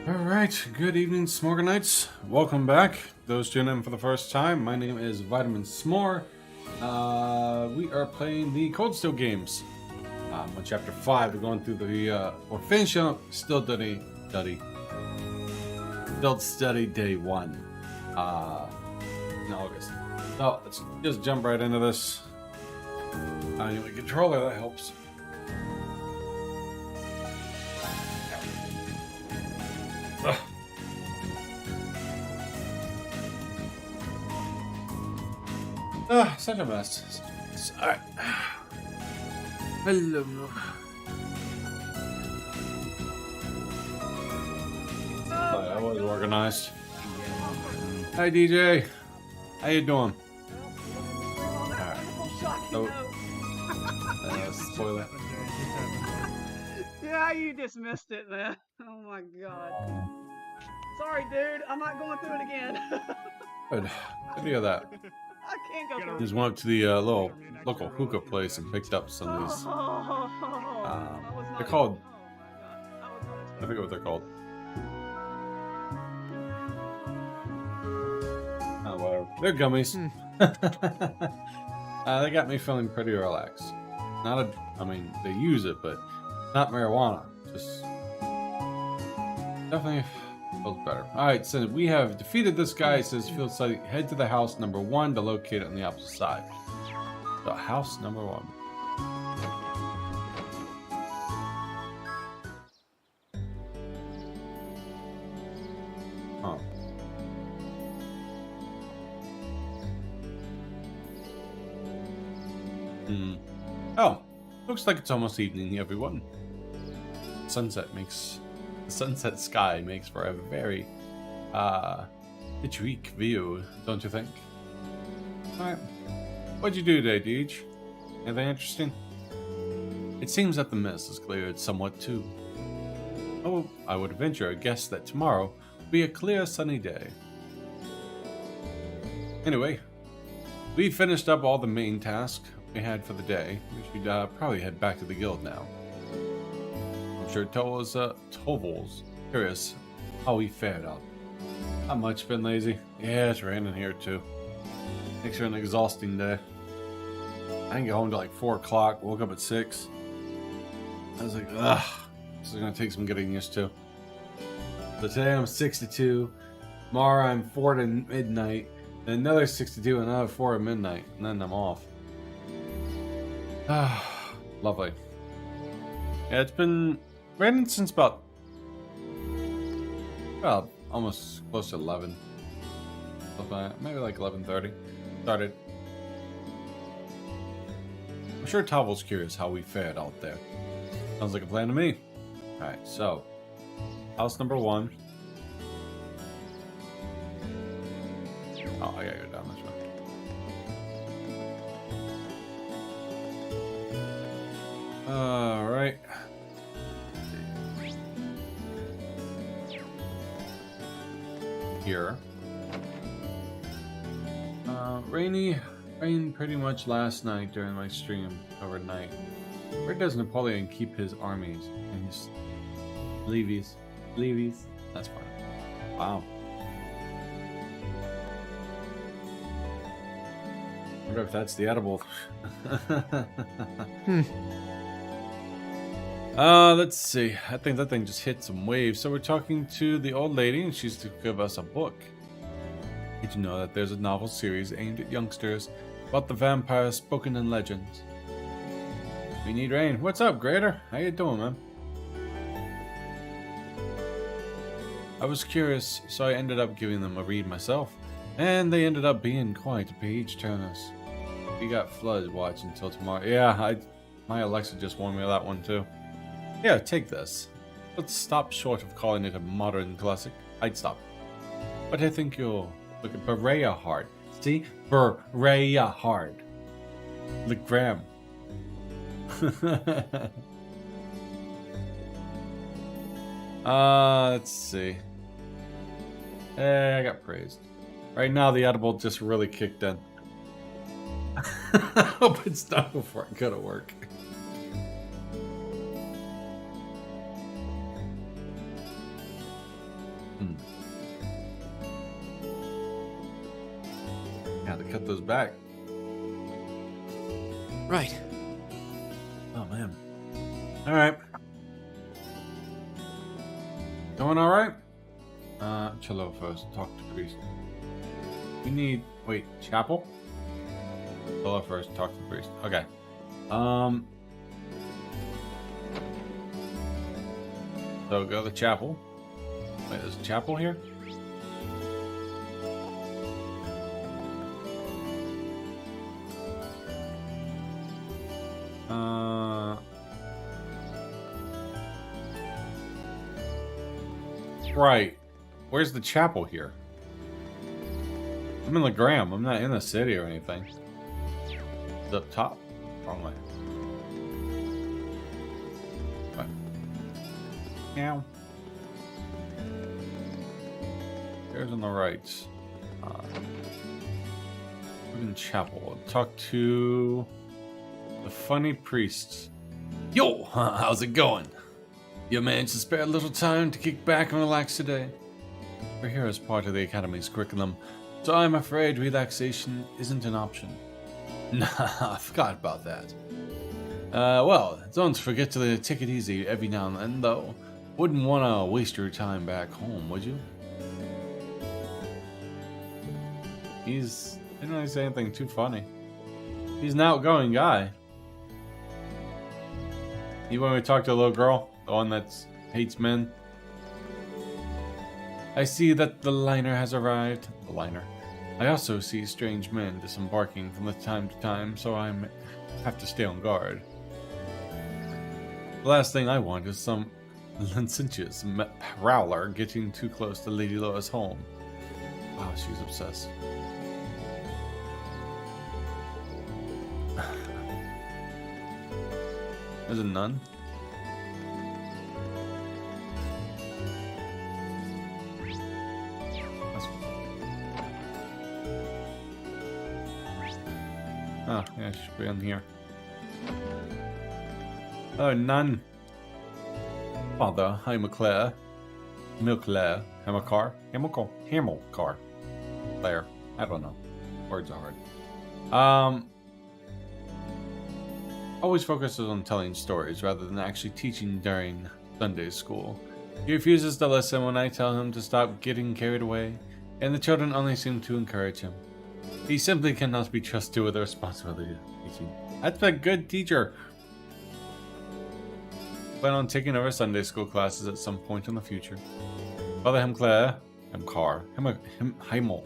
Alright, good evening, Smorganites. Welcome back. Those tuning in for the first time, my name is Vitamin S'more. We are playing the Cold Steel games. On Chapter 5, we're going through the, we're finishing up Still Study Day 1 in August. So, let's just jump right into this. I need a controller, that helps. Ugh. Such a mess. Alright. Hello. I was organized. Hi DJ. How you doing? Alright. So, spoiler. Yeah, you dismissed it, man. Oh my god. Sorry, dude. I'm not going through it again. Good. Good to hear that. I can't go through it. Just went up to the local hookah place and picked up some of these. They're called. I forget what they're called. Oh, whatever. They're gummies. They got me feeling pretty relaxed. I mean, they use it, but not marijuana. Just definitely feels better. Alright, so we have defeated this guy. It says field study. Head to the house number 1 to locate it on the opposite side. So house number 1. Huh. Oh, looks like it's almost evening, everyone. The sunset sky makes for a very picturesque view, don't you think? Alright. What'd you do today, Deej? Anything interesting? It seems that the mist has cleared somewhat too. Oh, I would venture a guess that tomorrow will be a clear sunny day. Anyway, we finished up all the main tasks we had for the day. We should probably head back to the guild now. I'm sure Tovel's curious how we fared out. Not much, been lazy. Yeah, it's raining here too. Makes for an exhausting day. I didn't get home till like 4 o'clock, woke up at 6. I was like, ugh, this is gonna take some getting used to. So today I'm 62. Tomorrow I'm 4 to midnight. Then another 62 and another 4 at midnight. And then I'm off. Ah, lovely. Yeah, it's been raining since about, well, almost close to 11. Maybe like 11:30. Started. I'm sure Tovel's curious how we fared out there. Sounds like a plan to me. Alright, so house number 1. Oh, I gotta go down this way. Alright. Here. Rain pretty much last night during my stream overnight. Where does Napoleon keep his armies and his levies? Levies? That's fine. Wow. I wonder if that's the edible. Let's see. I think that thing just hit some waves. So we're talking to the old lady, and she's to give us a book. Did you know that there's a novel series aimed at youngsters about the vampires spoken in legends? We need rain. What's up, Grader? How you doing, man? I was curious, so I ended up giving them a read myself, and they ended up being quite page turners. We got flood watch until tomorrow. Yeah, my Alexa just warned me of that one too. Yeah, take this. Let's stop short of calling it a modern classic. I'd stop. But I think you'll look at Berea hard. See? Berea hard. The gram. Let's see. I got praised. Right now, the edible just really kicked in. I hope it's done before I go to work. Had to cut those back. Right. Oh man. Alright. Going alright? Cello first. Talk to priest. We need... Wait, chapel? Cello first. Talk to the priest. Okay. So go to the chapel. Wait, there's a chapel here? Right. Where's the chapel here? I'm in Legram. I'm not in the city or anything. It's up top. Wrong way. What? Meow. There's on the right. In chapel. Talk to the funny priest. Yo, how's it going? You managed to spare a little time to kick back and relax today? We're here as part of the Academy's curriculum, so I'm afraid relaxation isn't an option. Nah, I forgot about that. Well, don't forget to take it easy every now and then, though. Wouldn't want to waste your time back home, would you? Didn't really say anything too funny. He's an outgoing guy. You want me to talk to a little girl? The one that hates men? I see that the liner has arrived. The liner. I also see strange men disembarking from time to time, so I have to stay on guard. The last thing I want is some licentious prowler getting too close to Lady Laura's home. Wow, she's obsessed. There's a nun. Oh, yeah, she should be in here. Oh, nun. Father, Hamilcar. Hamilcar? Hamilcar. Claire. I don't know. Words are hard. Always focuses on telling stories rather than actually teaching during Sunday school. He refuses to listen when I tell him to stop getting carried away, and the children only seem to encourage him. He simply cannot be trusted with the responsibility of teaching. That's a good teacher. Plan on taking over Sunday school classes at some point in the future. Father Hamilcar. Heimel.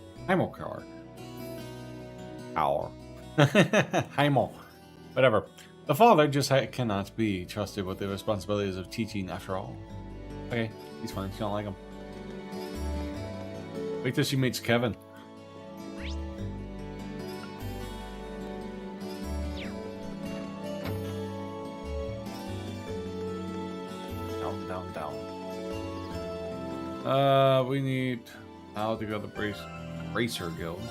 Whatever. The father just cannot be trusted with the responsibilities of teaching after all. Okay, he's fine. She don't like him. Wait till she meets Kevin. Down. We need how to go to the Bracer Guild.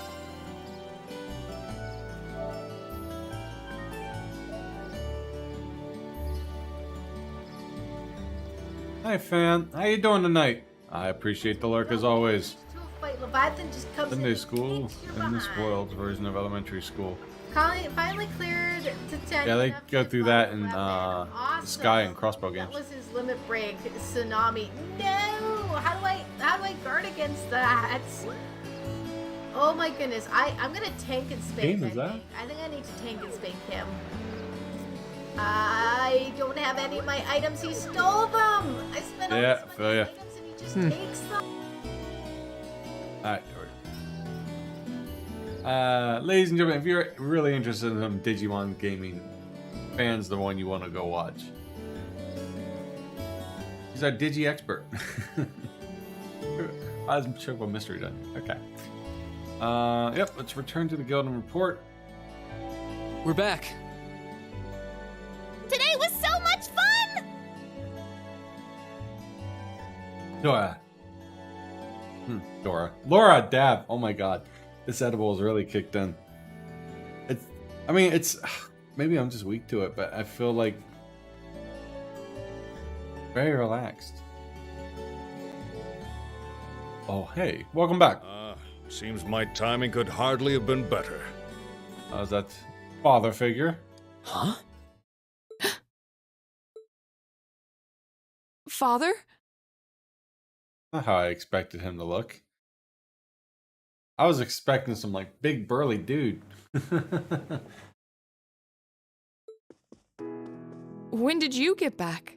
Hi, fan. How you doing tonight? I appreciate the lurk as always. Sunday school and this world's version of elementary school. Finally cleared to 10. Yeah, they go through that in awesome. the Sky and Crossbow games. That was his limit break, Tsunami. No! How do I guard against that? Oh my goodness. I'm gonna tank and spank Game is that? I think I need to tank and spank him. I don't have any of my items. He stole them! I spent all this money on items and he just takes them. Alright. Ladies and gentlemen, if you're really interested in some Digimon gaming, Fan's the one you want to go watch. He's our Digi expert. I was sure what mystery done. Okay. Yep, let's return to the guild and report. We're back. Today was so much fun! Dora. Laura Dab. Oh my god. This edible is really kicked in. It's maybe I'm just weak to it, but I feel like very relaxed. Oh, hey, welcome back. Seems my timing could hardly have been better. How's that father figure? Huh? Father? Not how I expected him to look. I was expecting some, like, big burly dude. When did you get back?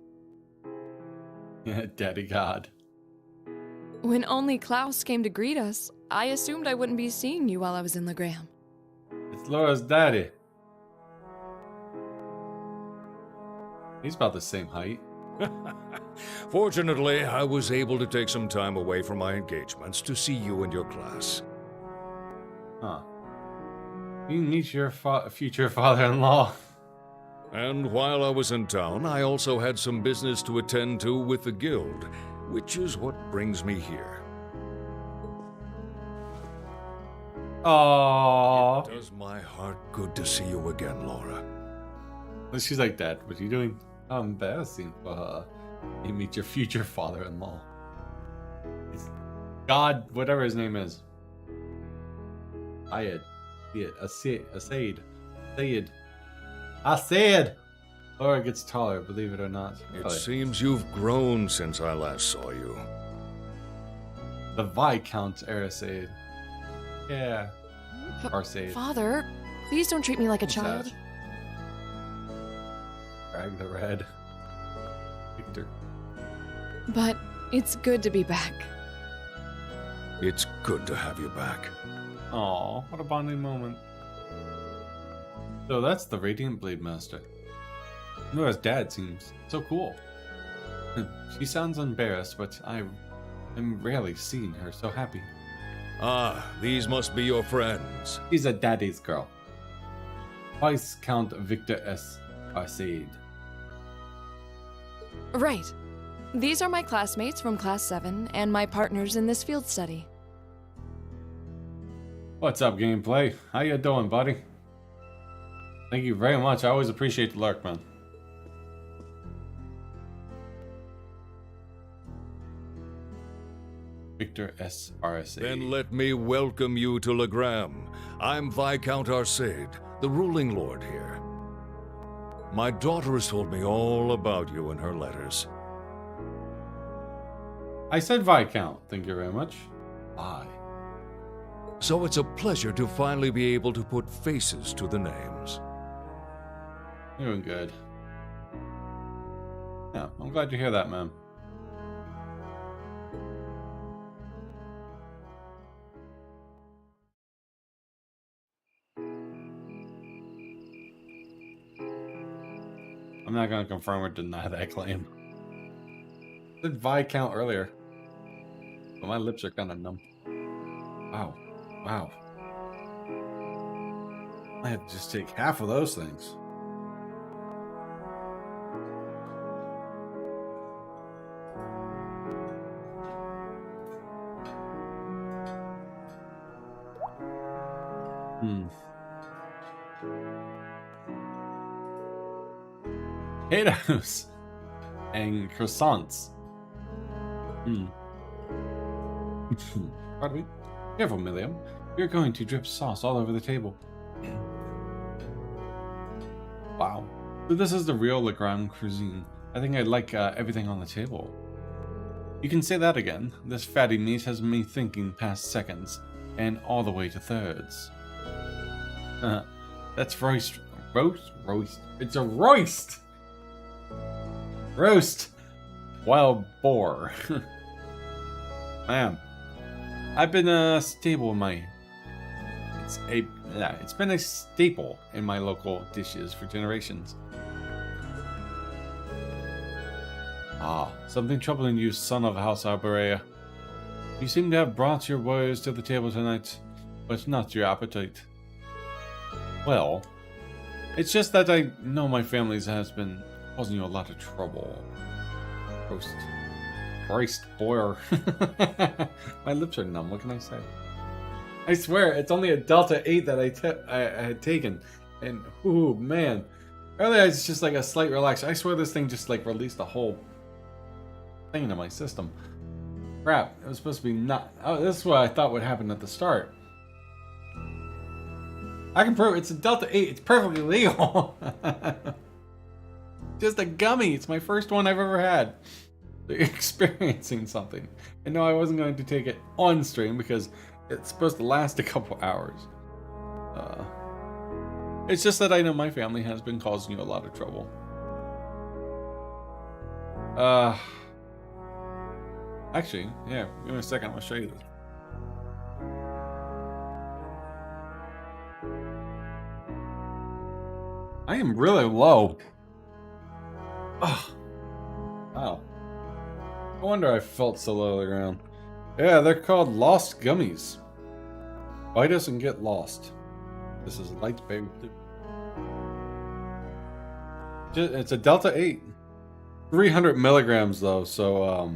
Yeah, Daddy God. When only Klaus came to greet us, I assumed I wouldn't be seeing you while I was in Legram. It's Laura's daddy. He's about the same height. Fortunately, I was able to take some time away from my engagements to see you and your class. Huh. You meet your future father-in-law. And while I was in town, I also had some business to attend to with the guild, which is what brings me here. Aww. It does my heart good to see you again, Laura. She's like, Dad, what are you doing? How embarrassing for her. You meet your future father-in-law. It's God, whatever his name is. Ayed. Sayed. Laura gets taller, believe it or not. It seems you've grown since I last saw you. The Viscount Arasaid. Yeah. Arsaid. Father, please don't treat me like a What's child. that? Drag the red. Victor. But it's good to be back. It's good to have you back. Aw, what a bonding moment. So that's the Radiant Blade Master. Nora's dad seems so cool. She sounds embarrassed, but I am rarely seeing her so happy. Ah, these must be your friends. She's a daddy's girl. Viscount Victor S. Arsaid. Right. These are my classmates from Class 7 and my partners in this field study. What's up, gameplay? How you doing, buddy? Thank you very much. I always appreciate the lurk, man. Victor S. Arsaid. Then let me welcome you to Legram. I'm Viscount Arsaid, the ruling lord here. My daughter has told me all about you in her letters. I said Viscount. Thank you very much. Bye. So it's a pleasure to finally be able to put faces to the names. Doing good. Yeah, I'm glad to hear that, man. I'm not going to confirm or deny that claim. I said Viscount earlier, but my lips are kind of numb. Wow. Wow. I had to just take half of those things. Potatoes and croissants. Pardon me. Careful, Milliam. You're going to drip sauce all over the table. Wow. So this is the real Legram cuisine. I think I like everything on the table. You can say that again. This fatty meat has me thinking past seconds and all the way to thirds. That's roast. It's a roast! Roast! Wild boar. Man. I've been a staple in my... It's been a staple in my local dishes for generations. Ah, something troubling you, son of House Alberea. You seem to have brought your warriors to the table tonight, but not your appetite. Well, it's just that I know my family has been causing you a lot of trouble. Christ, boy. My lips are numb, what can I say? I swear, it's only a Delta 8 that I had taken. And, ooh, man. Earlier, it's just like a slight relax. I swear this thing just, like, released the whole thing into my system. Crap, it was supposed to be not. Oh, this is what I thought would happen at the start. I can prove it's a Delta 8. It's perfectly legal. Just a gummy. It's my first one I've ever had. Experiencing something. And no, I wasn't going to take it on stream because it's supposed to last a couple hours. It's just that I know my family has been causing you a lot of trouble. Actually, yeah, give me a second, I'll show you this. I am really low. Oh. Wow. No wonder I felt so low to the ground. Yeah, they're called Lost Gummies. Bite us and get lost. This is light, baby. It's a Delta 8. 300 milligrams though, so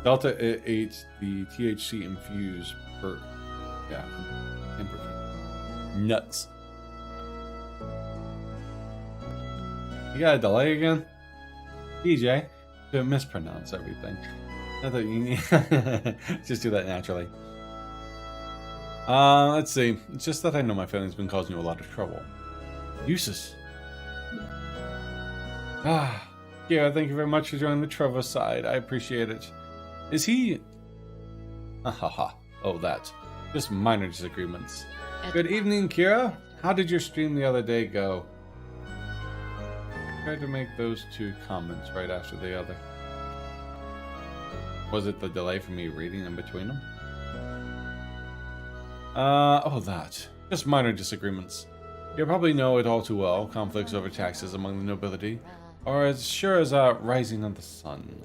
Delta 8, the THC infused per, yeah, nuts. You got a delay again? DJ, to mispronounce everything. Not that you need. Just do that naturally. Let's see. It's just that I know my family's been causing you a lot of trouble. Useless. Yeah, thank you very much for joining the Trevor side. I appreciate it. Is he... Oh, that. Just minor disagreements. Good evening, Kira. How did your stream the other day go? Tried to make those two comments right after the other. Was it the delay for me reading in between them? Oh, that. Just minor disagreements. You probably know it all too well. Conflicts over taxes among the nobility are as sure as rising of the sun.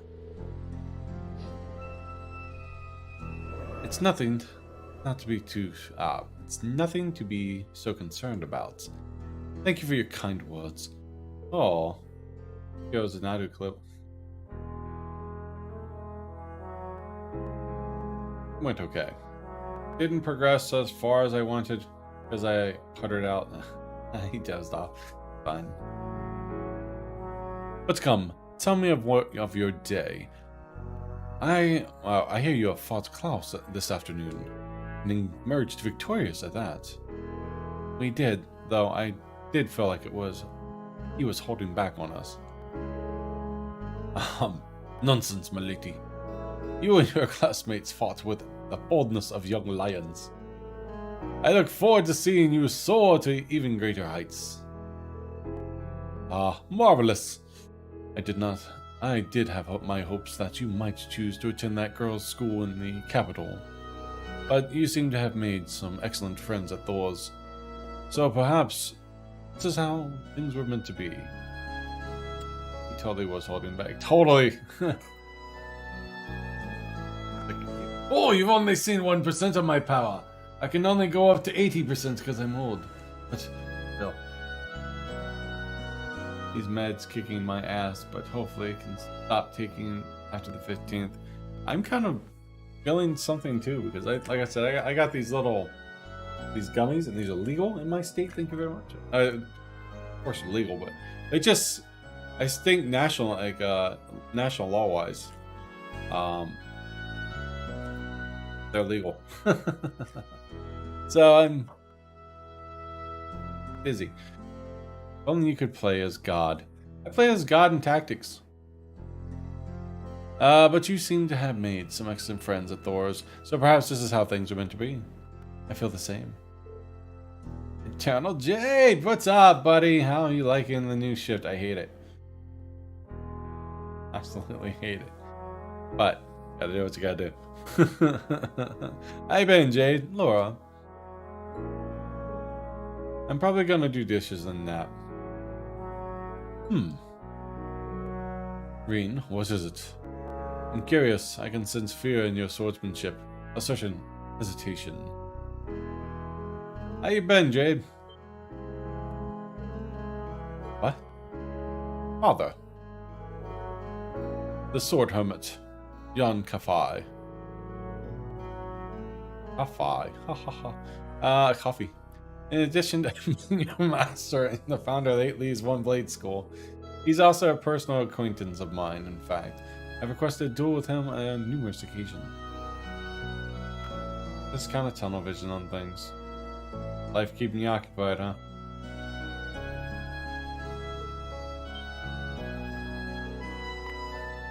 It's nothing not to be too it's nothing to be so concerned about. Thank you for your kind words. Oh, here's an audio clip. Went okay. Didn't progress as far as I wanted because I puttered out. He dozed off. Fine. Let's come. Tell me of your day. I hear you have fought Klaus this afternoon and emerged victorious at that. We did, though I did feel like he was holding back on us. Nonsense, my lady. You and your classmates fought with the boldness of young lions. I look forward to seeing you soar to even greater heights. Marvelous. I did have my hopes that you might choose to attend that girls' school in the capital. But you seem to have made some excellent friends at Thurs. So perhaps this is how things were meant to be. He totally was holding back. Totally! Oh, you've only seen 1% of my power. I can only go up to 80% because I'm old. But still. These meds kicking my ass, but hopefully I can stop taking after the 15th. I'm kind of feeling something too, because like I said, I got these gummies, and these are legal in my state. Thank you very much. Of course, legal, but they just, I think national law wise, they're legal. So I'm busy. If only you could play as God. I play as God in Tactics. But you seem to have made some excellent friends at Thurs, so perhaps this is how things are meant to be. I feel the same. Eternal Jade, what's up, buddy? How are you liking the new shift? I hate it. Absolutely hate it. But, gotta do what you gotta do. How you been, Jade? Laura. I'm probably gonna do dishes and nap. Reen, what is it? I'm curious. I can sense fear in your swordsmanship. Assertion. Hesitation. How you been, Jade? What? Father. The sword hermit. Yon Kafai. Kafai. Ha ha ha. Coffee. In addition to being a master and the founder of 8 Leaves One Blade School, he's also a personal acquaintance of mine, in fact. I've requested a duel with him on numerous occasions. This kind of tunnel vision on things. Life keeping you occupied, huh?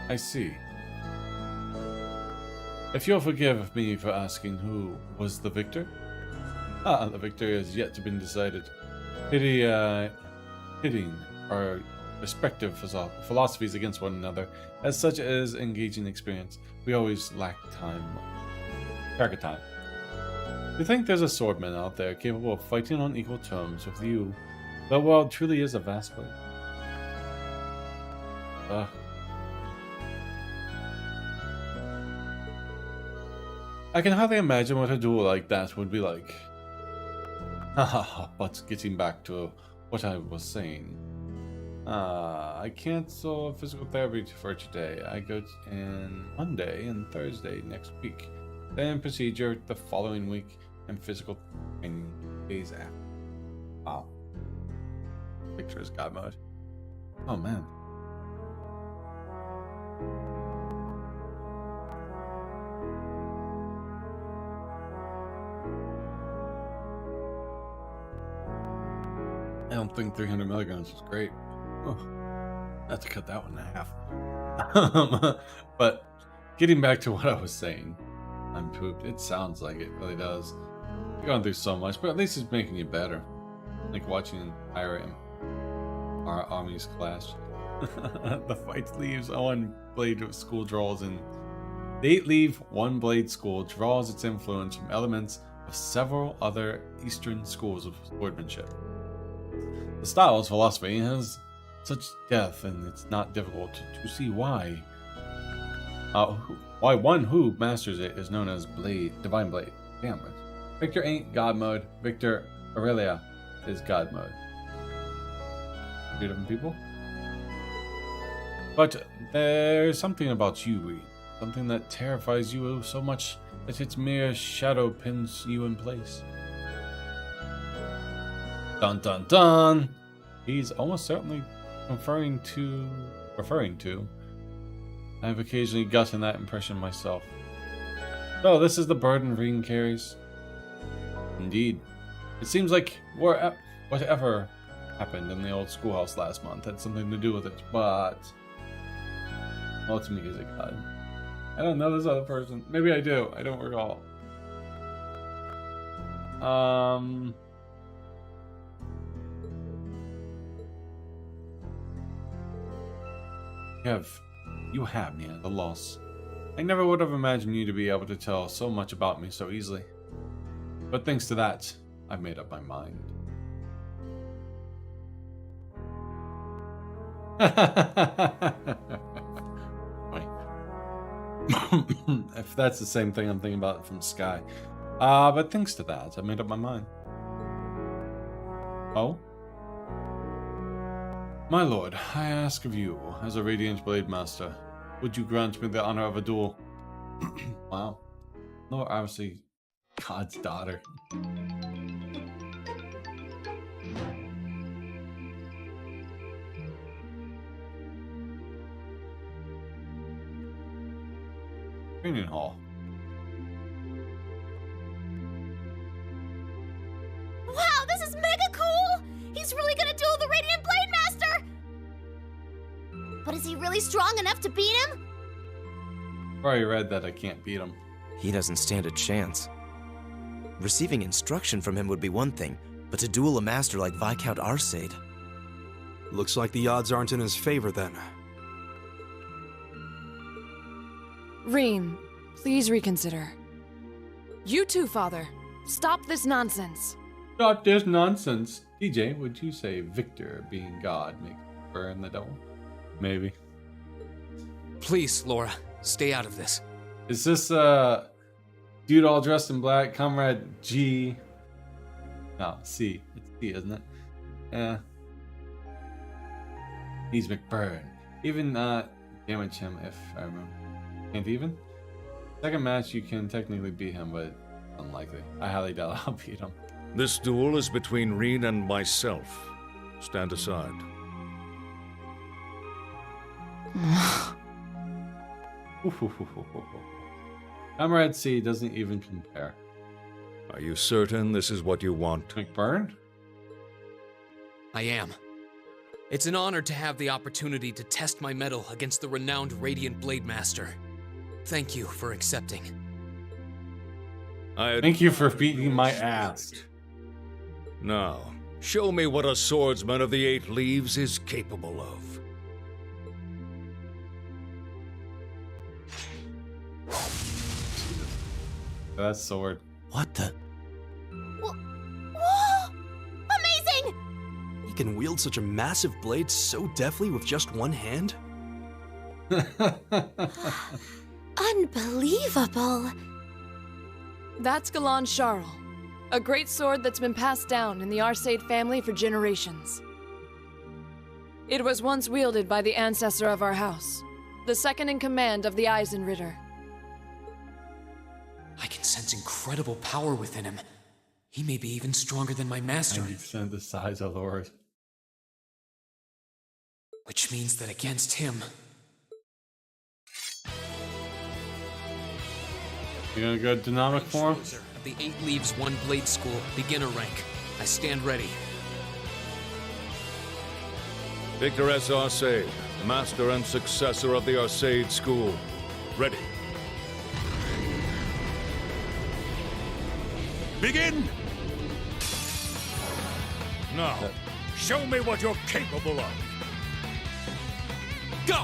I see. If you'll forgive me for asking who was the victor? The victor has yet to be decided. Pitting our respective philosophies against one another, as such as engaging experience, we always lack track of time. You think there's a swordman out there capable of fighting on equal terms with you? The world truly is a vast place. I can hardly imagine what a duel like that would be like. But getting back to what I was saying. I cancel physical therapy for today. I go in Monday and Thursday next week. Then procedure the following week and physical training days after. Wow. Picture is God mode. Oh man. I don't think 300 milligrams was great. Oh, I have to cut that one in half. But getting back to what I was saying, I'm pooped. It sounds like it really does. You're going through so much, but at least it's making you better. Like watching our armies clash. The fight leaves one blade of school draws in. They leave one blade school draws its influence from elements of several other Eastern schools of swordsmanship. The style's philosophy has such depth, and it's not difficult to see why. Why one who masters it is known as Divine Blade. Damn it. Victor ain't God mode. Victor Aurelia is God mode. Two different people. But there's something about you, Reed. Something that terrifies you so much that its mere shadow pins you in place. Dun dun dun! He's almost certainly referring to. I've occasionally gotten that impression myself. So this is the burden Reen carries. Indeed. It seems like whatever happened in the old schoolhouse last month had something to do with it, but ultimately is it God? I don't know this other person. Maybe I do. I don't recall. You have me at a loss. I never would have imagined you to be able to tell so much about me so easily. But thanks to that, I've made up my mind. If that's the same thing I'm thinking about from Sky. But thanks to that, I made up my mind. Oh? My lord, I ask of you, as a Radiant Blade Master, would you grant me the honor of a duel? Wow. No, obviously, God's daughter. Training hall. Wow, this is mega cool! He's really gonna duel the Radiant Blade Master! But is he really strong enough to beat him? I've already read that I can't beat him. He doesn't stand a chance. Receiving instruction from him would be one thing, but to duel a master like Viscount Arcade... Looks like the odds aren't in his favor then. Reem, please reconsider. You too, Father. Stop this nonsense. Stop this nonsense. DJ, would you say Victor being God makes burn the devil? Maybe. Please, Laura, stay out of this. Is this dude all dressed in black, Comrade G? No, C. It's C, isn't it? Yeah. He's McBurn. Even damage him if I remember. Can't even? Second match you can technically beat him, but unlikely. I highly doubt I'll beat him. This duel is between Reen and myself. Stand aside. Comrade C doesn't even compare. Are you certain this is what you want? McBurn? I am. It's an honor to have the opportunity to test my mettle against the renowned Radiant Blade Master. Thank you for accepting. Thank you for beating my ass. Now, show me what a swordsman of the Eight Leaves is capable of. That sword. What the? Whoa! Amazing! He can wield such a massive blade so deftly with just one hand? Unbelievable. That's Galan Charles, a great sword that's been passed down in the Arsaid family for generations. It was once wielded by the ancestor of our house, the second in command of the Eisenritter. I can sense incredible power within him. He may be even stronger than my master. 90% the size of Lord. Which means that against him... You gonna go dynamic form? Of the Eight Leaves One Blade School, beginner rank. I stand ready. Victor S. Arsaid, the master and successor of the Arsaid School. Ready. Begin! Now, show me what you're capable of. Go!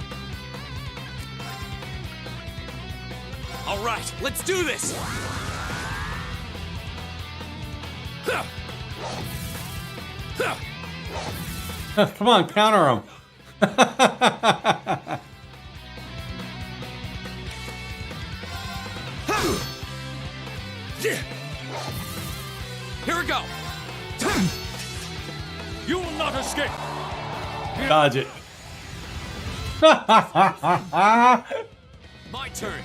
All right, let's do this! Come on, counter him. Here we go! You will not escape! Dodge it. My turn!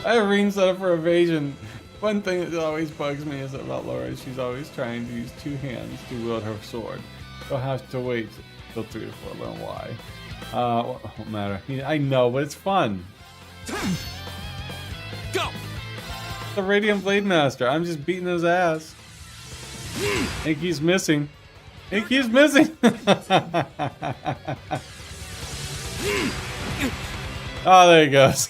Irene set up for evasion. One thing that always bugs me is about Laura is she's always trying to use two hands to wield her sword. She'll have to wait till 3 to 4. I don't know why. Won't matter. I know, but it's fun. Go! The Radiant Blade Master. I'm just beating his ass. I think he's missing. I think he's missing. Oh, there he goes.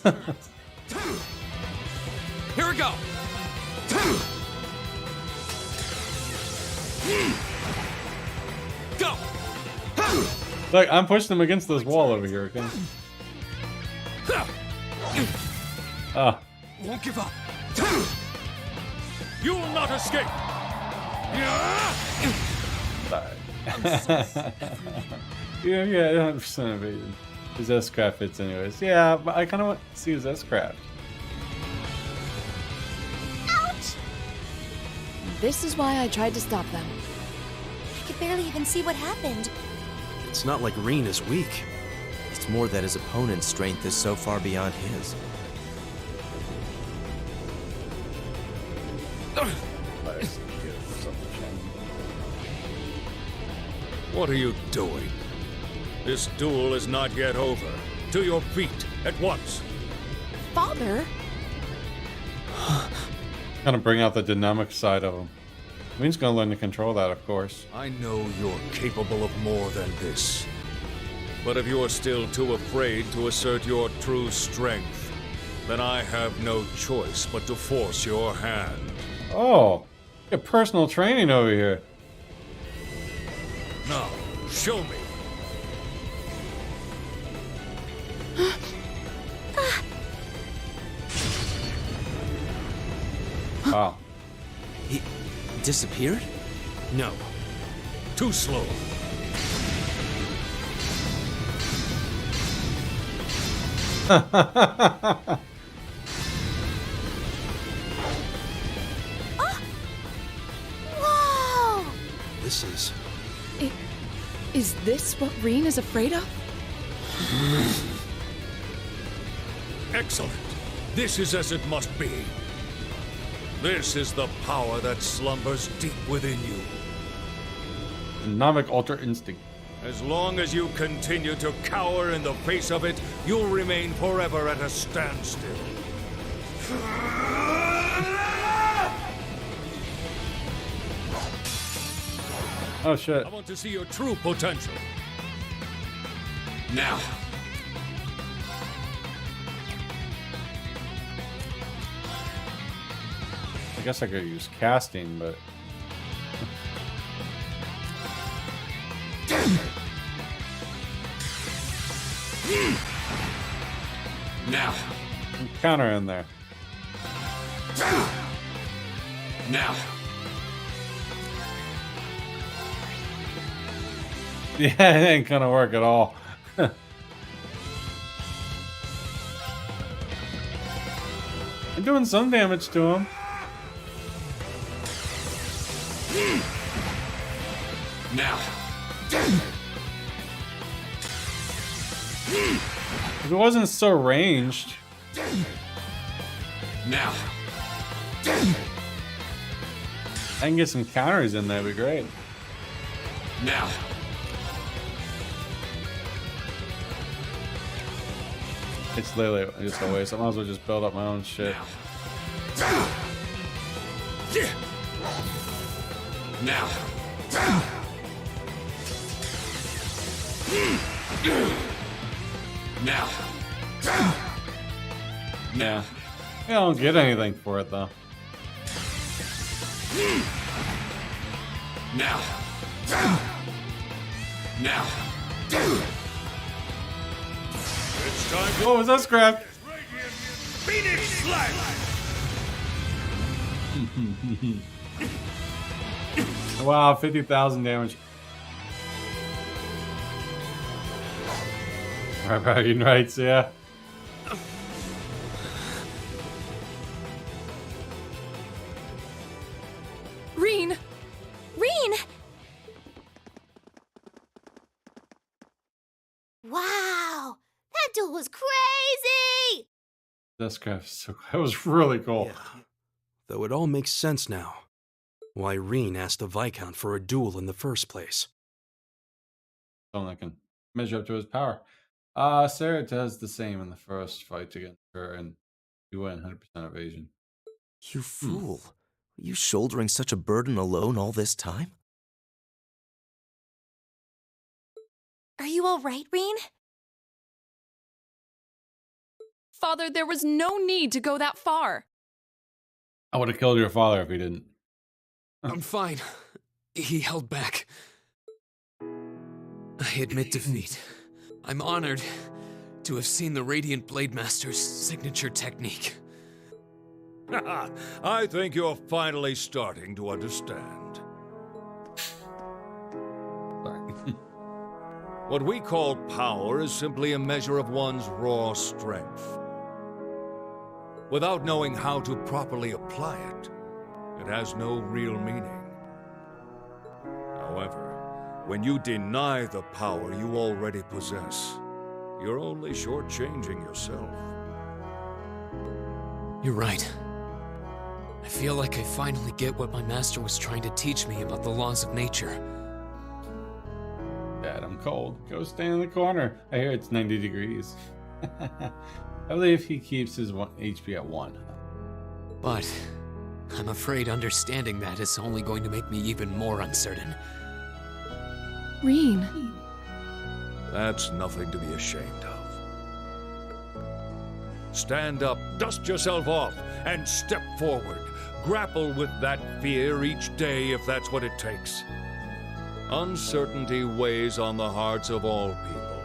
Here we go! Go! Look, I'm pushing him against this wall over here, okay? Oh. Won't give up. You will not escape! Yeah, 100% evasion. His S-craft fits anyways. Yeah, but I kind of want to see his S-craft. Ouch! This is why I tried to stop them. I could barely even see what happened. It's not like Reen is weak. It's more that his opponent's strength is so far beyond his. What are you doing? This duel is not yet over. To your feet, at once. Father? Kind of bring out the dynamic side of him. Reen's gonna learn to control that, of course. I know you're capable of more than this. But if you're still too afraid to assert your true strength, then I have no choice but to force your hand. Oh, get personal training over here. Now, show me. Wow. He disappeared? No. Too slow. Whoa! This is... Is this what Reen is afraid of? Excellent. This is as it must be. This is the power that slumbers deep within you. Dynamic Ultra Instinct. As long as you continue to cower in the face of it, you'll remain forever at a standstill. Oh shit. I want to see your true potential. Now. I guess I could use casting, but Now. counter in there. Now. Yeah, it ain't gonna work at all. I'm doing some damage to him. Now. If it wasn't so ranged. Now. I can get some counters in there, it'd be great. Now. It's literally just a waste. I might as well just build up my own shit. Now. Now. Now. Yeah. I don't get anything for it though. Now. Now. It's time to What was that scrap? Phoenix Slash! Wow, 50,000 damage. Right, bragging rights, yeah. Reen! Reen! Wow! That duel was crazy! That scrap, that was really cool. Yeah. Though it all makes sense now. Why Reen asked the Viscount for a duel in the first place. Someone that can measure up to his power. Sarah does the same in the first fight against her, and you win 100% evasion. You fool. Were you shouldering such a burden alone all this time? Are you alright, Reen? Father, there was no need to go that far. I would have killed your father if he didn't. I'm fine. He held back. I admit defeat. I'm honored to have seen the Radiant Blade Master's signature technique. I think you're finally starting to understand. Sorry. What we call power is simply a measure of one's raw strength. Without knowing how to properly apply it, it has no real meaning. However, when you deny the power you already possess, you're only shortchanging yourself. You're right. I feel like I finally get what my master was trying to teach me about the laws of nature. Dad, I'm cold. Go stand in the corner. I hear it's 90 degrees. I believe he keeps his HP at 1. But I'm afraid understanding that is only going to make me even more uncertain. Reen. That's nothing to be ashamed of. Stand up, dust yourself off, and step forward. Grapple with that fear each day if that's what it takes. Uncertainty weighs on the hearts of all people,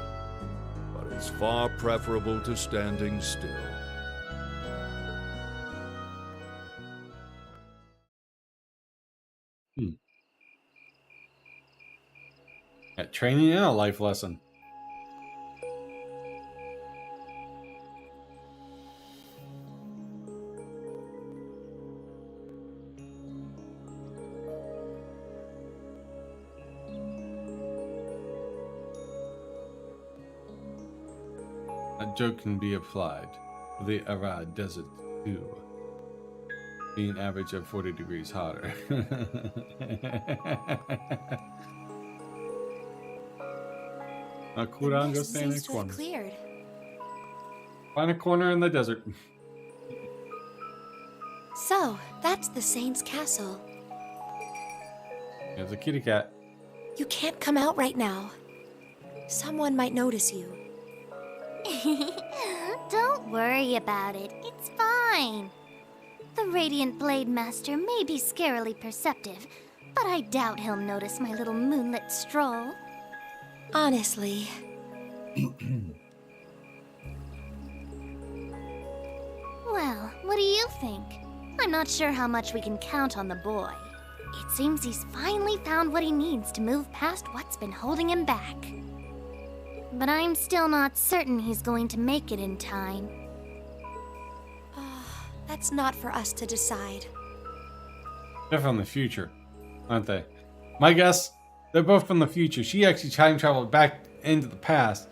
but it's far preferable to standing still. Yeah, training and a life lesson. That joke can be applied to the Arad Desert too, being average of 40 degrees hotter. Cool down, go mist stay in seems a to have corner. cleared. Find a corner in the desert. So, that's the Saint's castle. There's a kitty cat. You can't come out right now. Someone might notice you. Don't worry about it. It's fine. The Radiant Blade Master may be scarily perceptive, but I doubt he'll notice my little moonlit stroll. Honestly. Well, what do you think? I'm not sure how much we can count on the boy. It seems he's finally found what he needs to move past what's been holding him back. But I'm still not certain he's going to make it in time. That's not for us to decide. They're from the future, aren't they? My guess, they're both from the future. She actually time traveled back into the past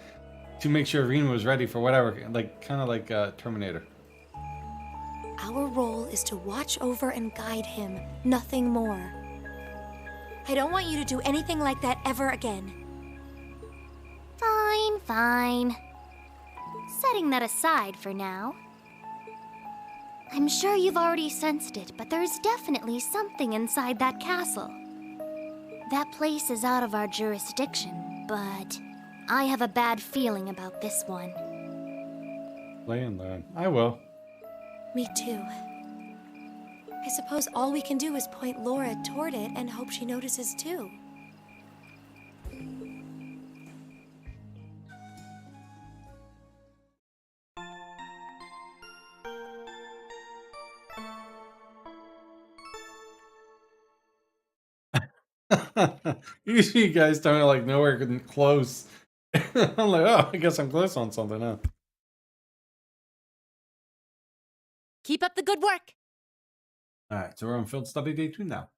to make sure Reen was ready for whatever, like kind of like Terminator. Our role is to watch over and guide him, nothing more. I don't want you to do anything like that ever again. Fine, fine. Setting that aside for now. I'm sure you've already sensed it, but there's definitely something inside that castle. That place is out of our jurisdiction, but I have a bad feeling about this one. Play and learn. I will. Me too. I suppose all we can do is point Laura toward it and hope she notices too. Usually you guys tell me like nowhere close. I'm like, oh, I guess I'm close on something, huh? Keep up the good work. Alright, so we're on field study day 2 now.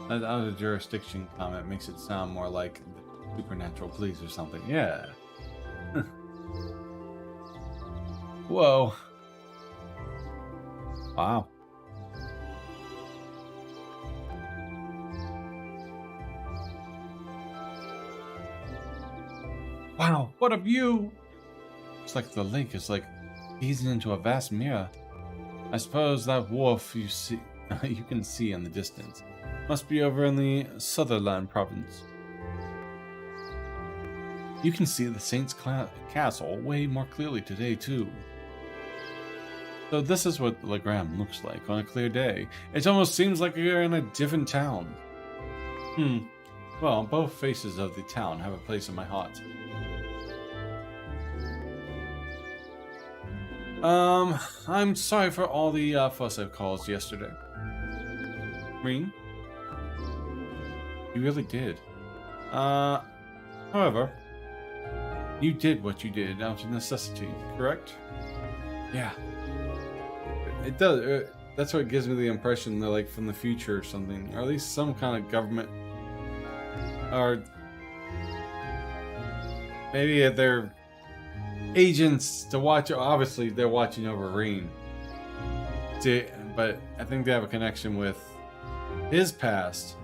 That out of jurisdiction comment makes it sound more like the supernatural police or something. Yeah. Whoa. Wow. Wow, what a view! It's like the lake is like gazing into a vast mirror. I suppose that wharf you see, you can see in the distance, must be over in the Sutherland province. You can see the Saint's castle way more clearly today too. So this is what Legram looks like on a clear day. It almost seems like you're in a different town. Well, both faces of the town have a place in my heart. I'm sorry for all the fuss I caused yesterday. Reen? You really did. However, you did what you did out of necessity, correct? Yeah. It does. That's what gives me the impression they're like from the future or something, or at least some kind of government, or maybe they're agents to watch. Obviously, they're watching over Reen. But I think they have a connection with his past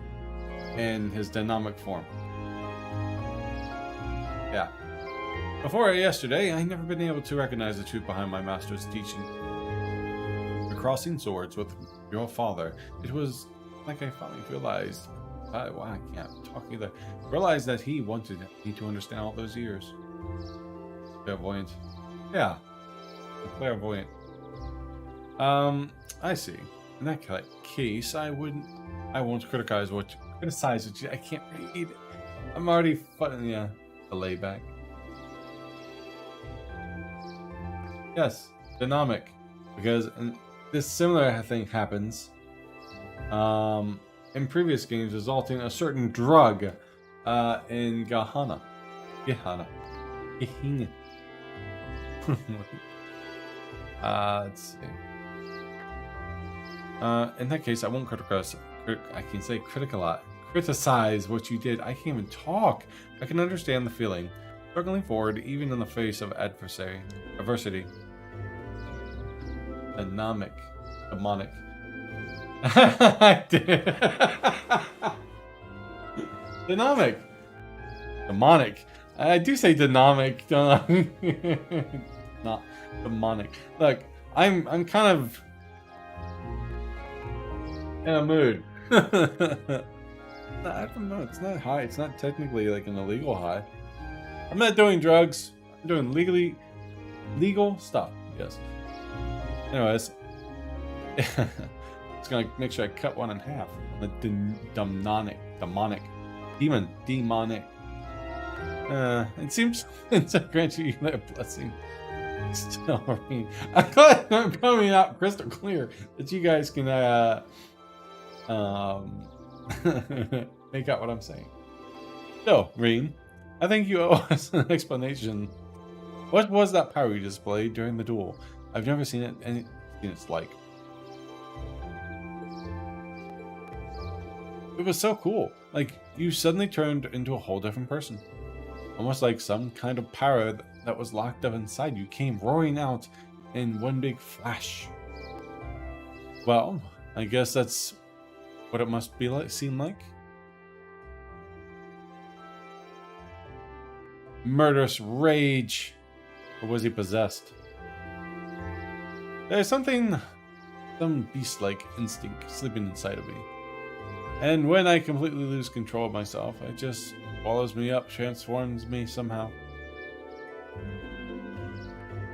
and his dynamic form. Yeah. Before yesterday, I never been able to recognize the truth behind my master's teaching. Crossing swords with your father, it was like I finally realized. Wow, I can't talk either. Realized that he wanted me to understand all those years. Clairvoyant. Yeah. Clairvoyant. I see. In that case, I won't criticize what you, I can't read. I'm already yeah. The layback. Yes. Dynamic. Because this similar thing happens in previous games, resulting in a certain drug in Gehenna. Let's see. In that case, I won't criticize. I can say criticize what you did. I can't even talk. I can understand the feeling, struggling forward even in the face of adversity. Dynamic. Demonic. I did. Dynamic. Demonic. I do say dynamic, don't I? Not demonic. Look, I'm kind of in a mood. I don't know. It's not high. It's not technically like an illegal high. I'm not doing drugs. I'm doing legal stuff. Yes. Anyways, it's gonna make sure I cut one in half. The demonic. It seems to grant you their blessing. Still, I mean, I'm glad I'm coming out crystal clear that you guys can make out what I'm saying. So, Reen, I think you owe us an explanation. What was that power you displayed during the duel? I've never seen it, and seen its like. It was so cool. Like, you suddenly turned into a whole different person. Almost like some kind of power that was locked up inside you came roaring out in one big flash. Well, I guess that's what it must be like, seem like. Murderous rage. Or was he possessed? There's some beast-like instinct sleeping inside of me. And when I completely lose control of myself, it just swallows me up, transforms me somehow.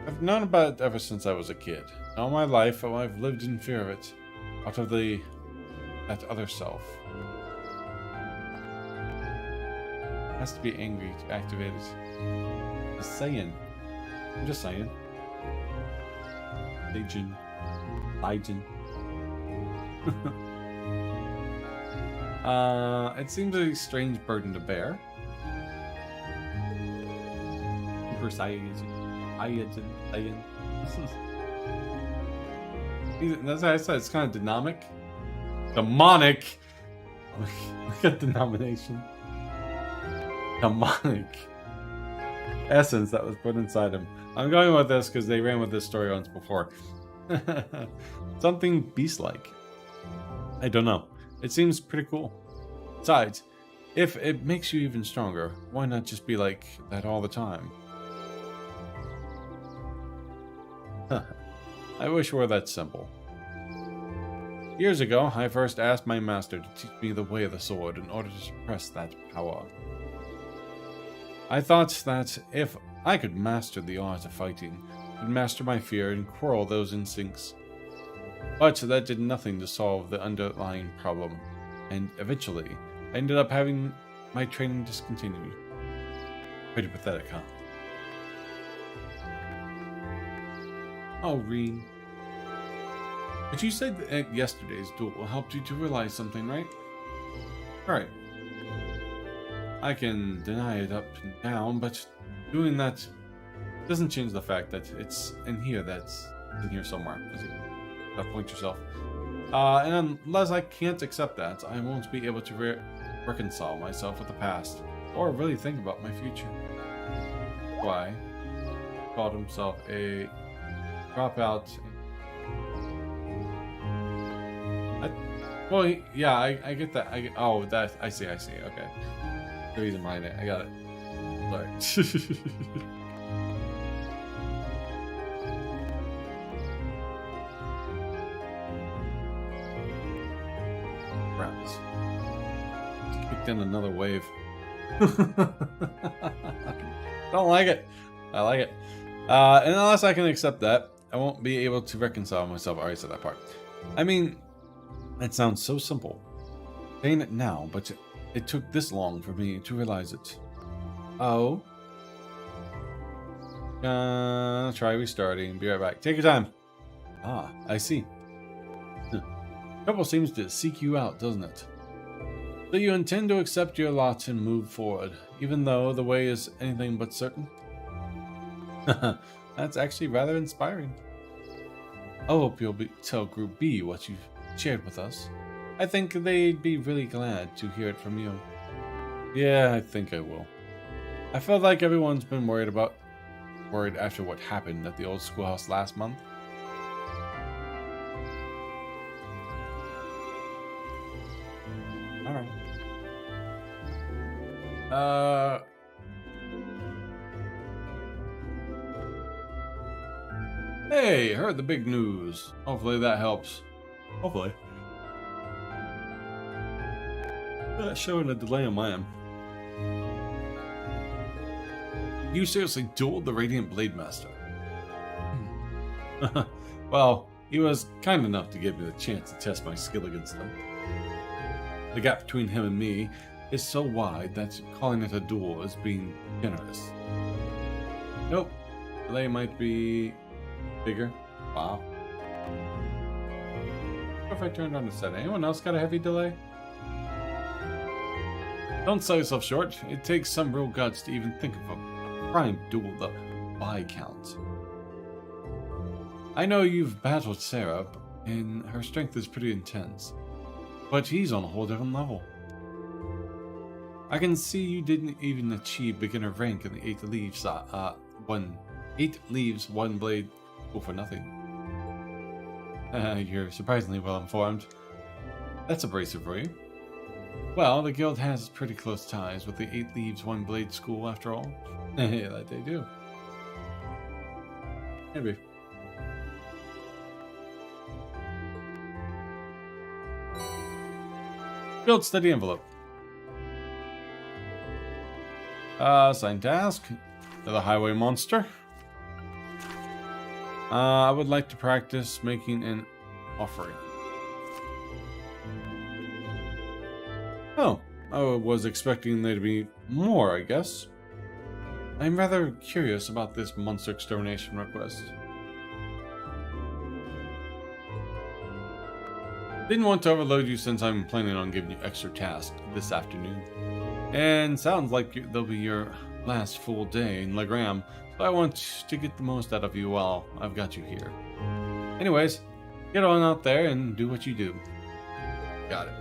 I've known about it ever since I was a kid. All my life, I've lived in fear of it. Out of that other self. It has to be angry to activate it. Just saying. I'm just saying. Legion. It seems a strange burden to bear. That's how I said, it's kind of dynamic. Demonic! Look at denomination. Demonic. Essence that was put inside him. I'm going with this because they ran with this story once before. Something beast-like. I don't know. It seems pretty cool. Besides, if it makes you even stronger, why not just be like that all the time? I wish it were that simple. Years ago, I first asked my master to teach me the way of the sword in order to suppress that power. I thought that if I could master the art of fighting, I could master my fear and quell those instincts. But that did nothing to solve the underlying problem, and eventually, I ended up having my training discontinued. Pretty pathetic, huh? Oh, Reen. But you said that yesterday's duel helped you to realize something, right? Alright. I can deny it up and down, but doing that doesn't change the fact that it's in here somewhere. Point yourself. And unless I can't accept that, I won't be able to reconcile myself with the past, or really think about my future. Why? He called himself a dropout. I get that. I see. Okay. The reason behind it. I got it. Sorry. Kicked in another wave. Don't like it. I like it. And unless I can accept that, I won't be able to reconcile myself. I already said that part. I mean, it sounds so simple. Saying it now, but it took this long for me to realize it. Oh. Try restarting. Be right back. Take your time. Ah, I see. Trouble seems to seek you out, doesn't it? So you intend to accept your lot and move forward, even though the way is anything but certain? That's actually rather inspiring. I hope you'll tell Group B what you've shared with us. I think they'd be really glad to hear it from you. Yeah, I think I will. I felt like everyone's been worried after what happened at the old schoolhouse last month. Alright. Hey, heard the big news. Hopefully that helps. Hopefully. Showing a delay on my end. You seriously dueled the Radiant Blade Master? Well, he was kind enough to give me the chance to test my skill against him. The gap between him and me is so wide that calling it a duel is being generous. Nope. Delay might be bigger. Wow. What if I turned on the set? Anyone else got a heavy delay? Don't sell yourself short. It takes some real guts to even think of a prime duel the Viscount. I know you've battled Sarah, and her strength is pretty intense, but he's on a whole different level. I can see you didn't even achieve beginner rank in the 8 leaves, 8 leaves, 1 blade, all for nothing. You're surprisingly well informed. That's abrasive for you. Well, the guild has pretty close ties with the 8 leaves, 1 blade school after all. Yeah, that they do. Maybe. Guild study envelope. Assigned task. The highway monster. I would like to practice making an offering. Oh, I was expecting there to be more, I guess. I'm rather curious about this monster extermination request. Didn't want to overload you since I'm planning on giving you extra tasks this afternoon. And sounds like they'll be your last full day in Legram, so I want to get the most out of you while I've got you here. Anyways, get on out there and do what you do. Got it.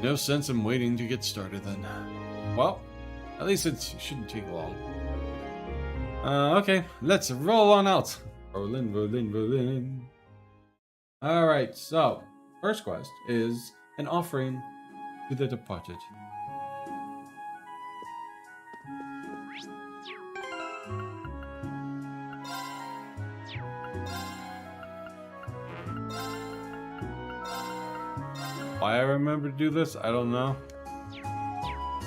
No sense in waiting to get started then. Well, at least it shouldn't take long. Okay, let's roll on out. Rollin', rollin', rollin'. Alright, so, first quest is an offering to the departed. Why I remember to do this, I don't know.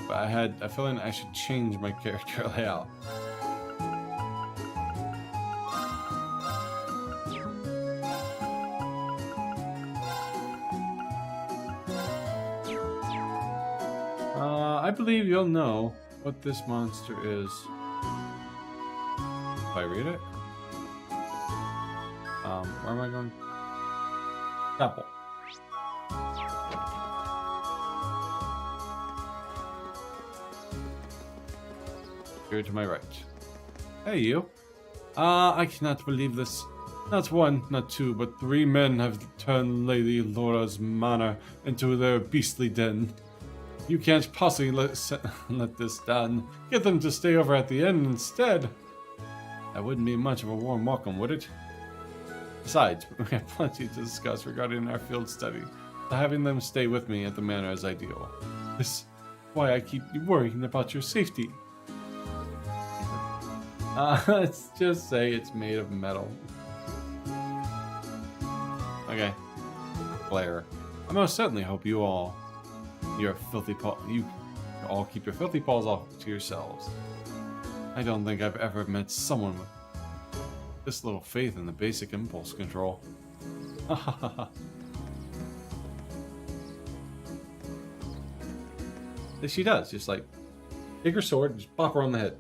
But I had a feeling I should change my character layout. I believe you'll know what this monster is if I read it. Where am I going? Chapel. Here to my right. Hey, you. I cannot believe this. Not one, not two, but 3 men have turned Lady Laura's manor into their beastly den. You can't possibly let this stand. Get them to stay over at the inn instead. That wouldn't be much of a warm welcome, would it? Besides, we have plenty to discuss regarding our field study. So having them stay with me at the manor is ideal. This is why I keep worrying about your safety. Let's just say it's made of metal. Okay. Blair. I most certainly hope you all keep your filthy paws off to yourselves. I don't think I've ever met someone with this little faith in the basic impulse control. She does, just like take her sword and just pop her on the head.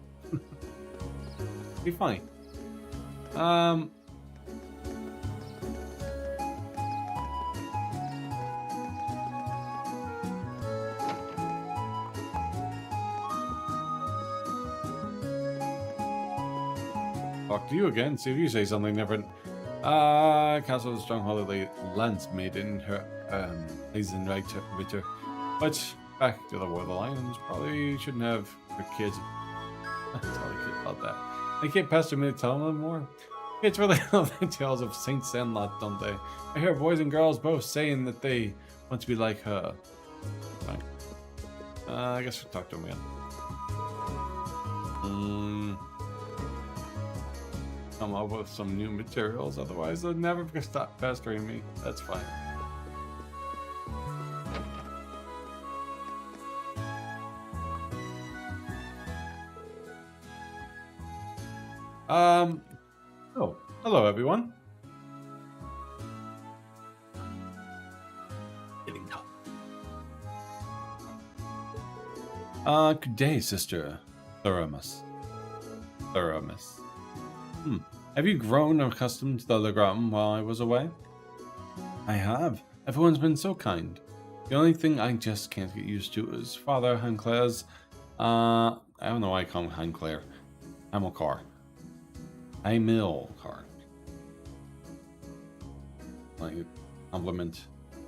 Be fine. Talk to you again. See if you say something different. Castle of the Stronghold of the Lance Maiden, her Eisenreiter. But back to the War of the Lions. Probably shouldn't have her kids. Tell the kids about that. They can't pester me to tell them more. Kids really love the tales of Saint Sandlot, don't they? I hear boys and girls both saying that they Want to be like her. Right. I guess we'll talk to him again. Come up with some new materials, otherwise they'll never stop pestering me. That's fine. Oh, hello everyone. Getting tough. Good day, Sister Thuramus. Have you grown accustomed to the Legram while I was away? I have. Everyone's been so kind. The only thing I just can't get used to is Father Hanclair's, I don't know why I call him Hanclair. Hamilcar. Like, compliment.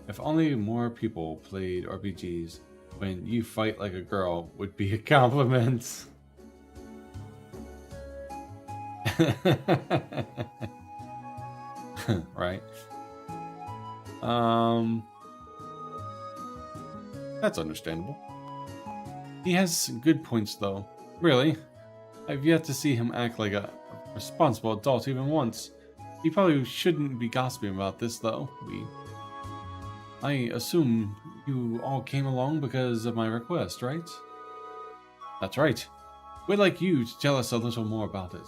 If only more people played RPGs, when you fight like a girl would be a compliment. Right. That's understandable. He has good points though. Really. I've yet to see him act like a responsible adult even once. He probably shouldn't be gossiping about this though. I assume you all came along because of my request, right? That's right. We'd like you to tell us a little more about it.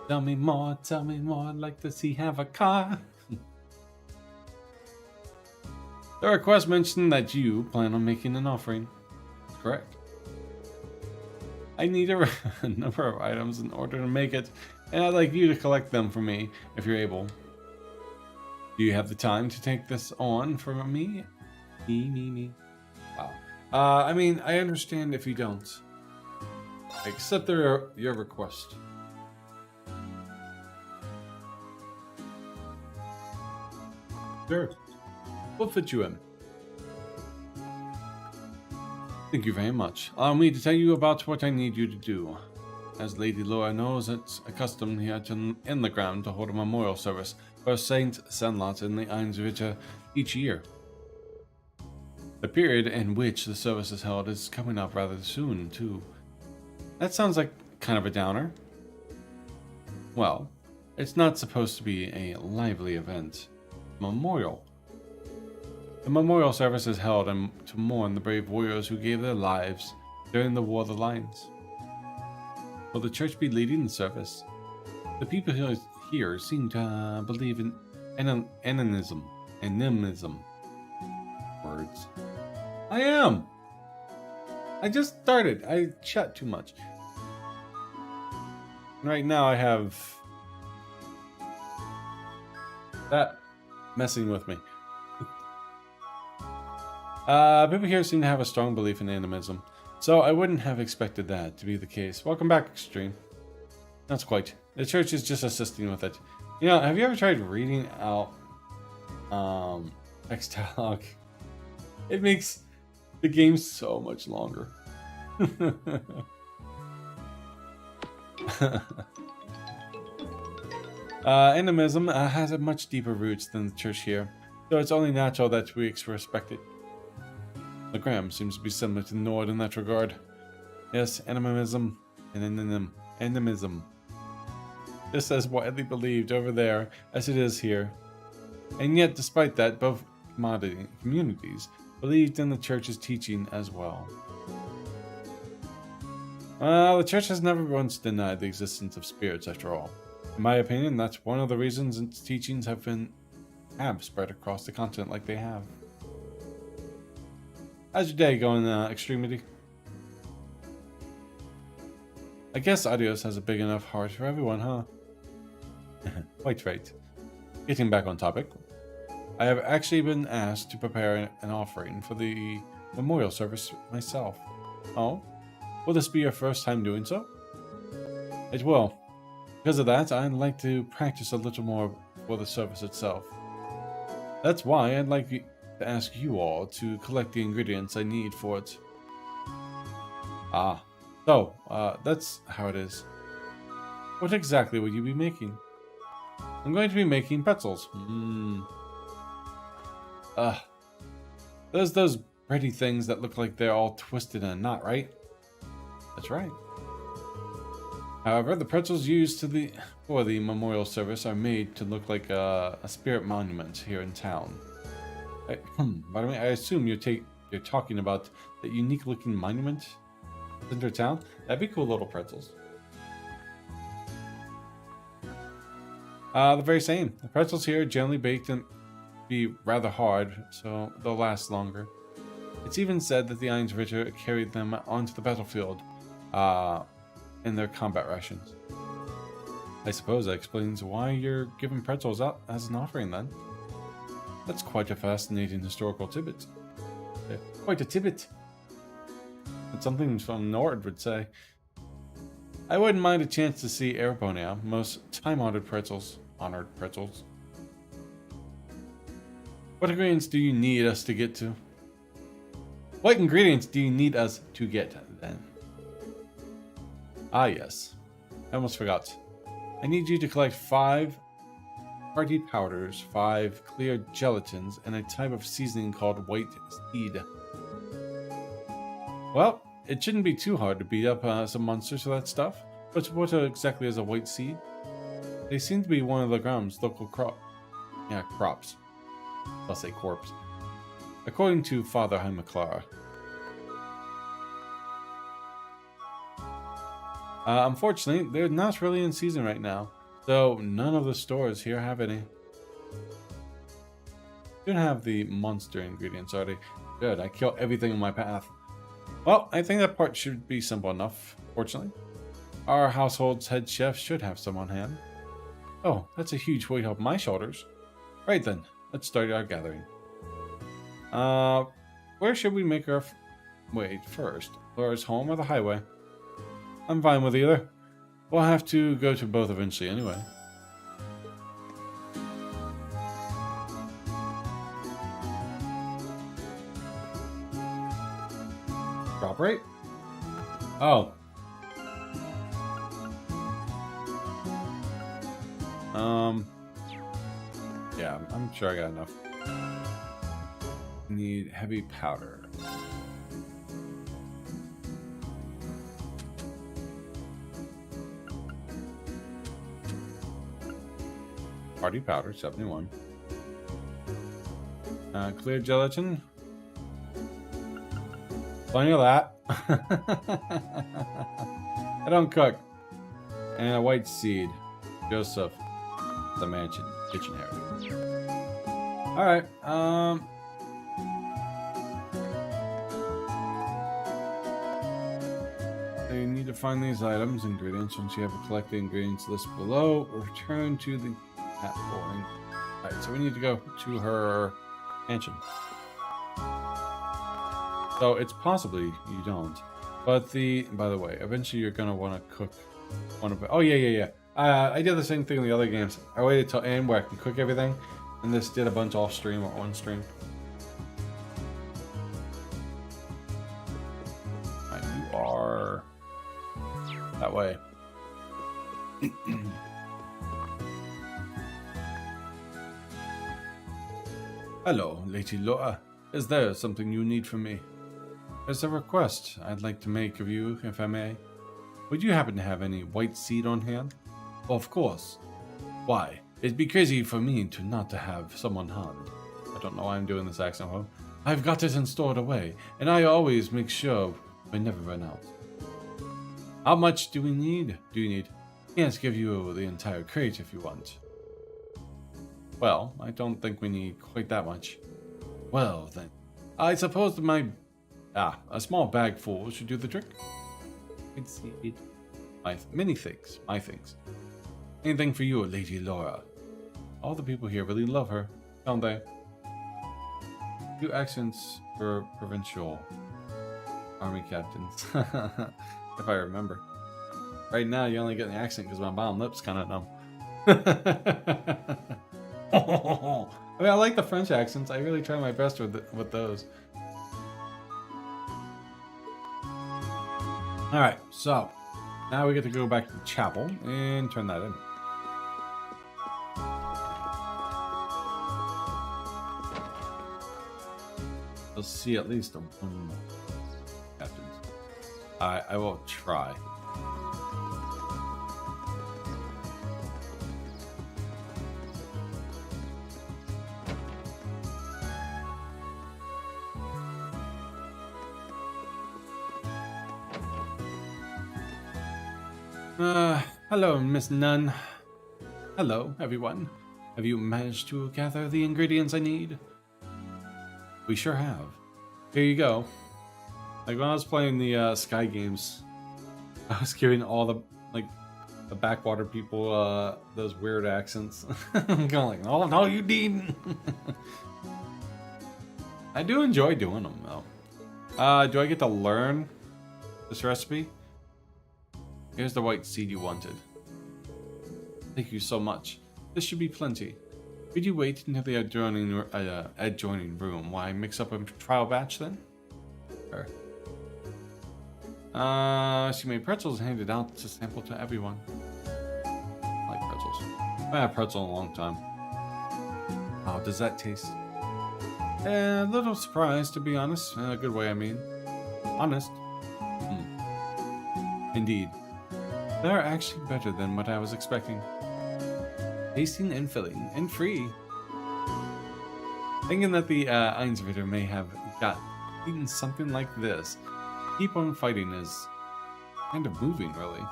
Tell me more, like does he have a car? The request mentioned that you plan on making an offering. Correct. I need a number of items in order to make it, and I'd like you to collect them for me, if you're able. Do you have the time to take this on for me? Me. Wow. I mean, I understand if you don't. I accept your request. Sure. We'll fit you in. Thank you very much. Allow me to tell you about what I need you to do. As Lady Laura knows, it's a custom here in the ground to hold a memorial service for Saint Senlot in the Einsritter each year. The period in which the service is held is coming up rather soon, too. That sounds like kind of a downer. Well, it's not supposed to be a lively event. Memorial. The memorial service is held to mourn the brave warriors who gave their lives during the War of the Lions. Will the church be leading the service? The people here seem to believe in animism. Words. I am! I just started. I chat too much. Right now I have that messing with me. People here seem to have a strong belief in animism, so I wouldn't have expected that to be the case. Welcome back, Extreme. That's quite. The church is just assisting with it. You know, have you ever tried reading out text dialogue? It makes the game so much longer. Animism has a much deeper roots than the church here, so it's only natural that we respect it. The Gram seems to be similar to Nord in that regard. Yes, animism and animism. Just as widely believed over there as it is here. And yet, despite that, both communities believed in the church's teaching as well. The church has never once denied the existence of spirits, after all. In my opinion, that's one of the reasons its teachings have spread across the continent like they have. How's your day going, Extremity? I guess Adios has a big enough heart for everyone, huh? Quite right. Getting back on topic, I have actually been asked to prepare an offering for the memorial service myself. Oh? Will this be your first time doing so? It will. Because of that, I'd like to practice a little more for the service itself. That's why I'd like to ask you all to collect the ingredients I need for it. So, that's how it is. What exactly will you be making? I'm going to be making pretzels. There's those bready things that look like they're all twisted in a knot, right? That's right. However, the pretzels used for the memorial service are made to look like a spirit monument here in town. By the way, I assume you're talking about that unique-looking monument in center town. That'd be cool little pretzels. The very same. The pretzels here are generally baked and be rather hard, so they'll last longer. It's even said that the Einrichter carried them onto the battlefield in their combat rations. I suppose that explains why you're giving pretzels out as an offering then. That's quite a fascinating historical tidbit. Quite a tidbit. That's something from Nord would say. I wouldn't mind a chance to see Airbonia, most time-honored pretzels. Honored pretzels. What ingredients do you need us to get to? What ingredients do you need us to get, then? Ah, yes. I almost forgot. I need you to collect 5 party powders, 5 clear gelatins, and a type of seasoning called white seed. Well, it shouldn't be too hard to beat up some monsters for that stuff. But what exactly is a white seed? They seem to be one of the ground's local crops. I'll say corpse. According to Father Heimaklara. Unfortunately, they're not really in season right now, so none of the stores here have any. Don't have the monster ingredients, are they? Good, I kill everything in my path. Well, I think that part should be simple enough, fortunately. Our household's head chef should have some on hand. Oh, that's a huge weight off my shoulders. Right then, let's start our gathering. Where should we make our wait first? Laura's home or the highway? I'm fine with either. We'll have to go to both eventually anyway. Drop rate? Oh. Yeah, I'm sure I got enough. Need heavy powder. Party powder, 71. Clear gelatin. Plenty of that. I don't cook. And a white seed. Joseph. The mansion. Kitchen area. Alright, you need to find these items, ingredients. Once you have a collected ingredients list below, return to the cat boring. Alright, so we need to go to her mansion. So it's possibly you don't. But by the way, eventually you're gonna want to cook one of it. Oh yeah. I did the same thing in the other games. I waited till end where I can cook everything, and this did a bunch off stream or on stream. Right, you are that way. Hello, Lady Laura. Is there something you need from me? There's a request I'd like to make of you, if I may. Would you happen to have any white seed on hand? Of course. Why? It'd be crazy for me to not to have some on hand. I don't know why I'm doing this accent. Well, I've got it and stored away, and I always make sure we never run out. How much do we need? Can't give you the entire crate if you want. Well, I don't think we need quite that much. Well, then, I suppose that a small bag full should do the trick. It's my things. Anything for you, Lady Laura. All the people here really love her, don't they? 2 accents for provincial army captains, if I remember. Right now, you only get an accent because my bottom lip's kind of numb. I mean, I like the French accents. I really try my best with those. Alright, so now we get to go back to the chapel and turn that in. You'll see at least one captain. I will try. Hello, Miss Nunn. Hello, everyone. Have you managed to gather the ingredients I need? We sure have. Here you go. Like when I was playing the Sky games, I was giving all the the backwater people those weird accents. I'm going like, oh no, you needn't. I do enjoy doing them though. Do I get to learn this recipe? Here's the white seed you wanted. Thank you so much. This should be plenty. Could you wait until the adjoining room while I mix up a trial batch then? Sure. She made pretzels and handed out to sample to everyone. I like pretzels. I haven't had pretzel in a long time. How does that taste? A little surprised, to be honest. In a good way, I mean. Honest. Indeed. They're actually better than what I was expecting. Tasting and filling, and free. Thinking that the Einsritter may have eaten something like this. Keep on fighting is kind of moving, really.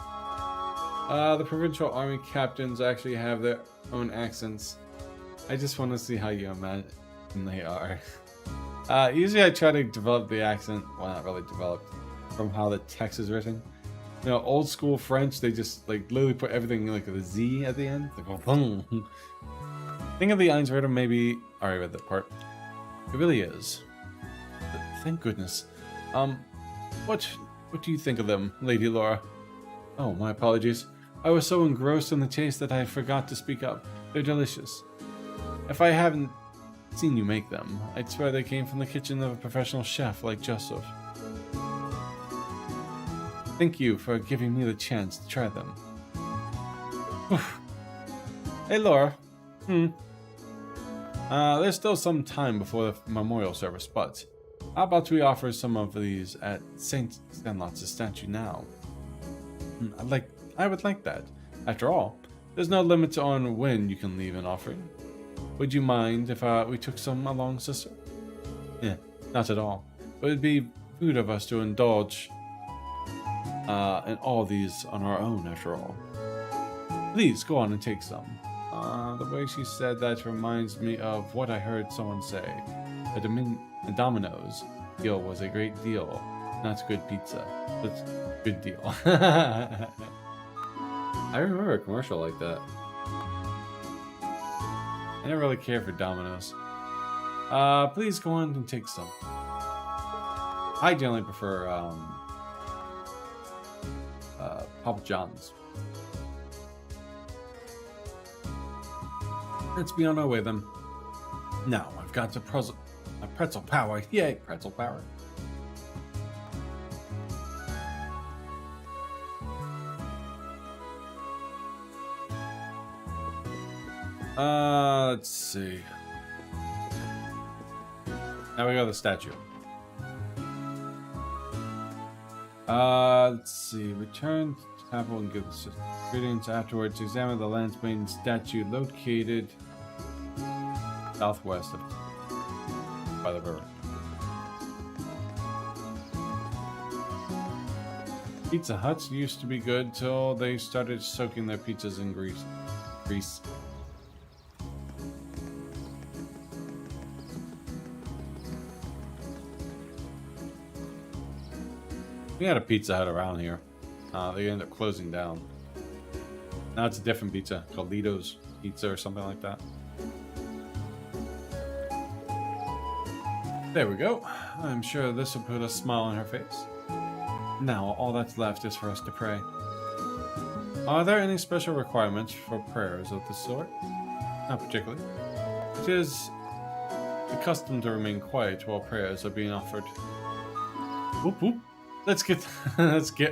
The provincial army captains actually have their own accents. I just want to see how you imagine they are. Usually I try to develop the accent, well not really developed, from how the text is written. You know, old school French, they just like literally put everything like with a Z at the end. Like, think of the Einsritter, maybe. Alright, I read that part. It really is. But thank goodness. What do you think of them, Lady Laura? Oh, my apologies. I was so engrossed in the taste that I forgot to speak up. They're delicious. If I haven't seen you make them, I'd swear they came from the kitchen of a professional chef like Joseph. Thank you for giving me the chance to try them. Hey, Laura. There's still some time before the memorial service, but how about we offer some of these at Saint Stanlot's statue now? I would like that. After all, there's no limit on when you can leave an offering. Would you mind if we took some along, sister? Yeah, not at all. But it'd be rude of us to indulge in all these on our own, after all. Please, go on and take some. The way she said that reminds me of what I heard someone say. A Domino's deal was a great deal, not good pizza, but good deal. I remember a commercial like that. I never really cared for Domino's. Please go on and take some. I generally prefer Papa John's. Let's be on our way then. Now I've got a pretzel power. Yay, pretzel power. Let's see. Now we go to the statue. Let's see. Return to the temple and give the greetings afterwards. Examine the Lance-Bane statue located southwest of by the river. Pizza Huts used to be good till they started soaking their pizzas in grease. We had a Pizza Hut around here. They ended up closing down. Now it's a different pizza called Lito's Pizza or something like that. There we go. I'm sure this will put a smile on her face. Now all that's left is for us to pray. Are there any special requirements for prayers of this sort? Not particularly. It is the custom to remain quiet while prayers are being offered. Whoop whoop. Let's get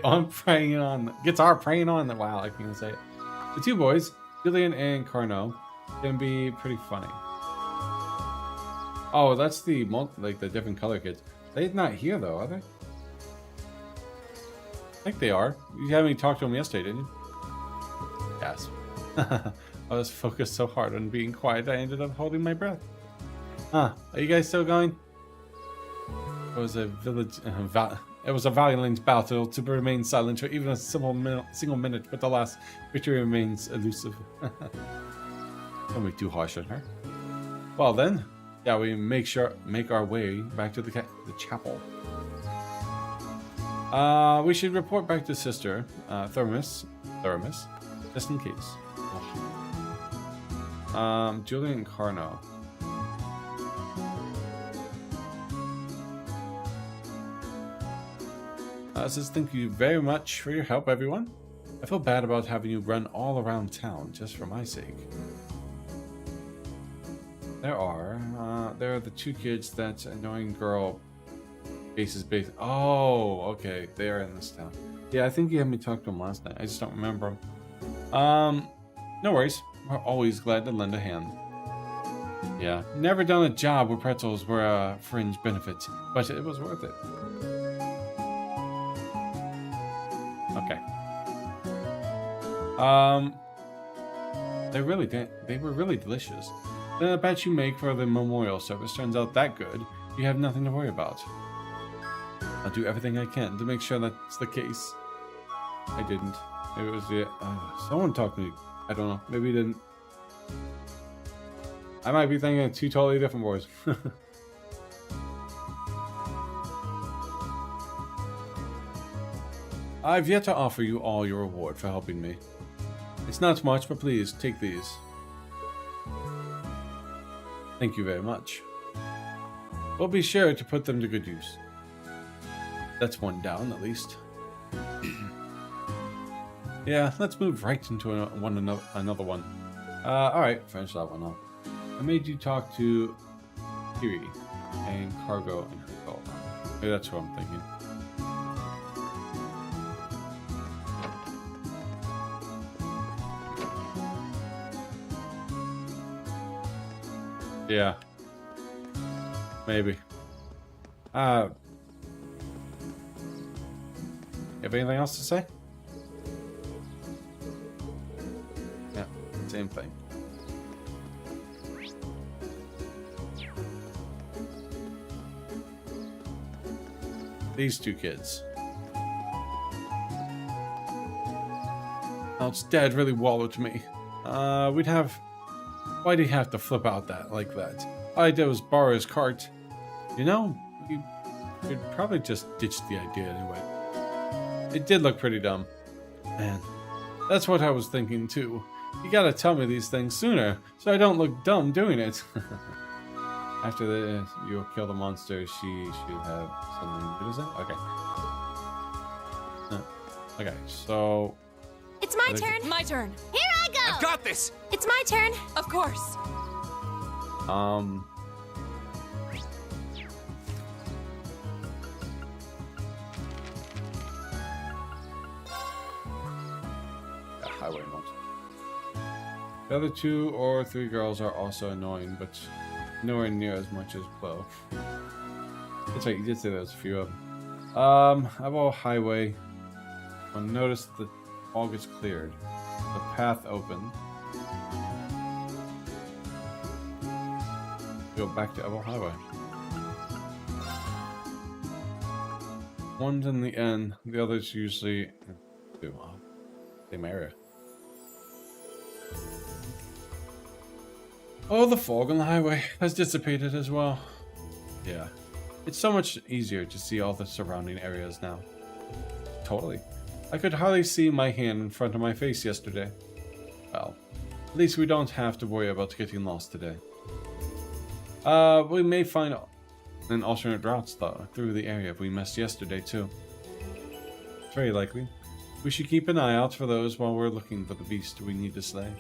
on praying on. Gets our praying on. Wow, I can't say it. The two boys, Julian and Carno, can be pretty funny. Oh, that's the like the different color kids. They're not here though, are they? I think they are. You had me talk to them yesterday, didn't you? Yes. I was focused so hard on being quiet, I ended up holding my breath. Huh? Are you guys still going? It was a village. It was a valiant battle to remain silent for even a single minute, but the last victory remains elusive. Don't be too harsh on her. Well then, yeah, we make our way back to the chapel. We should report back to Sister Thurmis, just in case. Julian Carno. Says thank you very much for your help, everyone. I feel bad about having you run all around town just for my sake. There are the two kids that annoying girl bases base. Oh, okay, they are in this town. Yeah, I think you had me talk to them last night. I just don't remember them. No worries. We're always glad to lend a hand. Yeah, never done a job where pretzels were a fringe benefit, but it was worth it. Okay. They were really delicious. The batch you make for the memorial service turns out that good. You have nothing to worry about. I'll do everything I can to make sure that's the case. I didn't. Maybe it was the someone talked to me. I don't know. Maybe he didn't. I might be thinking of two totally different boys. I've yet to offer you all your reward for helping me. It's not much, but please, take these. Thank you very much. We'll be sure to put them to good use. That's one down, at least. Yeah, let's move right into another one. Alright, finish that one off. I made you talk to Kiri and Cargo and Hugo. Maybe that's what I'm thinking. Yeah. Maybe. Have anything else to say? Yeah, same thing. These two kids. Oh, it's Dad really wallowed to me. Why'd he have to flip out like that? All I did was borrow his cart. You know, you'd probably just ditch the idea anyway. It did look pretty dumb. Man, that's what I was thinking too. You gotta tell me these things sooner, so I don't look dumb doing it. After you'll kill the monster, she should have something. What is that? Okay. Okay, so... It's my turn. My turn. Here I go. I've got this. It's my turn. Of course. Highway mode. The other 2 or 3 girls are also annoying, but nowhere near as much as Chloe. That's right, you did say there was a few of them. I've all highway. I'll notice the all gets cleared. The path open. Go back to Evel Highway. One's in the end, the other's usually same area. Oh, the fog on the highway has dissipated as well. Yeah, it's so much easier to see all the surrounding areas now. Totally. I could hardly see my hand in front of my face yesterday. Well, at least we don't have to worry about getting lost today. We may find an alternate route though through the area if we missed yesterday too. It's very likely. We should keep an eye out for those while we're looking for the beast we need to slay.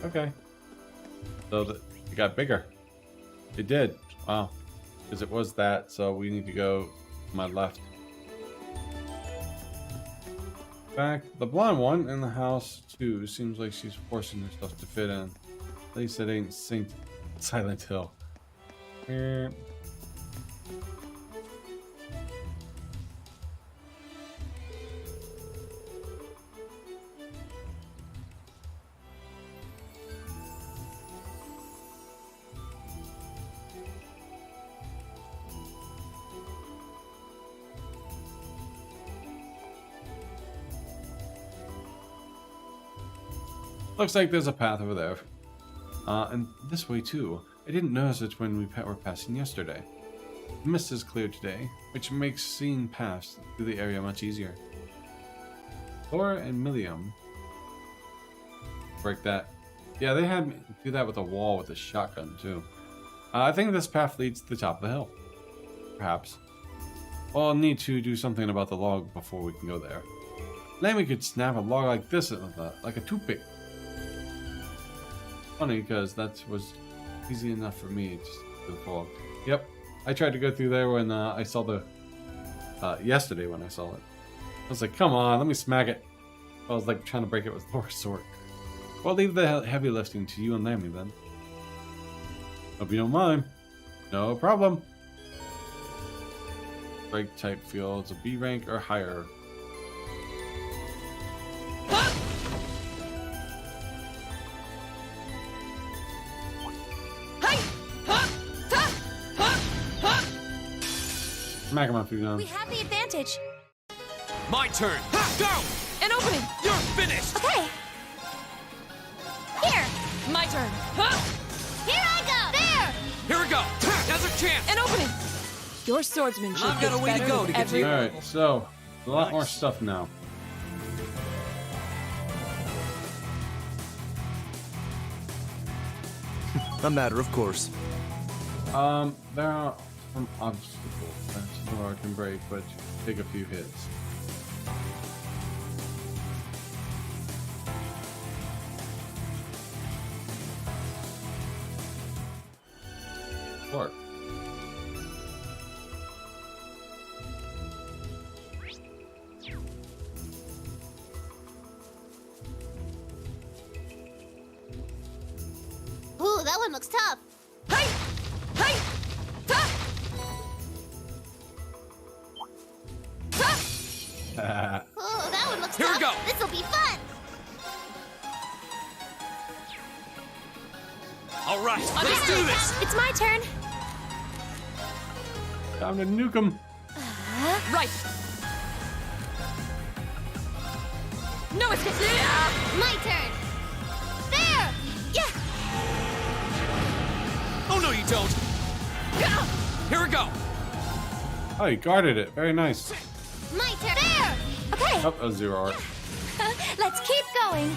Okay. So it got bigger. It did. Wow. Because it was that, so we need to go to my left. Back. The blonde one in the house too seems like she's forcing herself to fit in. At least it ain't Saint Silent Hill. Eh. Looks like there's a path over there. And this way too. I didn't notice it when we were passing yesterday. The mist is clear today, which makes seeing paths through the area much easier. Thor and Millium. Break that. Yeah, they had me do that with a wall with a shotgun too. I think this path leads to the top of the hill. Perhaps. Well, I'll need to do something about the log before we can go there. Then we could snap a log like this, like a toothpick. Funny, because that was easy enough for me just to the fog. Yep, I tried to go through there when I saw the... yesterday when I saw it. I was like, come on, let me smack it. I was like trying to break it with Thor's sword. Well, leave the heavy lifting to you and Lammy then. Hope you don't mind. No problem. Break type fields, a B rank or higher. Smack him up, you know. We have the advantage. My turn. Go! An opening! You're finished! Okay. Here. My turn! Here I go. There. Here we go! Now's our chance! An opening! Your swordsmanship I've got gets a way to better go with to get to every you. Alright, so a lot more stuff now. A matter of course. There are some obstacles that Nora can break, but take a few hits. Work. Ooh, that one looks tough. Hey! Hey! Ta! Ta! Ooh, that one looks Here we tough. go. This'll be fun. All right, let's do this! It's my turn. Time to nuke him. Right! No escape! Yeah! My turn. There. Yeah. Oh, no, you don't! Here we go! Oh, you guarded it. Very nice. My turn. There. Okay. Oh, that was 0 arc. Let's keep going.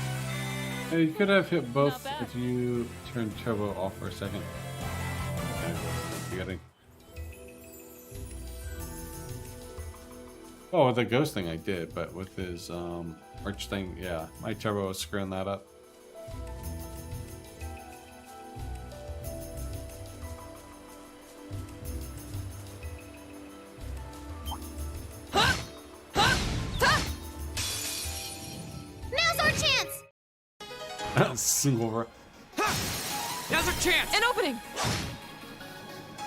Hey, you could have hit both if you turned turbo off for a second. Okay, forgetting. Oh, with the ghost thing I did, but with his arch thing, yeah, my turbo was screwing that up. Now's our chance. Single. Now's our chance! An opening!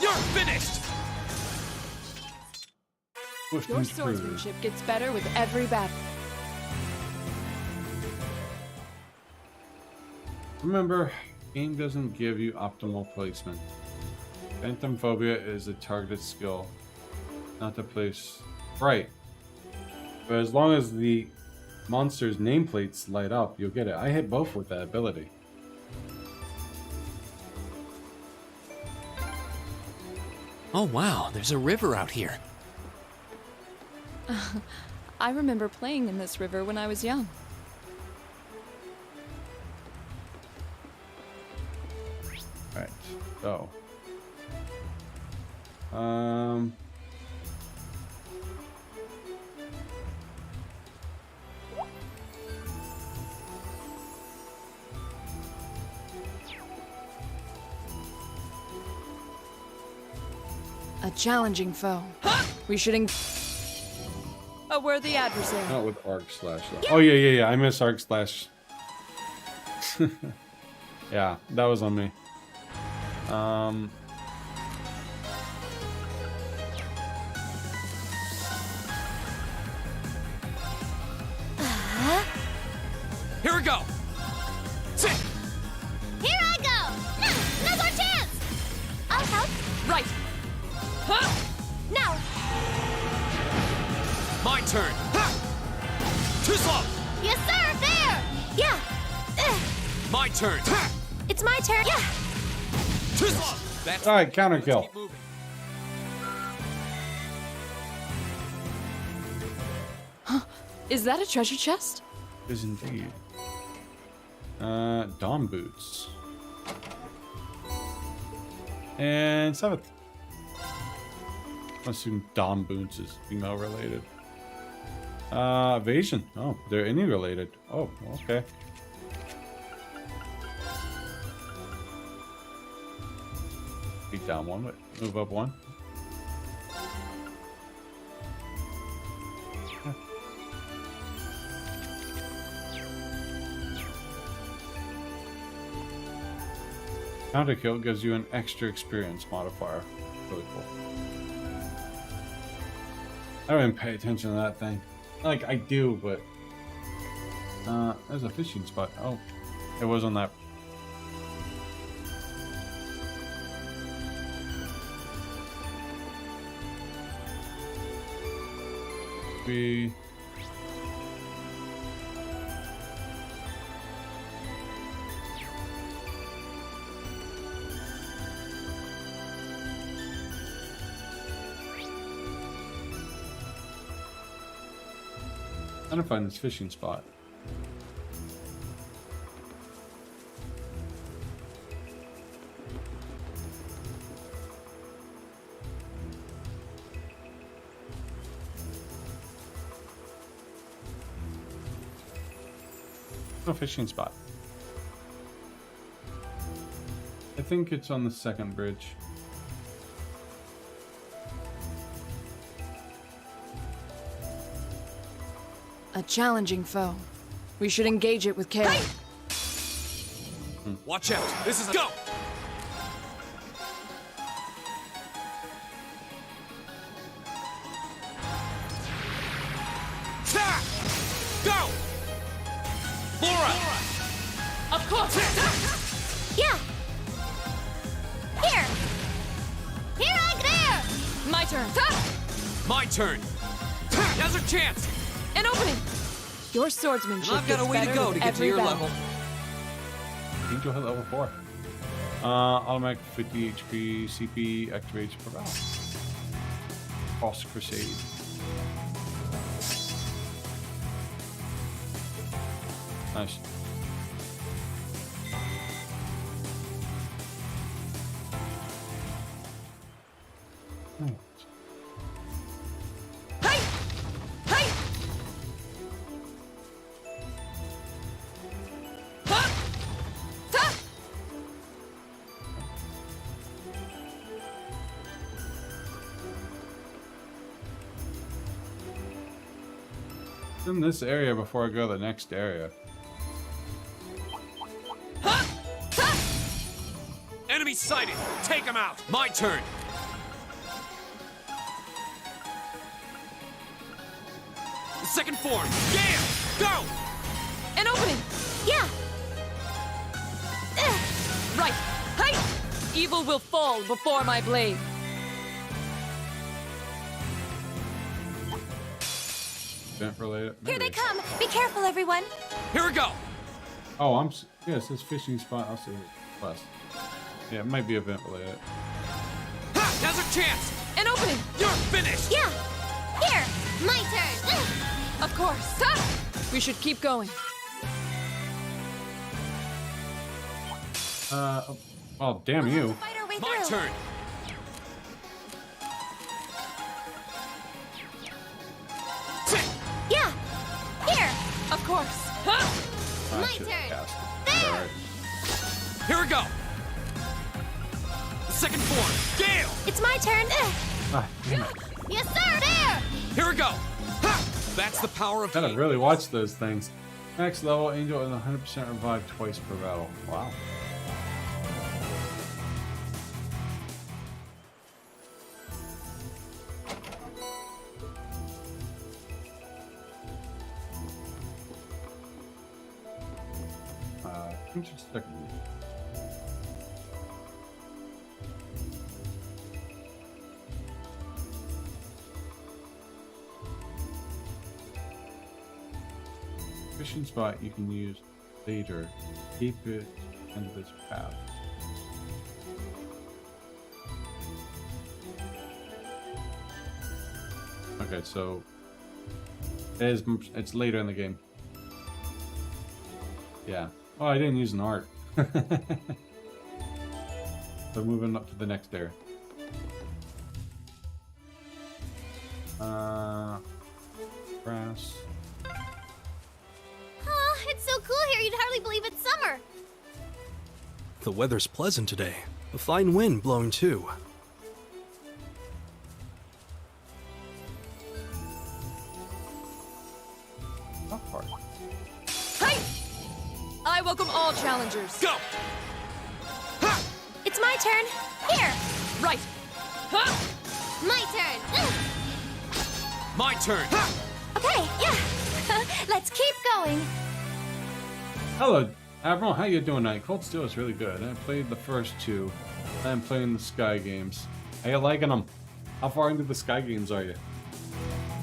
You're finished! Pushed Your him through. swordsmanship gets better with every battle. Remember, game doesn't give you optimal placement. Phantom phobia is a targeted skill, not the place. Right. But as long as the monster's nameplates light up, you'll get it. I hit both with that ability. Oh, wow, there's a river out here. I remember playing in this river when I was young. Alright, so. A challenging foe. We should a worthy adversary. Not with arc slash. Though. Oh yeah. I miss arc slash. Yeah, that was on me. Here we go. Sit. Here I go! Now's our chance! I'll help. Right. Huh? Now! My turn. Too slow. Yes, sir! There! Yeah! My turn. It's my turn! Yeah! Too slow. That's All right, counter kill. keep moving. Is that a treasure chest? Is indeed. Dawn boots. And 7th. I assume Dawn boots is female related. Evasion. Oh, they're any related. Oh, okay. Beat down one, but move up one. Counter kill gives you an extra experience modifier. Really cool. I don't even pay attention to that thing. Like, I do, but... there's a fishing spot. Oh, it was on that. Be... I'm trying to find this fishing spot. No fishing spot. I think it's on the second bridge. A challenging foe. We should engage it with care. Watch out. This is go. Ta! Go. Laura. Of course! Yeah! Here! Here I there! My turn. My turn. Now's our chance. An opening! Your swordsmanship I've got a gets way to better go with to get to every your battle. level. Angel hit level 4. Automatic 50 HP, CP activates per round. False Crusade. Nice. Hey! Hey! Huh? Ta! In this area before I go to the next area. Enemy sighted. Take him out. My turn. Second form. Gale. Go. An opening! Yeah! Right! Hey! Evil will fall before my blade. Event related. Here they Maybe. come! Be careful, everyone! Here we go. Oh, yeah, it says fishing spot. I'll see quest. Yeah, it might be event related. Ha! Now's our chance. An opening! You're finished. Yeah! Here! My turn! Of course! Ha! We should keep going. Oh, damn you. Fight our way My through! turn. Sit. Yeah! Here! Of course! Ha! I My should've turn. cast it. There. Alright. Here we go. Second form. Gale. It's my turn! Ah, damn it. Yes, sir! There! Here we go. Ha! That's the power of Gotta heat. really watch those things. Max level, Angel is 100% revived twice per battle. Wow. Interesting. Fishing spot you can use later. Keep it end of its path. Okay, so it's later in the game. Yeah. Oh, I didn't use an art. So moving up to the next area. Grass. It's so cool here you'd hardly believe it's summer. The weather's pleasant today. A fine wind blowing too. Not far. Hey! I welcome all challengers. Go! It's my turn. Here. Right. Ha! My turn. My turn! Okay, yeah. Let's keep going. Hello, Admiral. How you doing tonight? Cold Steel is really good. I played the first two. I'm playing the Sky games. How you liking them? How far into the Sky games are you?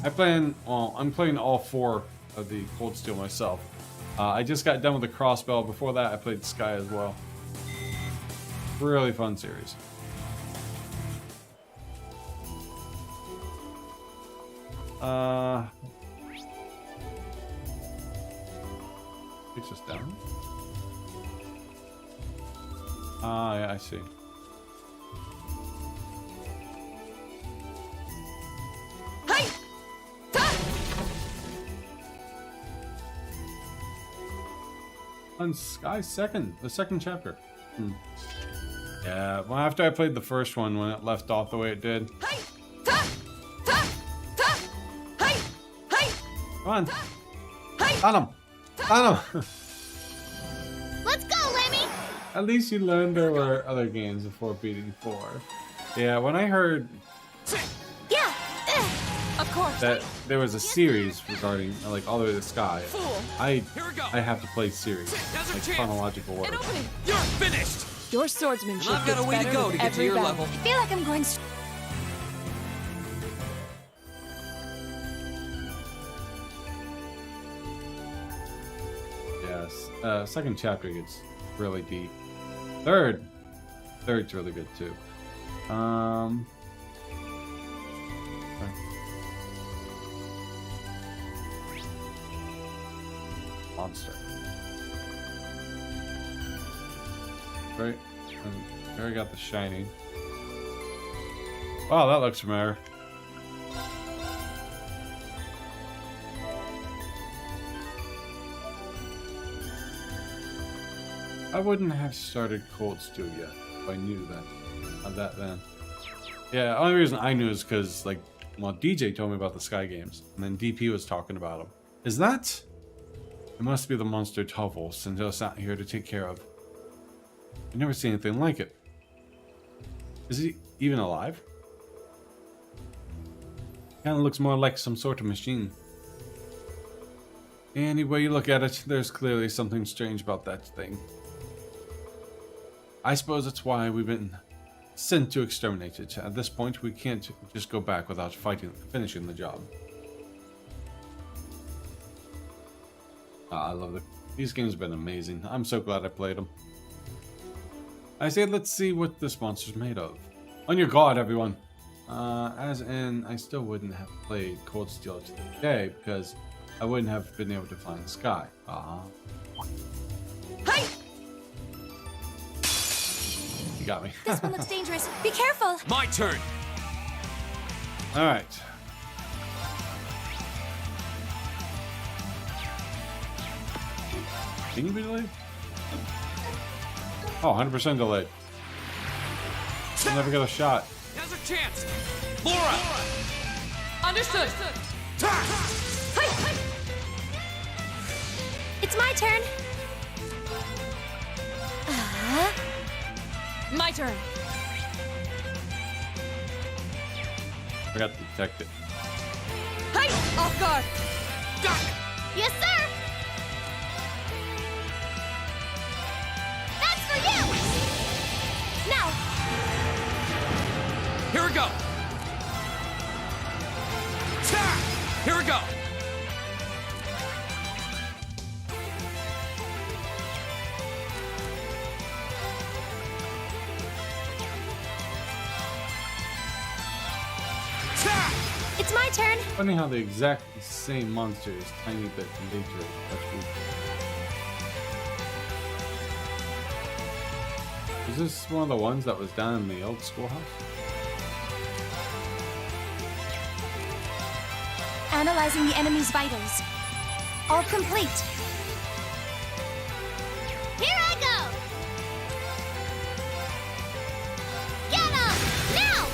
I'm playing all 4 of the Cold Steel myself. I just got done with the Crossbell. Before that, I played Sky as well. Really fun series. Takes us down. Yeah, I see. Hey! Ta! On Sky the second chapter. Yeah, well, after I played the first one, when it left off the way it did. Hey! Ta! Ta! Ta! Hey! Hey! Come on. Hey! On him! On him! Let's go, Lemmy. At least you learned there were other games before beating 4. Yeah, when I heard Yeah. Of course. that there was a series regarding, like, all the way to Sky, Fool. I Here we go. have to play series, Now's our like chance. chronological An order. opening. You're finished! Your swordsmanship And I've got a gets way to better go with to get to every your battle. level. I feel like I'm going. Yes. Second chapter gets really deep. Third's really good too. Okay. Monster. Right. And there I got the shiny. Wow, that looks familiar. I wouldn't have started Cold Steel yet if I knew that then. Yeah, the only reason I knew is because, like, well, DJ told me about the Sky games, and then DP was talking about them. Is that? It must be the monster Tues, since it's out here to take care of. I've never seen anything like it. Is he even alive? Kinda looks more like some sort of machine. Any way you look at it, there's clearly something strange about that thing. I suppose that's why we've been sent to exterminate it. At this point, we can't just go back without finishing the job. I love it. These games have been amazing. I'm so glad I played them. I say, let's see what this monster's made of. On your guard, everyone. As in, I still wouldn't have played Cold Steel today because I wouldn't have been able to find Sky. Hey! You got me. This one looks dangerous. Be careful. My turn! Alright. Can you be delayed? Oh, 100% delayed. I'll never get a shot. Now's our chance! Laura! Understood. Hey. It's my turn. My turn. I got to detect it. Hey! Off guard. Got it! Yes, sir. you! Now! Here we go! Ta! Here we go! It's my turn! Funny how the exact same monster is tiny bit from nature. That's weird. Is this one of the ones that was down in the old schoolhouse? Analyzing the enemy's vitals. All complete. Here I go! Get him! Now!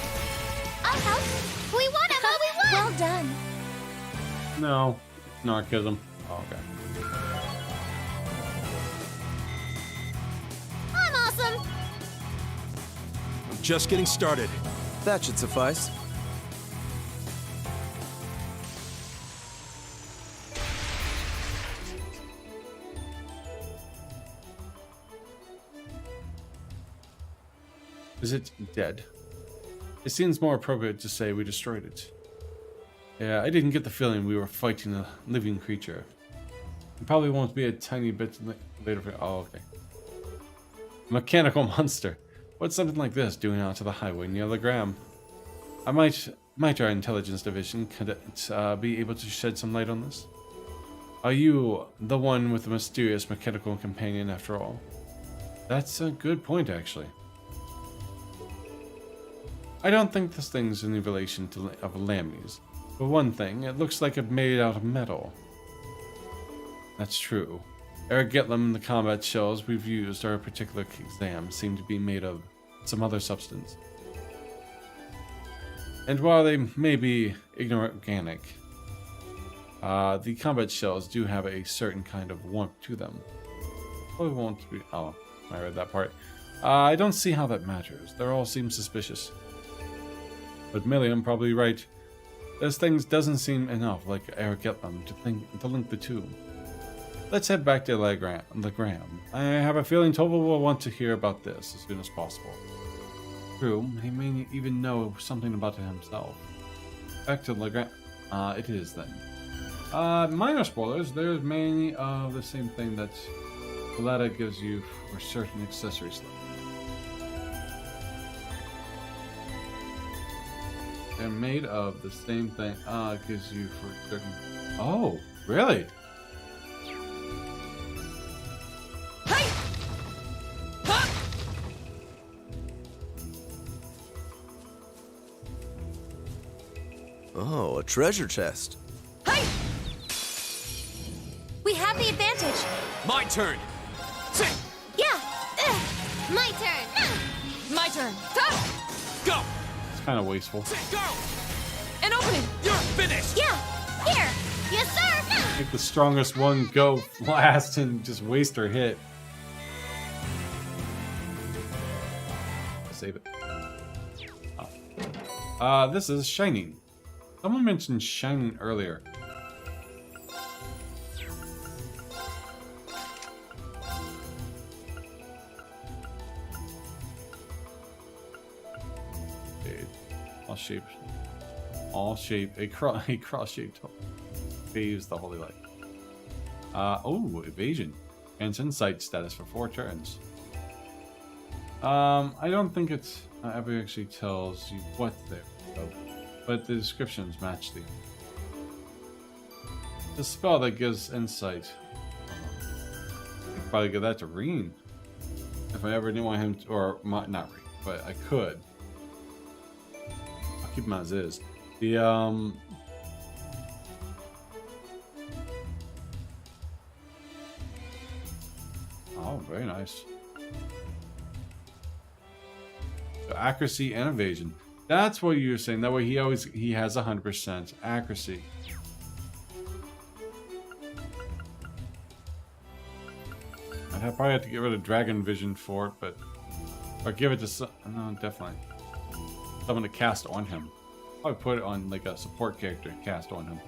I'll help. We won, Emma! We won! Well done. No. Narcissism. Oh, okay. I'm awesome! I'm just getting started. That should suffice. Is it dead? It seems more appropriate to say we destroyed it. Yeah, I didn't get the feeling we were fighting a living creature. It probably won't be a tiny bit later for— oh, okay. Mechanical monster. What's something like this doing out to the highway near Legram? Might our intelligence division could be able to shed some light on this? Are you the one with the mysterious mechanical companion after all? That's a good point, actually. I don't think this thing's any relation to of Lambie's. For one thing, it looks like it's made out of metal. That's true. Eric Gitlem and the combat shells we've used our particular exam seem to be made of some other substance. And while they may be inorganic, the combat shells do have a certain kind of warmth to them. Probably won't be— oh, I read that part. I don't see how that matters. They all seem suspicious. But Milliam probably right. This thing doesn't seem enough like Eric Gitlem to link the two. Let's head back to Legram. I have a feeling Tova will want to hear about this as soon as possible. True, he may even know something about it himself. Back to Legram. It is then. Minor spoilers. There's many of the same thing that Valletta gives you for certain accessories. They're made of the same thing. It gives you for certain— oh, really? Oh, a treasure chest. Hey! We have the advantage. My turn! Sit! Yeah! My turn! My turn. Go! It's kind of wasteful. Sit! Go! An opening! You're finished! Yeah! Here! Yes, sir! Make the strongest one go last and just waste her hit. Save it. Oh. This is Shining. Someone mentioned Shining earlier. All shape, a cross-shaped phase the holy light. Oh, evasion. Grants insight status for 4 turns. I don't think it's ever actually tells you what they're of, but the descriptions match the. The spell that gives insight. I could probably give that to Reen. If I ever didn't want him to, or not Reen, but I could. I'll keep him as is. The oh, very nice. So accuracy and evasion. That's what you were saying. That way he has 100% accuracy. I'd probably have to get rid of Dragon Vision for it, but or give it to some. No, definitely someone to cast on him. Probably put it on like a support character to cast on him.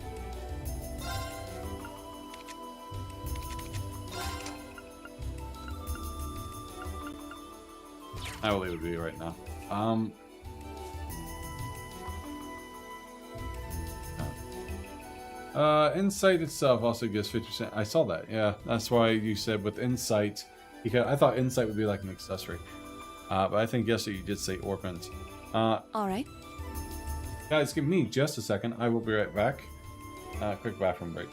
I will leave it be right now. Insight itself also gives 50%. I saw that. Yeah, that's why you said with insight, because I thought insight would be like an accessory. But I think yesterday you did say orphans. All right. Guys, give me just a second. I will be right back. Quick bathroom break.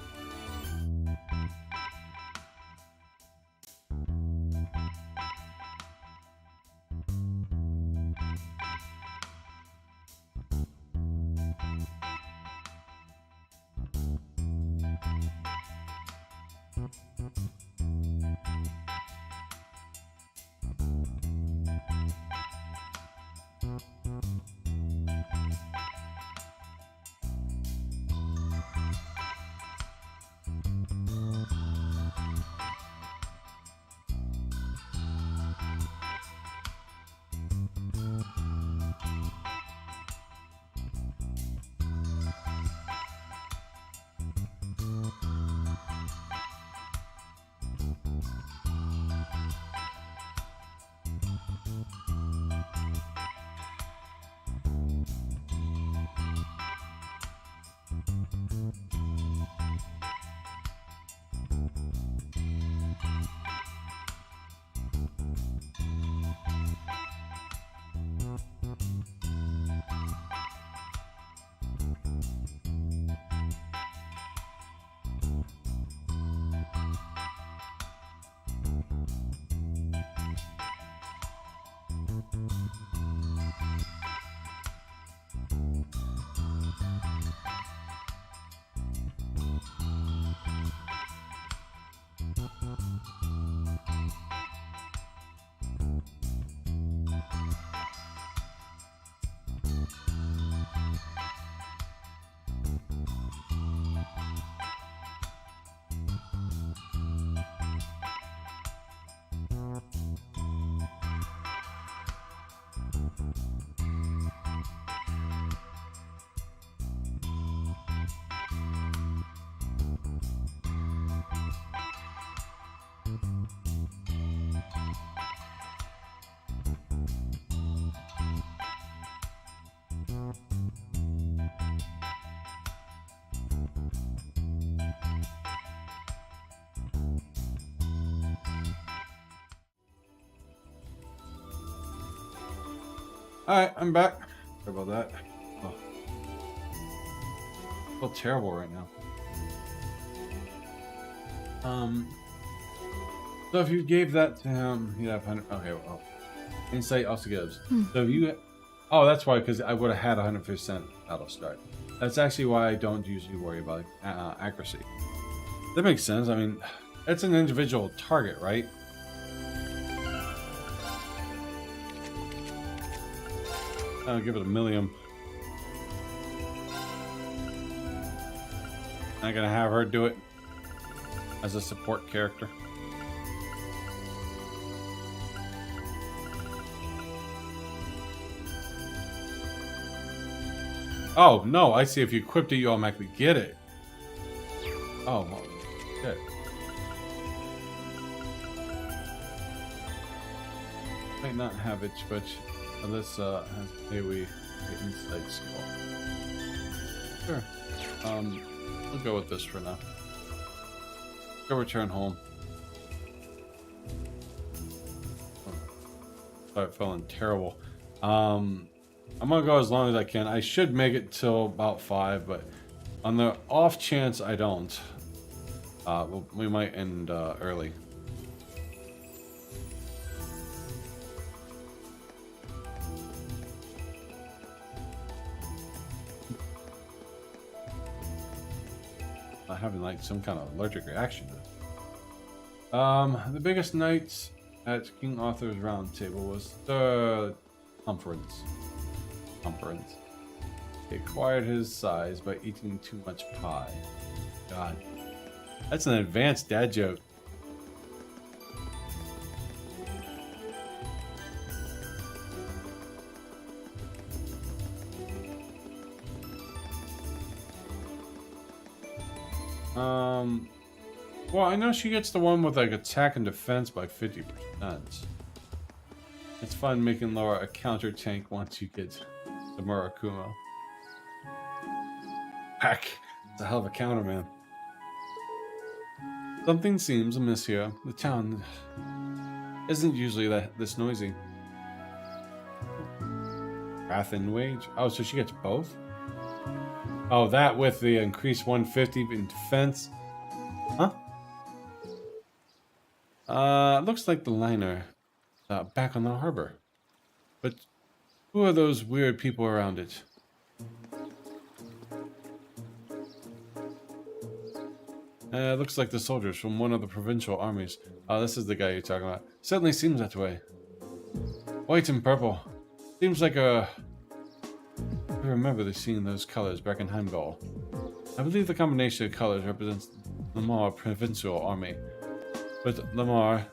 Alright, I'm back. Sorry about that. Oh. I feel terrible right now. So if you gave that to him, he'd have 100. Okay, well, insight also gives. So if you, oh, that's why, because I would have had 100% battle start. That's actually why I don't usually worry about accuracy. That makes sense. I mean, it's an individual target, right? I'll give it a million. I'm gonna have her do it as a support character. Oh no! I see. If you equipped it, you automatically get it. Oh, well, shit. Might not have it, but. This has AoE insight skill. Sure. We'll go with this for now. Go return home. Start feeling terrible. I'm gonna go as long as I can. I should make it till about 5, but on the off chance I don't, we might end early. Having like some kind of allergic reaction to it. The biggest night at King Arthur's round table was the conference. He acquired his size by eating too much pie. God, that's an advanced dad joke. Well, I know she gets the one with like attack and defense by 50%. It's fun making Laura a counter tank once you get the Murakumo. Heck, it's a hell of a counter, man. Something seems amiss here. The town isn't usually this noisy. Wrath and Wage. Oh, so she gets both? Oh, that with the increased 150 in defense. Huh? Looks like the liner back on the harbor. But who are those weird people around it? Looks like the soldiers from one of the provincial armies. This is the guy you're talking about. Certainly seems that way. White and purple. Seems like I remember seeing those colors back in Heimdall. I believe the combination of colors represents the Lamar Provincial Army. But Lamar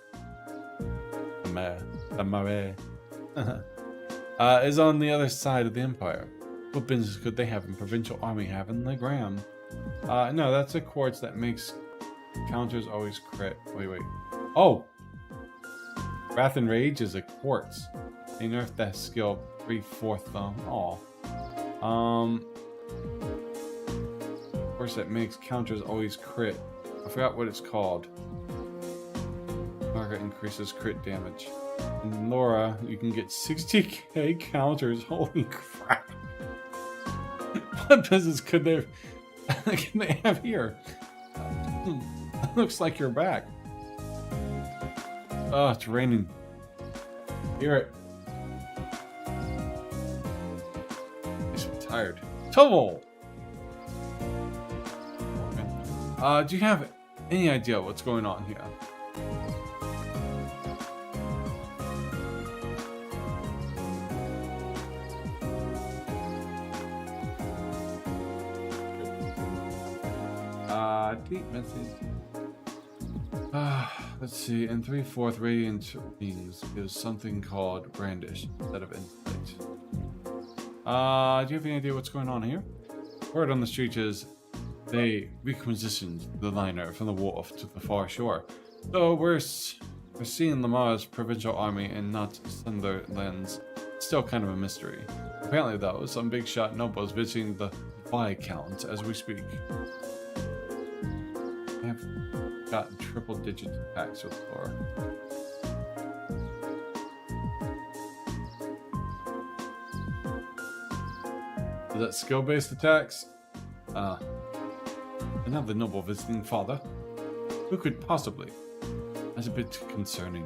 is on the other side of the Empire. What business could they have in Provincial Army have in Legram? No, that's a quartz that makes counters always crit. Wait. Oh! Wrath and Rage is a quartz. They nerfed that skill 3/4 though. Aw. Quartz that makes counters always crit. I forgot what it's called. Margaret increases crit damage. And Laura, you can get 60k counters. Holy crap. What business could they have here? Looks like you're back. Oh, it's raining. Hear it. Makes me tired. Total. Do you have any idea what's going on here? Deep message. Let's see. In 3/4 radiant beings is something called brandish instead of insight. Do you have any idea what's going on here? Word on the street is they requisitioned the liner from the wharf to the far shore. So we're seeing Lamar's provincial army and not Sunderland's. Still kind of a mystery. Apparently, though, some big shot nobles visiting the Viscount as we speak. I have gotten triple-digit attacks with Laura. Is that skill-based attacks? And now the noble visiting father? Who could possibly? That's a bit concerning.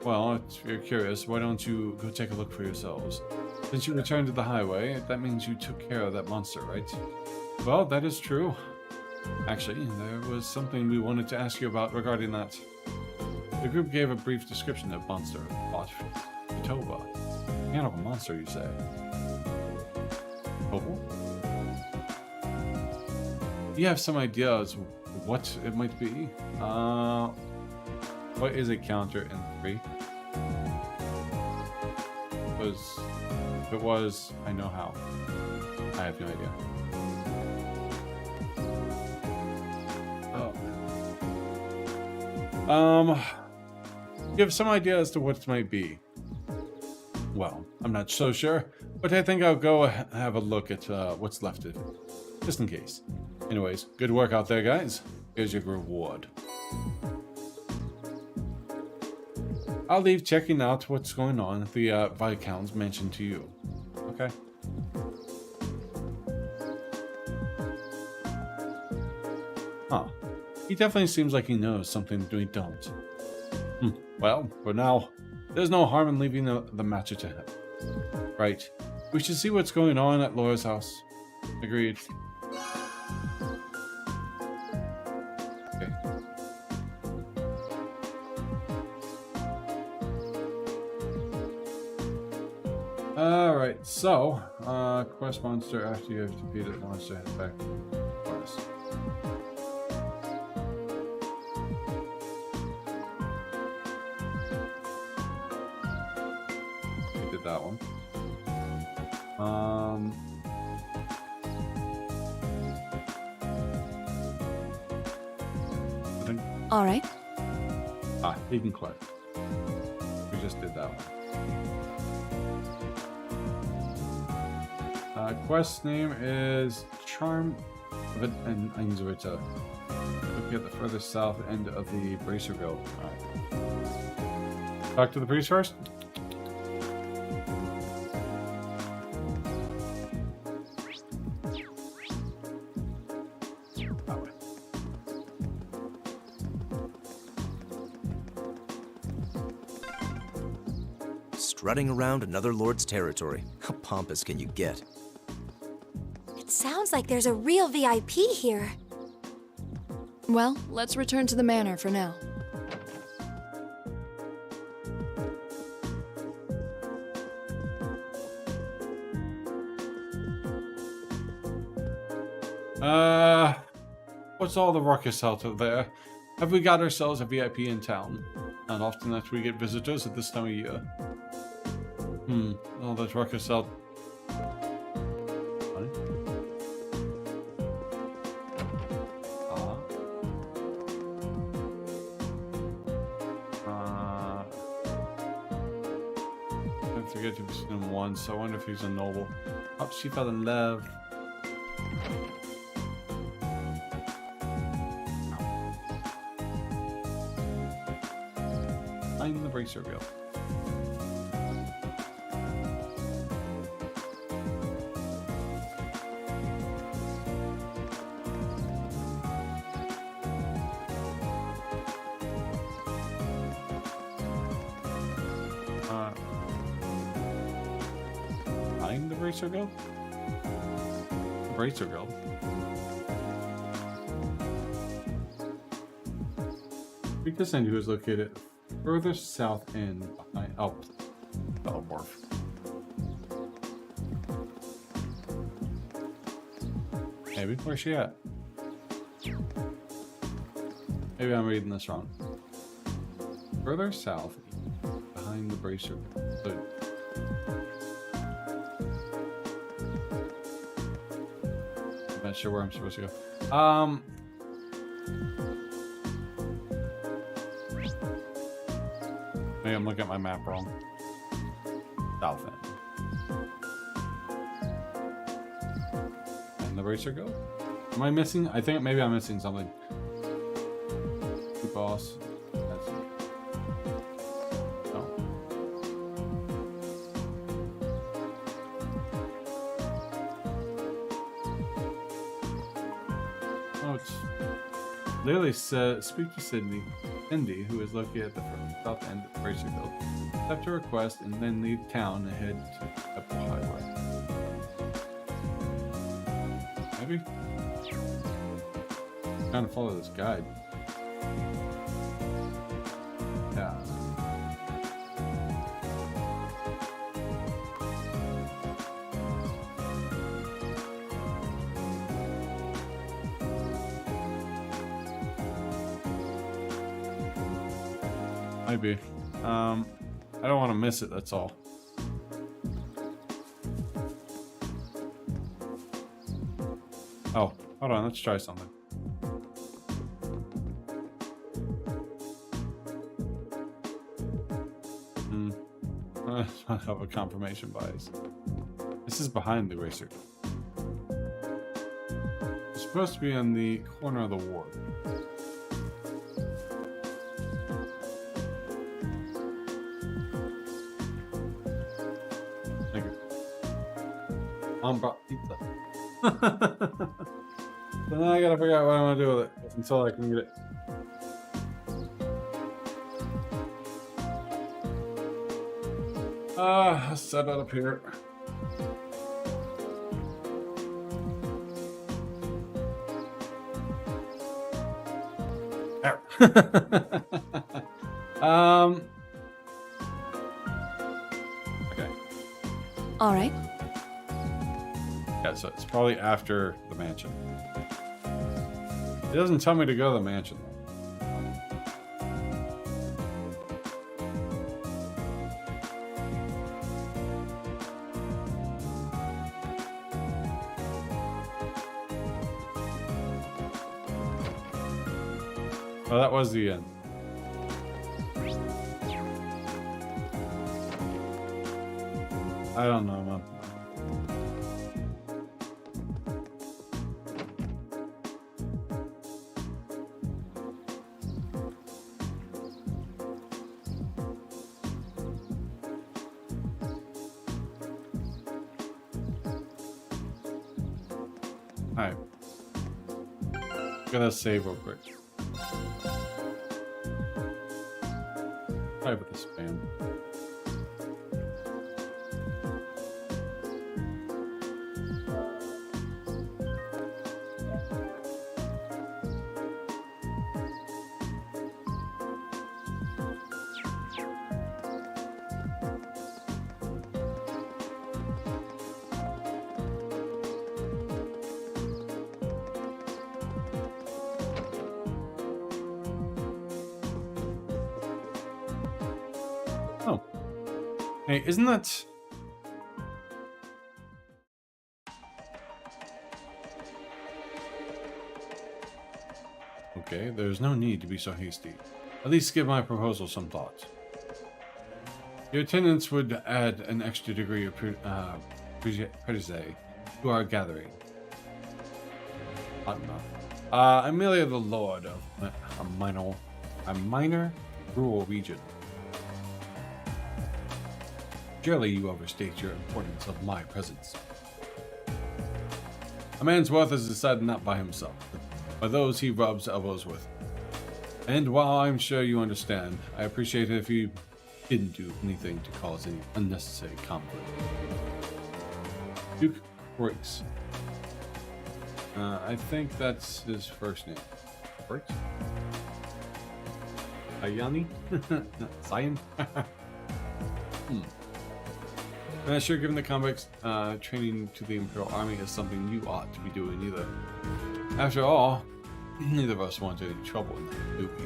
Well, if you're curious, why don't you go take a look for yourselves? Since you returned to the highway, that means you took care of that monster, right? Well, that is true. Actually, there was something we wanted to ask you about regarding that. The group gave a brief description of monster, Tova. Mechanical monster, you say? Oh? You have some ideas what it might be? What is a counter in 3? Because if it was, I know how. I have no idea. You have some idea as to what it might be. Well, I'm not so sure, but I think I'll go have a look at what's left of it, just in case. Anyways, good work out there, guys. Here's your reward. I'll leave checking out what's going on at the Viscount's mentioned to you. Okay? Huh. He definitely seems like he knows something we don't. Well, for now, there's no harm in leaving the matter to him. Right. We should see what's going on at Laura's house. Agreed. Okay. Alright, so, quest monster after you have defeated monster, head back to the forest. We did that one. All right. Hidden quest. We just did that one. Quest name is Charm of an Einzwitzer. Looking at the further south end of the Bracer Guild. Alright. Talk to the priest first. Strutting around another lord's territory. How pompous can you get? It sounds like there's a real VIP here. Well, let's return to the manor for now. What's all the ruckus out of there? Have we got ourselves a VIP in town? Not often that we get visitors at this time of year. All that ruckus out. Don't forget to visit him once, so I wonder if he's a noble. Oh, she fell in love. I'm the Bracer Guild. I'm the Bracer Guild? The Bracer Guild. Because I knew it was located further south end behind Belleborf. Maybe. Where's she at? Maybe I'm reading this wrong. Further south behind the Bracer. So, I'm not sure where I'm supposed to go. Maybe I'm looking at my map wrong. South end. And the Bracer Guild? Am I missing? I think maybe I'm missing something. Boss. That's it. Oh. Oh, it's Lily said, speak to Cindy, who is located at the south end of Bracer Guild. Accept her request and then leave town and head to up the highway. Maybe? Trying to follow this guide. Yeah. Maybe. I don't want to miss it, that's all. Oh, hold on, let's try something. I have a confirmation bias. This is behind the racer. It's supposed to be in the corner of the ward. Thank you. Mom brought pizza. So now I gotta figure out what I want to do with it until I can get it. Let's set it up here. There. Okay. All right. Yeah, so it's probably after the mansion. It doesn't tell me to go to the mansion though. Oh, that was the end. I don't know, man. Alright. Gotta save real quick. Sorry about the spam. Oh. Hey, isn't that... Okay, there's no need to be so hasty. At least give my proposal some thought. Your attendance would add an extra degree of protege to our gathering. Hot enough. I'm merely the lord of a minor rural region. Surely you overstate your importance of my presence. A man's worth is decided not by himself, but by those he rubs elbows with. And while I'm sure you understand, I appreciate it if you didn't do anything to cause any unnecessary conflict. Duke Royce. I think that's his first name. Royce? Ayani? Zion? I'm not sure, given the convicts, training to the Imperial Army is something you ought to be doing either. After all, neither of us want any trouble in that, do we?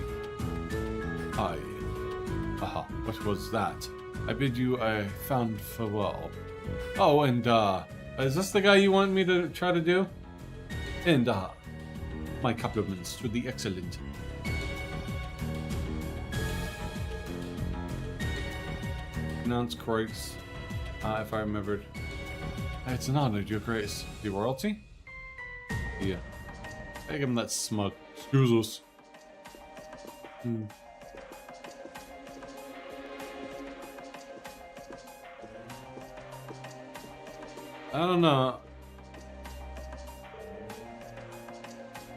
Aha, what was that? I bid you a fond farewell. Oh, and, is this the guy you want me to try to do? And, my compliments to the excellent. Announce Croix. If I remembered. It's an honor, Your Grace. The royalty? Yeah. Take him that smug. Excuse us. I don't know.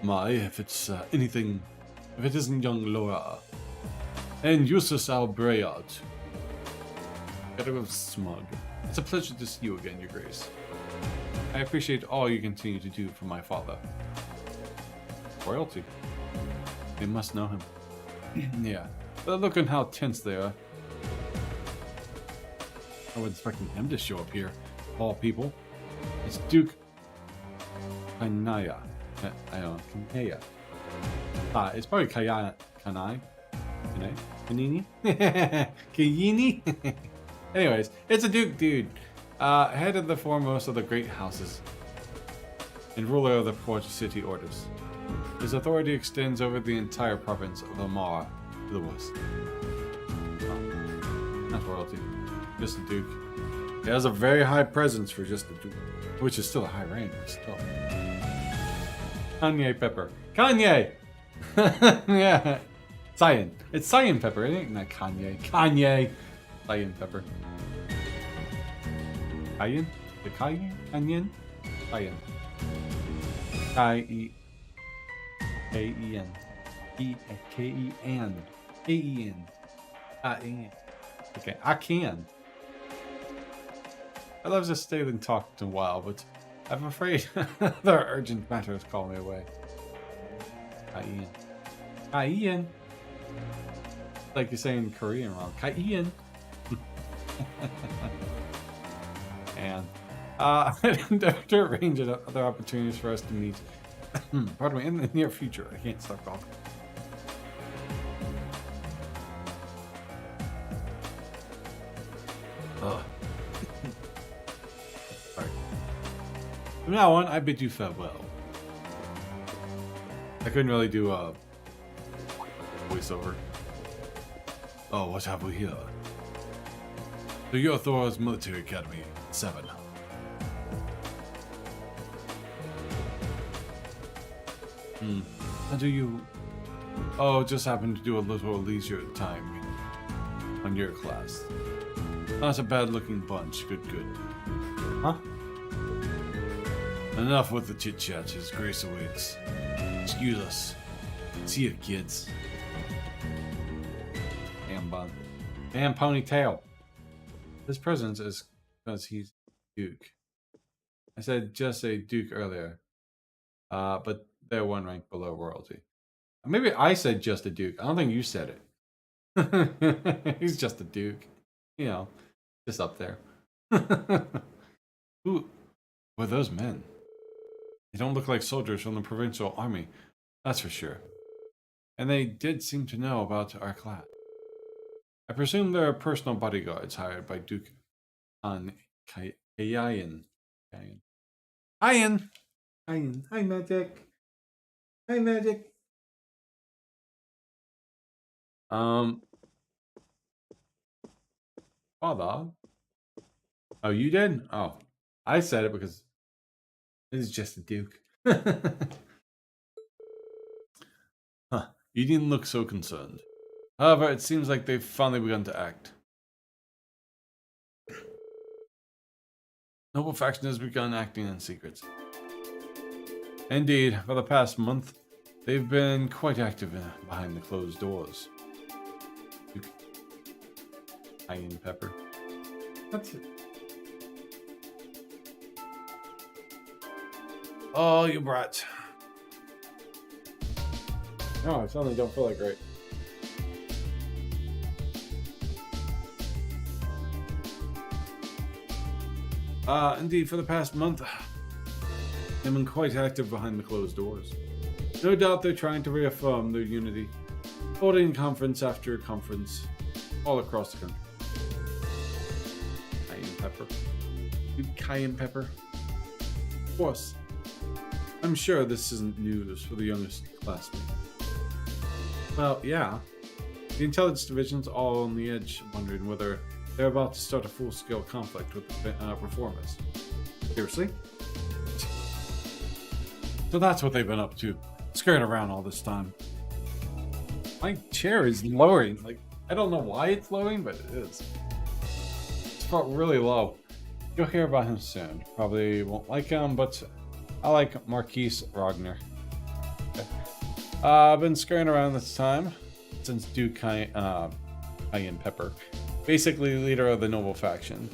If it's anything. If it isn't young Laura. And Eustace Albrayard. Gotta go smug. It's a pleasure to see you again, Your Grace. I appreciate all you continue to do for my father. Royalty. They must know him. Yeah. But look at how tense they are. I was expecting him to show up here, of all people. It's Duke Kanaya. I don't know, Kanaya. It's probably Kanai. Kanini? Kayini? Anyways, it's a Duke dude. Head of the foremost of the great houses. And ruler of the Port City orders. His authority extends over the entire province of Amara to the west. Oh, not royalty. Just a Duke. He has a very high presence for just a Duke. Which is still a high rank, but still. Kanye Pepper. Kanye! Yeah. Cyan. It's Cyan Pepper, isn't it? Not Kanye. Kanye! Cayenne Pepper. Cayenne? The Cayenne? Cayenne? Cayenne. K-E-K-E-N. K-E-N. K-E-N. Okay, I can. I'd love to stay and talk a while, but I'm afraid there are urgent matters call me away. Cayenne. Cayenne. Like you're saying Korean wrong. Cayenne. And I endeavor to arrange other opportunities for us to meet. Pardon me, in the near future. I can't stop talking. Sorry. From now on, I bid you farewell. I couldn't really do a voiceover. Oh, what have we here? So you're Thurs Military Academy. 7. How do you... Oh, just happened to do a little leisure time on your class. Not a bad-looking bunch. Good, good. Huh? Enough with the chit-chat. His grace awaits. Excuse us. See ya, kids. Damn bun. Damn ponytail. His presence is because he's Duke. I said just a Duke earlier. But they're one rank below royalty. Maybe I said just a Duke. I don't think you said it. He's just a Duke. You know, just up there. Who were those men? They don't look like soldiers from the provincial army. That's for sure. And they did seem to know about our class. I presume they're personal bodyguards hired by Duke on Kayan. Ian! Hi, Magic. Hi, Magic. Father? Oh, you did? Oh. I said it because this is just a Duke. Huh. You didn't look so concerned. However, it seems like they've finally begun to act. Noble faction has begun acting in secret. Indeed, for the past month, they've been quite active behind the closed doors. Cayenne pepper. That's it. Oh, you brat. No, I suddenly don't feel like great. Indeed, for the past month, they've been quite active behind the closed doors. No doubt they're trying to reaffirm their unity, holding conference after conference all across the country. Cayenne pepper. Good cayenne pepper. Of course. I'm sure this isn't news for the youngest classmate. Well, yeah. The intelligence division's all on the edge, wondering whether they're about to start a full-scale conflict with the reformers. Seriously? So that's what they've been up to. Skirting around all this time. My chair is lowering. Like, I don't know why it's lowering, but it is. It's felt really low. You'll hear about him soon. Probably won't like him, but I like Marquise Ragnar. Okay. I've been scurrying around this time since Duke Cayenne Pepper, basically leader of the noble faction.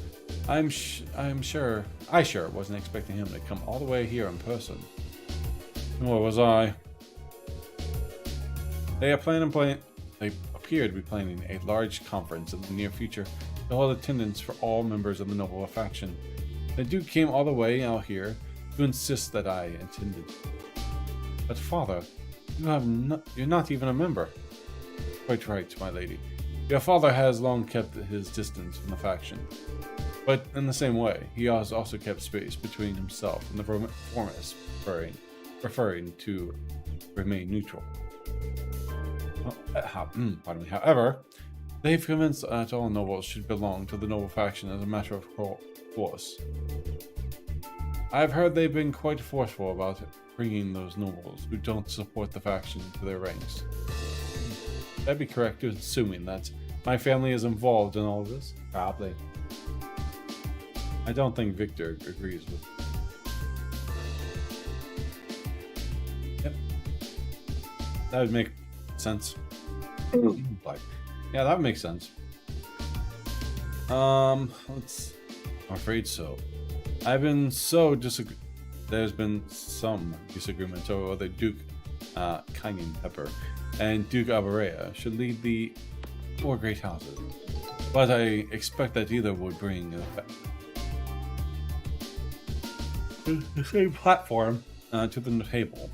I sure wasn't expecting him to come all the way here in person. Nor was I. They appear to be planning a large conference in the near future to hold attendance for all members of the noble faction. The Duke came all the way out here to insist that I attended. But father, you're not even a member. Quite right, my lady. Your father has long kept his distance from the faction. But in the same way, he has also kept space between himself and the reformists, preferring to remain neutral. Pardon me. However, they've convinced that all nobles should belong to the noble faction as a matter of course. I've heard they've been quite forceful about bringing those nobles who don't support the faction to their ranks. That'd be correct, assuming that my family is involved in all of this? Probably. I don't think Victor agrees with me. Yep. That would make sense. Yeah, that would make sense. I'm afraid so. There's been some disagreements over whether Duke Cayenne Pepper and Duke Alberea should lead the four great houses, but I expect that either would bring the same platform to the table.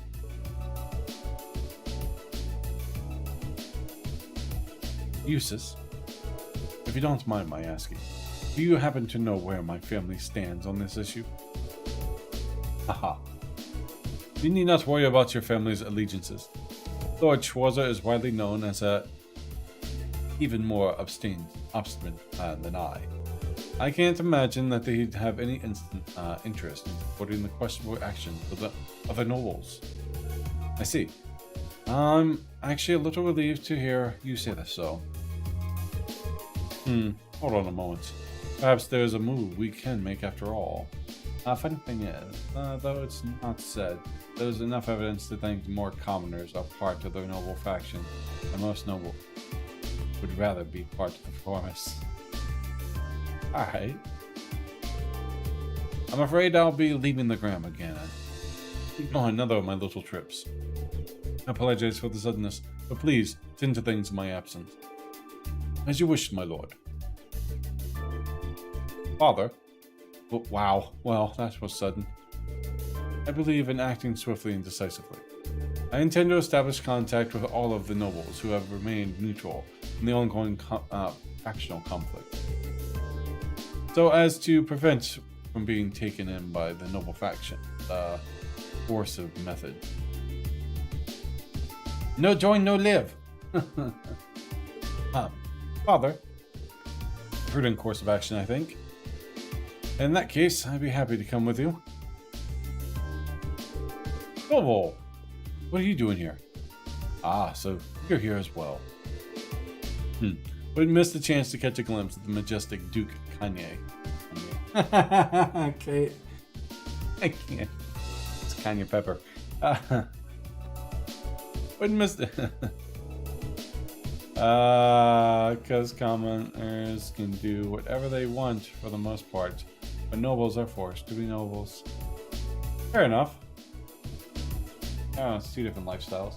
Eustace, if you don't mind my asking, do you happen to know where my family stands on this issue? Haha. You need not worry about your family's allegiances. Lord Schwarzer is widely known as a even more obstinate man than I. I can't imagine that they'd have any interest in supporting the questionable actions of the nobles. I see. I'm actually a little relieved to hear you say this, so. Hold on a moment. Perhaps there's a move we can make after all. Funny thing is, though it's not said, there's enough evidence to think more commoners are part of the noble faction, and most noble would rather be part of the forest. Alright. I'm afraid I'll be leaving the Gram again. On another of my little trips. I apologize for the suddenness, but please tend to things in my absence. As you wish, my lord. Father? Oh, wow. Well, that was sudden. I believe in acting swiftly and decisively. I intend to establish contact with all of the nobles who have remained neutral in the ongoing factional conflict, so as to prevent from being taken in by the noble faction, coercive method. No join, no live. Father, prudent course of action, I think. In that case, I'd be happy to come with you. Bobo, what are you doing here? Ah, so you're here as well. Wouldn't miss the chance to catch a glimpse of the majestic Duke Kanye. Okay. I can't. It's Kanye Pepper. Wouldn't miss the... because commoners can do whatever they want for the most part, but nobles are forced to be nobles. Fair enough. Oh, it's two different lifestyles.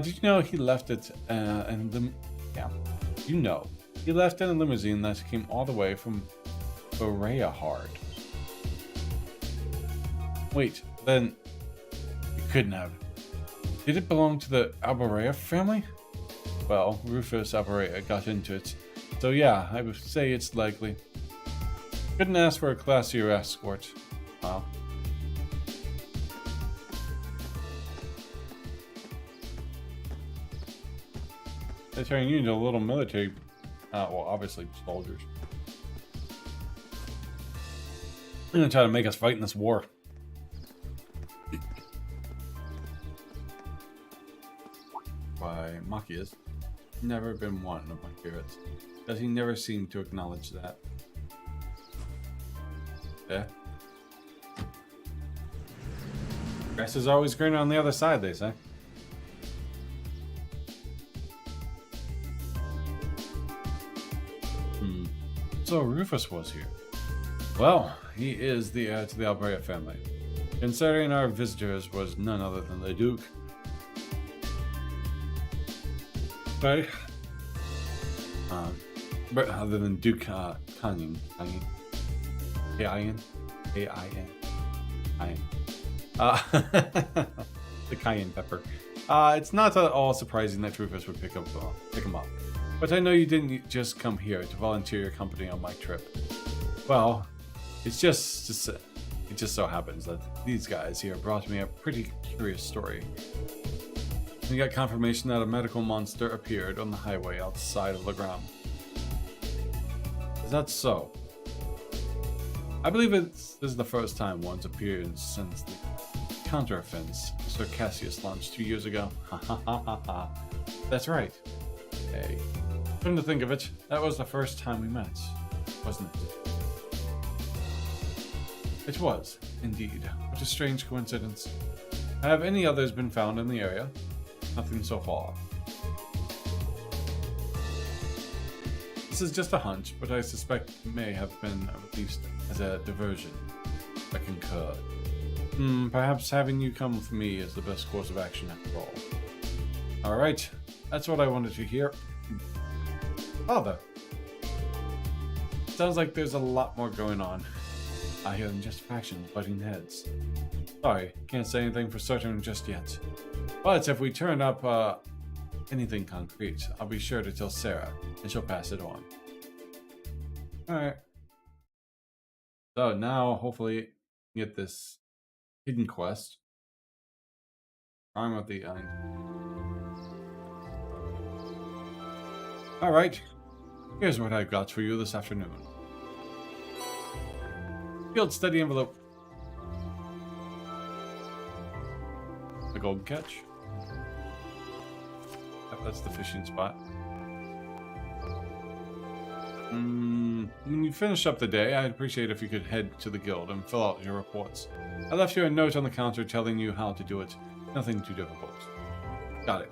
Did you know he left it in the... Yeah. You know. He left in a limousine that came all the way from Berea Hard. Wait, then... You couldn't have. Did it belong to the Alberea family? Well, Rufus Alberea got into it. So yeah, I would say it's likely. Couldn't ask for a classier escort. Wow. They turn you into a little military, well, obviously soldiers. They're gonna try to make us fight in this war. Why, Maki has never been one of my favorites. Does he never seem to acknowledge that? Yeah. Grass is always greener on the other side, they say. So Rufus was here. Well, he is the heir to the Alberea family, considering our visitors was none other than the Duke. Sorry. But other than Duke Kanyin. K-I-N? K-I-N. The cayenne pepper. It's not at all surprising that Rufus would pick him up. But I know you didn't just come here to volunteer your company on my trip. Well, it just so happens that these guys here brought me a pretty curious story. We got confirmation that a medical monster appeared on the highway outside of Legram. Is that so? I believe this is the first time one's appeared since the counteroffense Sir Cassius launched 2 years ago. Ha ha ha ha ha. That's right. Hey, come to think of it, that was the first time we met, wasn't it? It was, indeed. What a strange coincidence. Have any others been found in the area? Nothing so far. This is just a hunch, but I suspect it may have been released as a diversion. I concur. Perhaps having you come with me is the best course of action after all. Alright, that's what I wanted to hear. Father. Sounds like there's a lot more going on. I hear than just factions butting heads. Sorry, can't say anything for certain just yet. But if we turn up anything concrete, I'll be sure to tell Sarah, and she'll pass it on. Alright. So now, hopefully, get this hidden quest. Arm of the Alright, here's what I've got for you this afternoon. Field study envelope. A golden catch. Yep, that's the fishing spot. When you finish up the day, I'd appreciate if you could head to the guild and fill out your reports. I left you a note on the counter telling you how to do it. Nothing too difficult. Got it.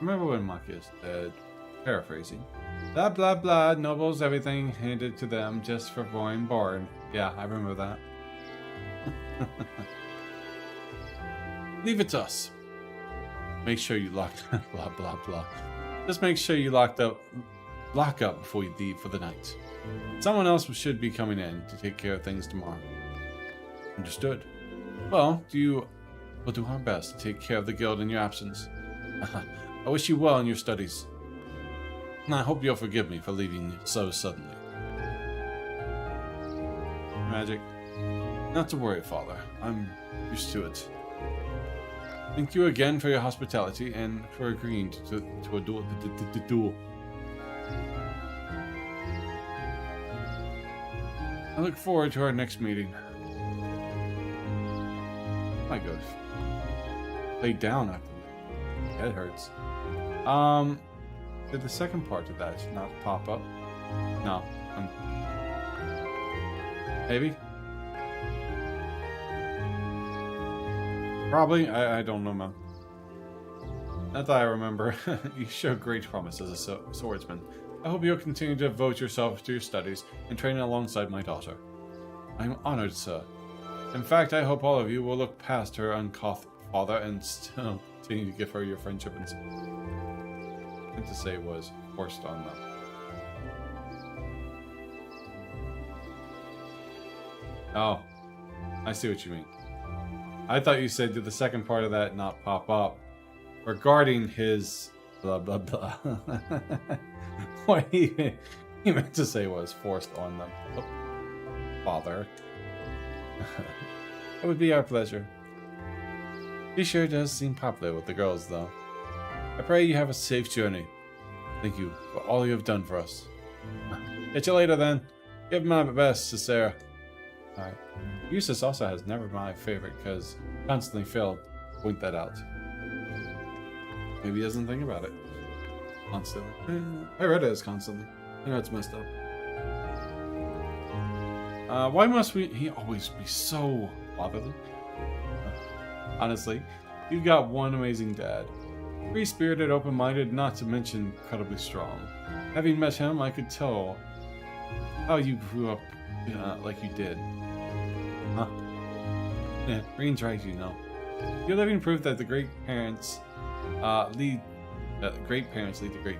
Remember when Maki said, paraphrasing, blah blah blah, nobles everything handed to them just for being born. Yeah, I remember that. Leave it to us. Make sure you locked blah blah blah. Just make sure you lock up before you leave for the night. Someone else should be coming in to take care of things tomorrow. Understood. Well, we'll do our best to take care of the guild in your absence. I wish you well in your studies. And I hope you'll forgive me for leaving so suddenly. Magic. Not to worry, Father. I'm used to it. Thank you again for your hospitality and for agreeing to a duel. I look forward to our next meeting. My gosh. Lay down after that. Head hurts. Did the second part of that not pop up? No. Maybe? Probably. I don't know, man. Not that I remember. You show great promise as a swordsman. I hope you'll continue to devote yourself to your studies and train alongside my daughter. I'm honored, sir. In fact, I hope all of you will look past her uncouth father and still continue to give her your friendship and support. I meant to say was forced on them. Oh, I see what you mean. I thought you said did the second part of that not pop up regarding his blah blah blah. What he meant to say was forced on them. Oh, father. It would be our pleasure. He sure does seem popular with the girls, though. I pray you have a safe journey. Thank you for all you have done for us. Catch you later, then. Give my best to Sarah. Alright. Eustace also has never my favorite, because constantly failed to point that out. Maybe he doesn't think about it. Constantly. I read it as constantly. I know it's messed up. Why must he always be so fatherly? Honestly, you've got one amazing dad. Free-spirited, open-minded, not to mention incredibly strong. Having met him, I could tell how you grew up like you did. Huh? Yeah, Green's right, you know. You're living proof that the great parents lead to great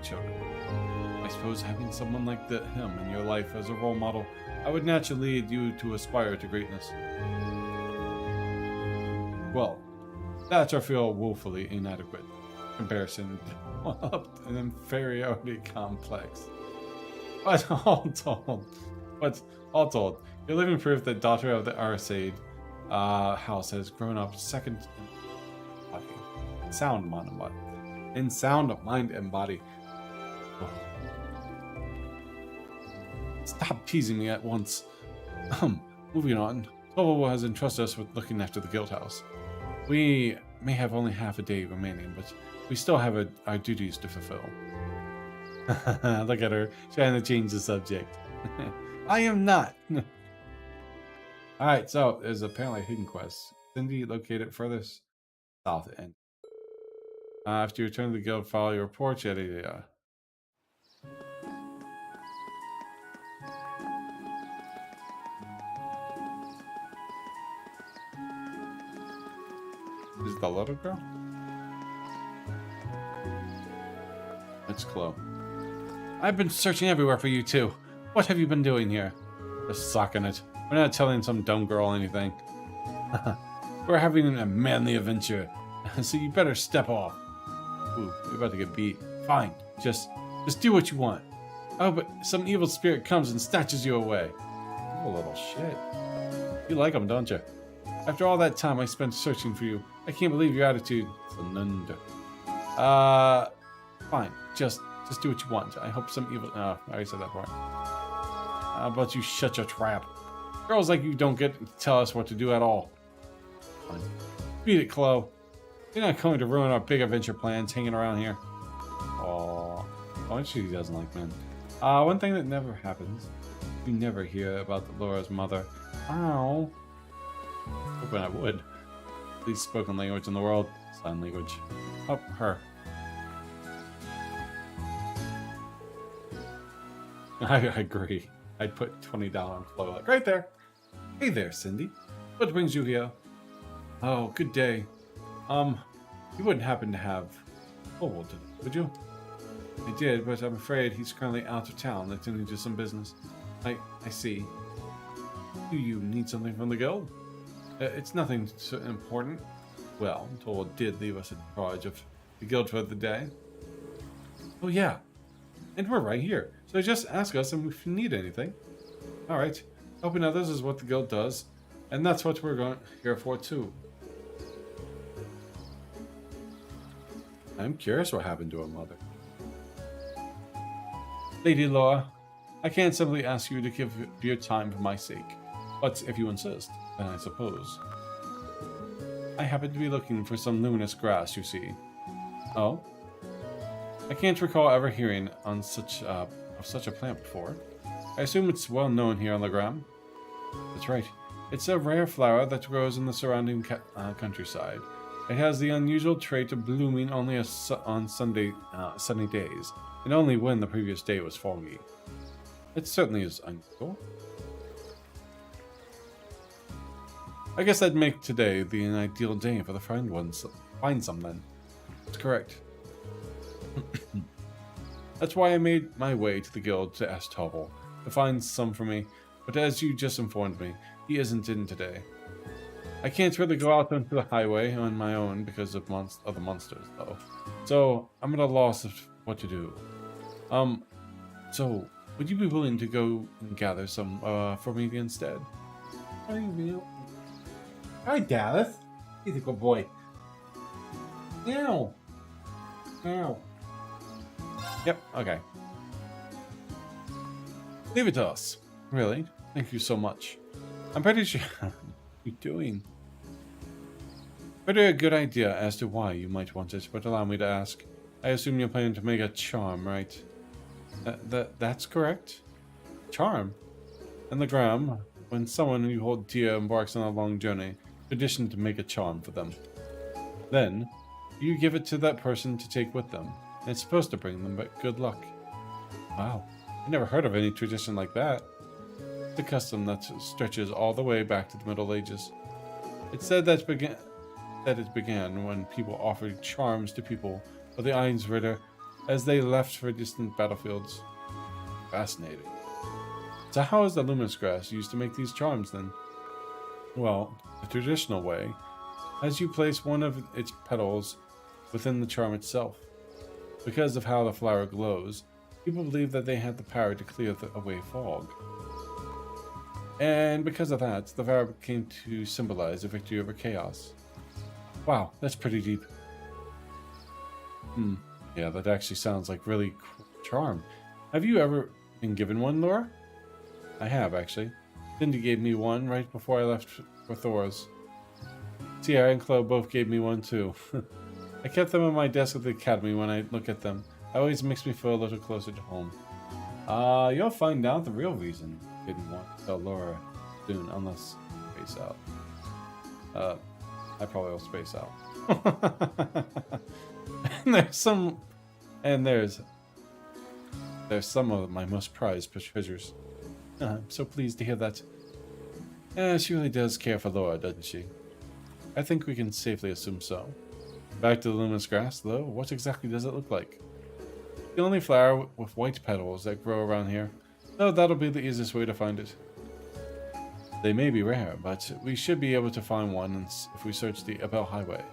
children. I suppose having someone like him in your life as a role model, I would naturally lead you to aspire to greatness. Well, that I feel woefully inadequate. Comparison developed an inferiority complex. But all told, you're living proof that daughter of the Arcade house has grown up second in sound, mind, and body. Oh. Stop teasing me at once. Moving on. Tovo has entrusted us with looking after the guild house. We may have only half a day remaining, but we still have our duties to fulfill. Look at her, trying to change the subject. I am not. Alright, so there's apparently a hidden quest. Cindy located furthest south end. After you return to the guild, follow your reports, yada yada. Is the little girl? It's Chloe. I've been searching everywhere for you too. What have you been doing here? Just sucking it. We're not telling some dumb girl anything. We're having a manly adventure, so you better step off. Ooh, you're about to get beat. Fine, just do what you want. Oh, but some evil spirit comes and snatches you away. You little shit. You like him, don't you? After all that time I spent searching for you, I can't believe your attitude. Fine, just Just do what you want. I hope some evil... Oh, I already said that part. How about you shut your trap? Girls like you don't get to tell us what to do at all. Fine. Beat it, Chloe. You're not going to ruin our big adventure plans hanging around here. Oh, she doesn't like men. One thing that never happens. You never hear about Laura's mother. Ow. Hoping I would. Least spoken language in the world. Sign language. Oh, her. I agree. I'd put $20 on Chloe. Like, right there. Hey there, Cindy. What brings you here? Oh, good day. You wouldn't happen to have Cobalt, would you? I did, but I'm afraid he's currently out of town attending to some business. I see. Do you need something from the guild? It's nothing so important. Well, Toll did leave us in charge of the guild for the day. Oh yeah, and we're right here. So just ask us if you need anything. Alright, helping others is what the guild does, and that's what we're here for too. I'm curious what happened to her mother. Lady Laura, I can't simply ask you to give your time for my sake, but if you insist, then I suppose. I happen to be looking for some luminous grass, you see. Oh? I can't recall ever hearing of such a plant before. I assume it's well known here on the ground. That's right. It's a rare flower that grows in the surrounding countryside. It has the unusual trait of blooming only on sunny days, and only when the previous day was foggy. It certainly is unusual. I guess I'd make today an ideal day for the find some then. That's correct. That's why I made my way to the guild to ask Tobble to find some for me, but as you just informed me, he isn't in today. I can't really go out onto the highway on my own because of the monsters, though. So I'm at a loss of what to do. So would you be willing to go and gather some for me instead? Hi, Dallas. He's a good boy. Ow. Ow. Yep, okay. Leave it to us. Really? Thank you so much. I'm pretty sure... What are you doing? Pretty a good idea as to why you might want it, but allow me to ask. I assume you're planning to make a charm, right? That's correct. Charm? In the gram, when someone you hold dear embarks on a long journey, tradition to make a charm for them. Then, you give it to that person to take with them. And it's supposed to bring them good luck. Wow, I never heard of any tradition like that. It's a custom that stretches all the way back to the Middle Ages. It's said that it began when people offered charms to people of the Einsritter as they left for distant battlefields. Fascinating. So how is the luminous grass used to make these charms then? Well, the traditional way, as you place one of its petals within the charm itself. Because of how the flower glows, people believe that they had the power to clear away fog. And because of that, the flower came to symbolize a victory over chaos. Wow, that's pretty deep. Yeah, that actually sounds like really cool charm. Have you ever been given one, Laura? I have, actually. Cindy gave me one right before I left for Thurs. Sierra and Chloe both gave me one too. I kept them on my desk at the academy when I look at them. It always makes me feel a little closer to home. You'll find out the real reason I didn't want to tell Laura soon, unless I space out. I probably will space out. There's some of my most prized treasures. I'm so pleased to hear that. She really does care for Laura, doesn't she? I think we can safely assume so. Back to the luminous grass, though, what exactly does it look like? The only flower with white petals that grow around here. Oh, that'll be the easiest way to find it. They may be rare, but we should be able to find one if we search the Abel Highway.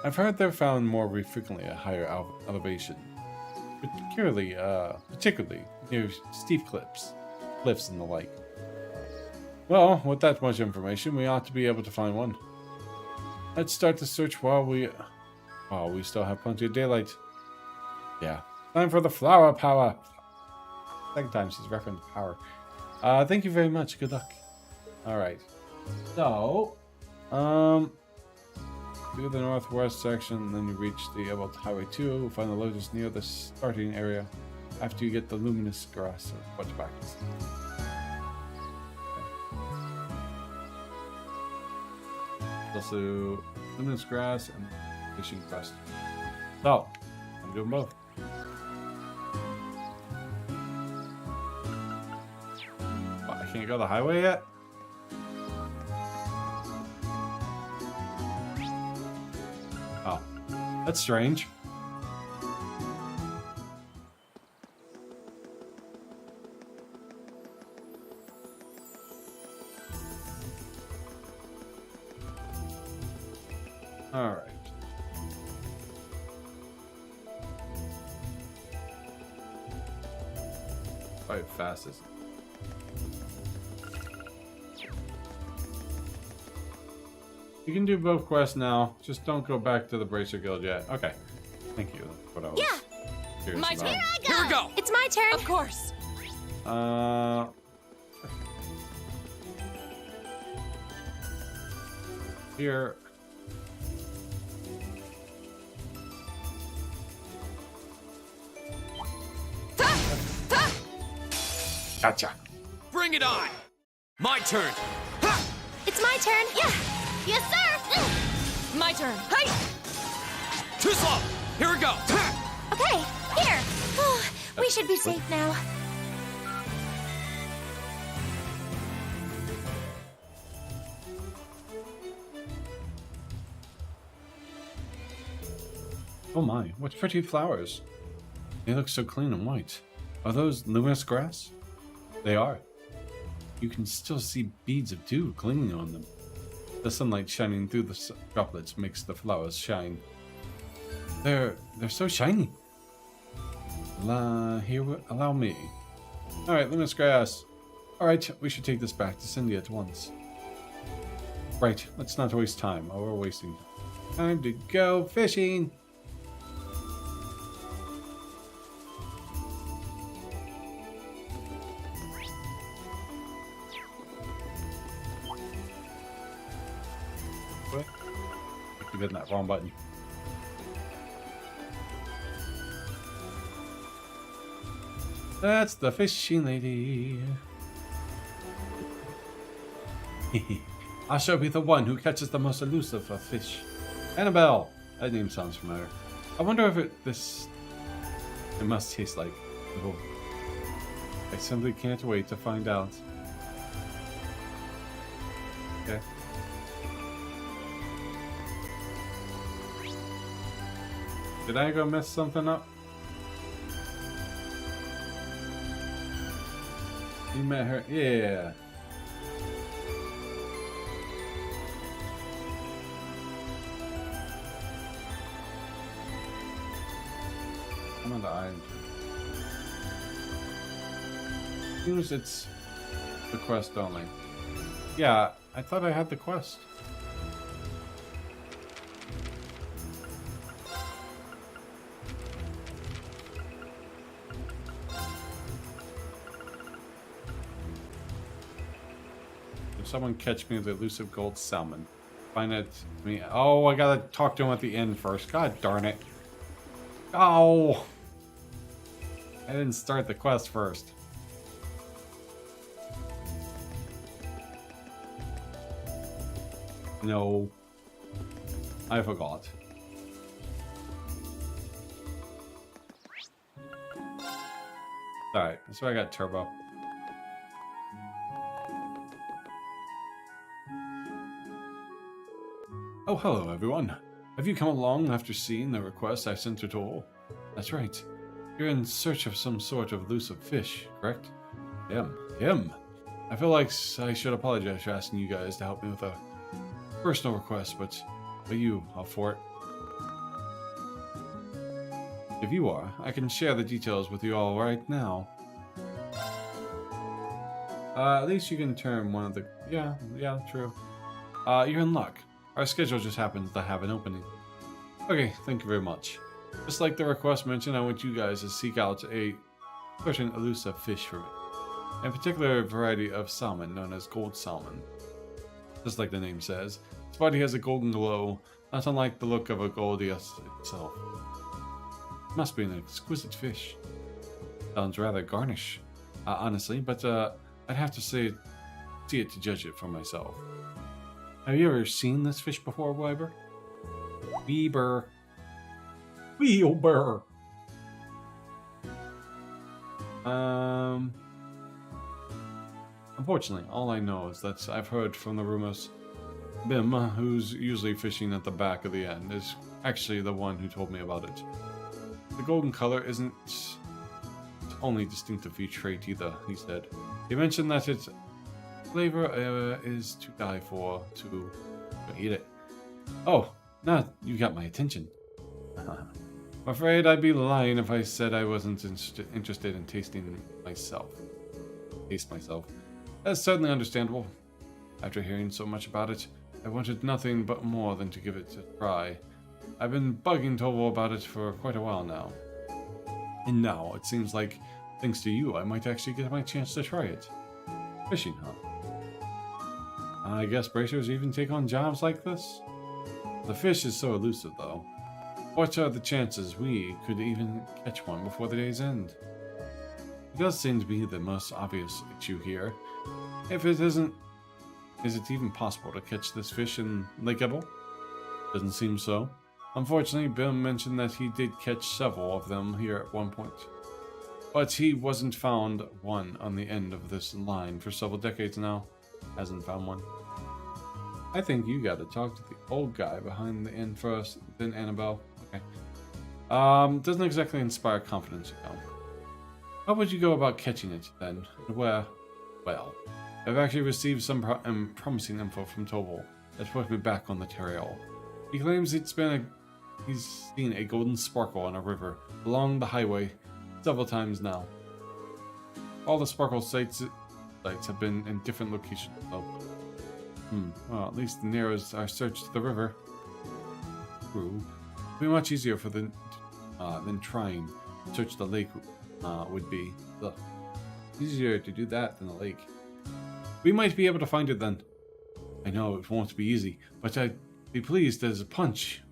I've heard they're found more frequently at higher elevation, particularly near steep cliffs and the like. Well, with that much information, we ought to be able to find one. Let's start the search while Oh, we still have plenty of daylight. Yeah. Time for the flower power. Second time she's referenced power. Thank you very much. Good luck. Alright. So, do the northwest section, then you reach the about Highway 2. Find the lotus near the starting area after you get the luminous grass. Bunch of practice. Also, luminous grass and fishing quest. So, I'm doing both. Oh, I can't go the highway yet? Oh, that's strange. All right. Probably fastest. You can do both quests now. Just don't go back to the Bracer Guild yet. Okay. Thank you. That's what I was curious My Here turn. we go. It's my turn. Of course. Here. Gotcha. Bring it on. My turn. It's my turn. Yeah. Yes, sir. My turn. Hey. Too slow. Here we go. Okay. Here. Oh, we should be safe now. Oh my, what pretty flowers. They look so clean and white. Are those luminous grass? They are. You can still see beads of dew clinging on them. The sunlight shining through the droplets makes the flowers shine. They're so shiny. Allow me. Alright, luminous grass. Alright, we should take this back to Cindy at once. Right, let's not waste time. Oh, we're wasting time to go fishing. What? I keep hitting that wrong button. That's the fishing lady. I shall be the one who catches the most elusive of fish. Annabelle! That name sounds familiar. I wonder if it must taste like. Oh. I simply can't wait to find out. Okay. Did I go mess something up? You met her? Yeah. I'm on the island. Seems it's the quest only. Yeah, I thought I had the quest. Someone catch me the elusive gold salmon. Find it to me. Oh, I gotta talk to him at the end first. God darn it. Oh! I didn't start the quest first. No. I forgot. Alright, that's why I got turbo. Oh, hello everyone. Have you come along after seeing the request I sent to Toll? That's right. You're in search of some sort of elusive fish, correct? Him. I feel like I should apologize for asking you guys to help me with a personal request, but you up for it? If you are, I can share the details with you all right now. At least you can turn one of the... Yeah, true. You're in luck. Our schedule just happens to have an opening. Okay, thank you very much. Just like the request mentioned, I want you guys to seek out a certain elusive fish for me. In particular, a variety of salmon known as gold salmon. Just like the name says, its body has a golden glow, not unlike the look of a Goldius itself. It must be an exquisite fish. Sounds rather garnish, honestly, but I'd have to see it to judge it for myself. Have you ever seen this fish before, Weber? Weber. Unfortunately, all I know is that I've heard from the rumors. Bim, who's usually fishing at the back of the end, is actually the one who told me about it. The golden color isn't its only distinctive trait either, he said. He mentioned that its flavor is to die for, to eat it. Oh, now you got my attention. I'm afraid I'd be lying if I said I wasn't interested in tasting myself. Taste myself. That's certainly understandable. After hearing so much about it, I wanted nothing but more than to give it a try. I've been bugging Tovo about it for quite a while now. And now, it seems like, thanks to you, I might actually get my chance to try it. Fishing, huh? I guess bracers even take on jobs like this? The fish is so elusive, though. What are the chances we could even catch one before the day's end? It does seem to be the most obvious issue here. If it isn't, is it even possible to catch this fish in Lake Ebel? Doesn't seem so. Unfortunately, Bim mentioned that he did catch several of them here at one point. But he wasn't found one on the end of this line for several decades now. Hasn't found one. I think you gotta talk to the old guy behind the inn first, then Annabelle. Okay. Doesn't exactly inspire confidence, you know. How would you go about catching it, then? Well, I've actually received some promising info from Tobal that's put me back on the trail. He claims he's seen a golden sparkle on a river along the highway several times now. All the sparkle sites have been in different locations, so... well, at least it narrows our search to the river. True. It'd be much easier for than trying to search the lake would be. Ugh. Easier to do that than the lake. We might be able to find it then. I know it won't be easy, but I'd be pleased as a punch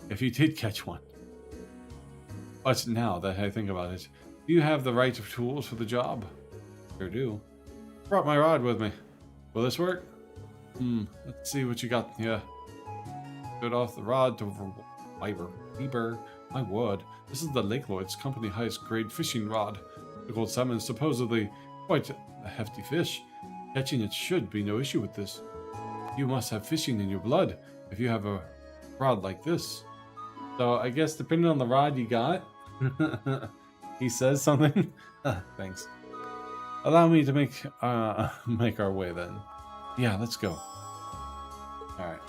if you did catch one. But now that I think about it, do you have the right tools for the job? Sure do. Brought my rod with me. Will this work? Let's see what you got here. Good off the rod to Weber. My word, this is the Lake Lord's company highest grade fishing rod. The gold salmon is supposedly quite a hefty fish. Catching it should be no issue with this. You must have fishing in your blood if you have a rod like this. So I guess depending on the rod you got, he says something. Thanks. Allow me to make our way then. Yeah, let's go. All right.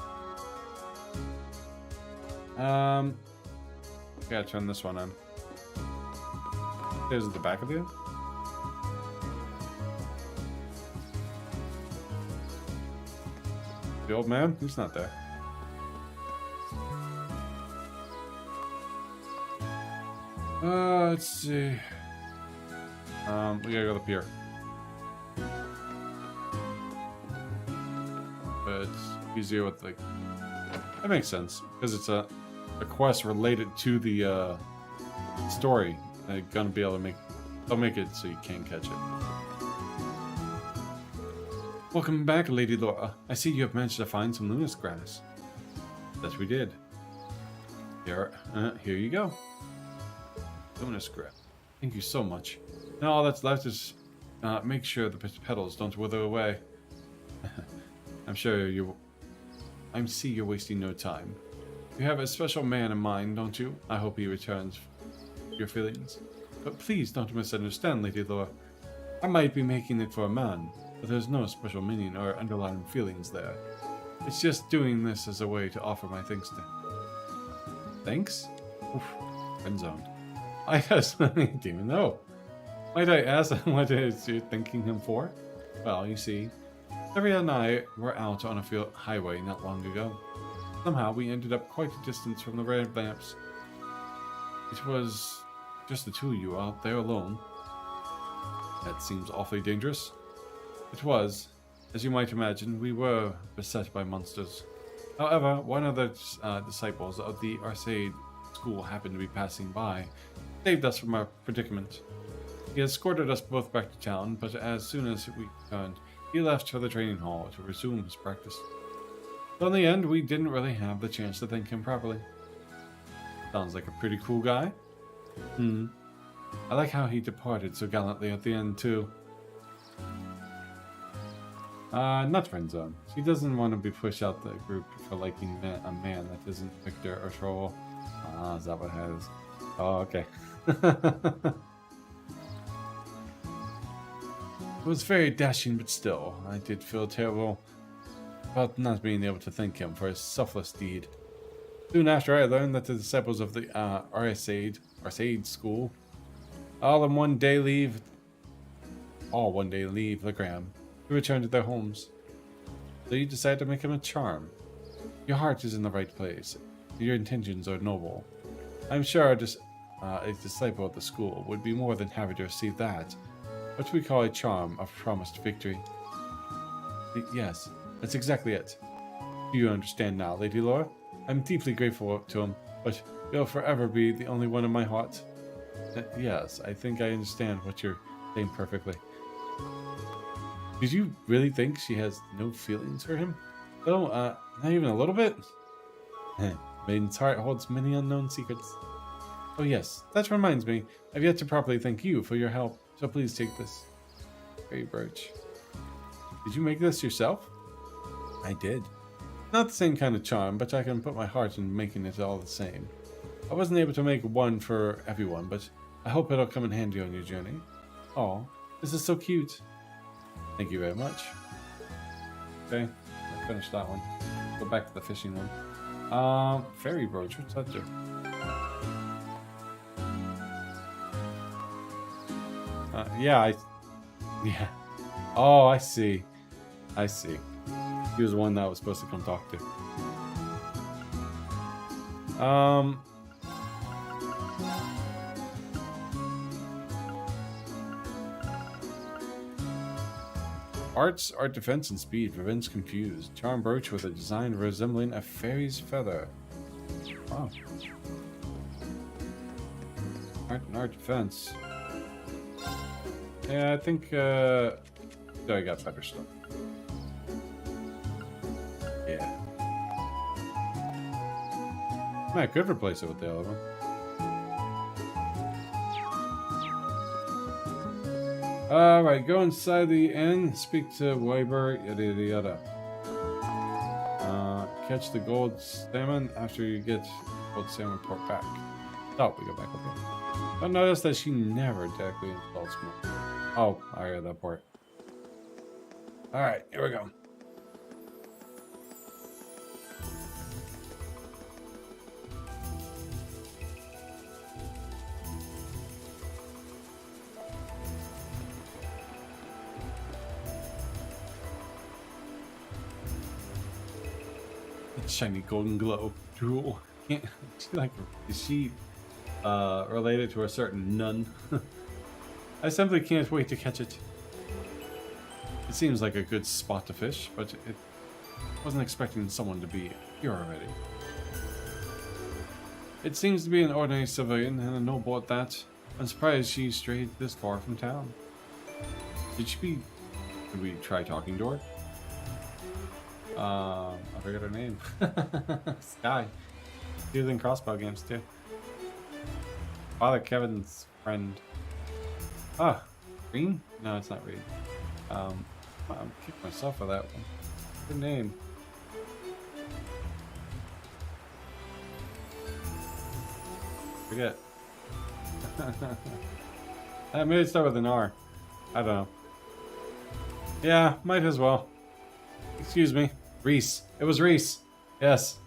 Gotta turn this one on. There's at the back of the end. The old man? He's not there. Let's see. We gotta go up here. But it's easier with the... That makes sense, because it's a quest related to the story. They're gonna be able to they'll make it so you can catch it. Welcome back, Lady Laura. I see you have managed to find some lunas grass. Yes, we did. Here you go. Lunas grass. Thank you so much. Now all that's left is make sure the petals don't wither away. I see you're wasting no time. You have a special man in mind, don't you? I hope he returns your feelings. But please don't misunderstand, Lady Laura. I might be making it for a man, but there's no special meaning or underlying feelings there. It's just doing this as a way to offer my thanks to... Thanks? Oof, friend zoned. I didn't even know. Might I ask what it is you're thanking him for? Well, you see, Sylvia and I were out on a field highway not long ago. Somehow we ended up quite a distance from the red lamps. It was just the two of you out there alone. That seems awfully dangerous. It was. As you might imagine, we were beset by monsters. However, one of the disciples of the Arcade school happened to be passing by, saved us from our predicament. He escorted us both back to town, but as soon as we returned, he left for the training hall to resume his practice. So in the end, we didn't really have the chance to thank him properly. Sounds like a pretty cool guy. I like how he departed so gallantly at the end, too. Not friend zone. She doesn't want to be pushed out the group for liking a man that isn't Victor or Troll. Is that what it is? Oh, okay. It was very dashing, but still, I did feel terrible about not being able to thank him for his selfless deed. Soon after, I learned that the disciples of the Arcade school all one day leave the Gram to return to their homes. So you decide to make him a charm. Your heart is in the right place. Your intentions are noble. I'm sure a disciple of the school would be more than happy to receive that, what we call a charm of promised victory. Yes, that's exactly it. Do you understand now, Lady Laura? I'm deeply grateful to him, but he'll forever be the only one in my heart. Yes, I think I understand what you're saying perfectly. Did you really think she has no feelings for him? No, not even a little bit? Maiden's heart holds many unknown secrets. Oh yes, that reminds me. I've yet to properly thank you for your help, so please take this. Fairy brooch. Did you make this yourself? I did. Not the same kind of charm, but I can put my heart in making it all the same. I wasn't able to make one for everyone, but I hope it'll come in handy on your journey. Oh, this is so cute. Thank you very much. Okay, I finished that one. Go back to the fishing one. Fairy brooch, what's that do? Yeah. Oh, I see. He was the one that I was supposed to come talk to. Arts, art defense, and speed prevents confused. Charm brooch with a design resembling a fairy's feather. Wow. Art and art defense. Yeah, I think I got better stuff. Yeah. I could replace it with the other one. Alright, go inside the inn, speak to Weber, yada yada yada. Catch the gold salmon after you get gold salmon port back. Oh, we go back up here. But notice that she never directly installs more. Oh, I heard that part. Alright, here we go. Shiny golden glow. Drool. Can't she like? Is she related to a certain nun? I simply can't wait to catch it. It seems like a good spot to fish, but it wasn't expecting someone to be here already. It seems to be an ordinary civilian and a noble at that. I'm surprised she strayed this far from town. Did we try talking to her? I forget her name. Sky. She was in crossbow games too. Father Kevin's friend. Ah, Green? No, it's not Reed. I'm kicking myself for that one. Good name. Forget. Maybe it start with an R. I don't know. Yeah, might as well. Excuse me. Reese. It was Reese. Yes.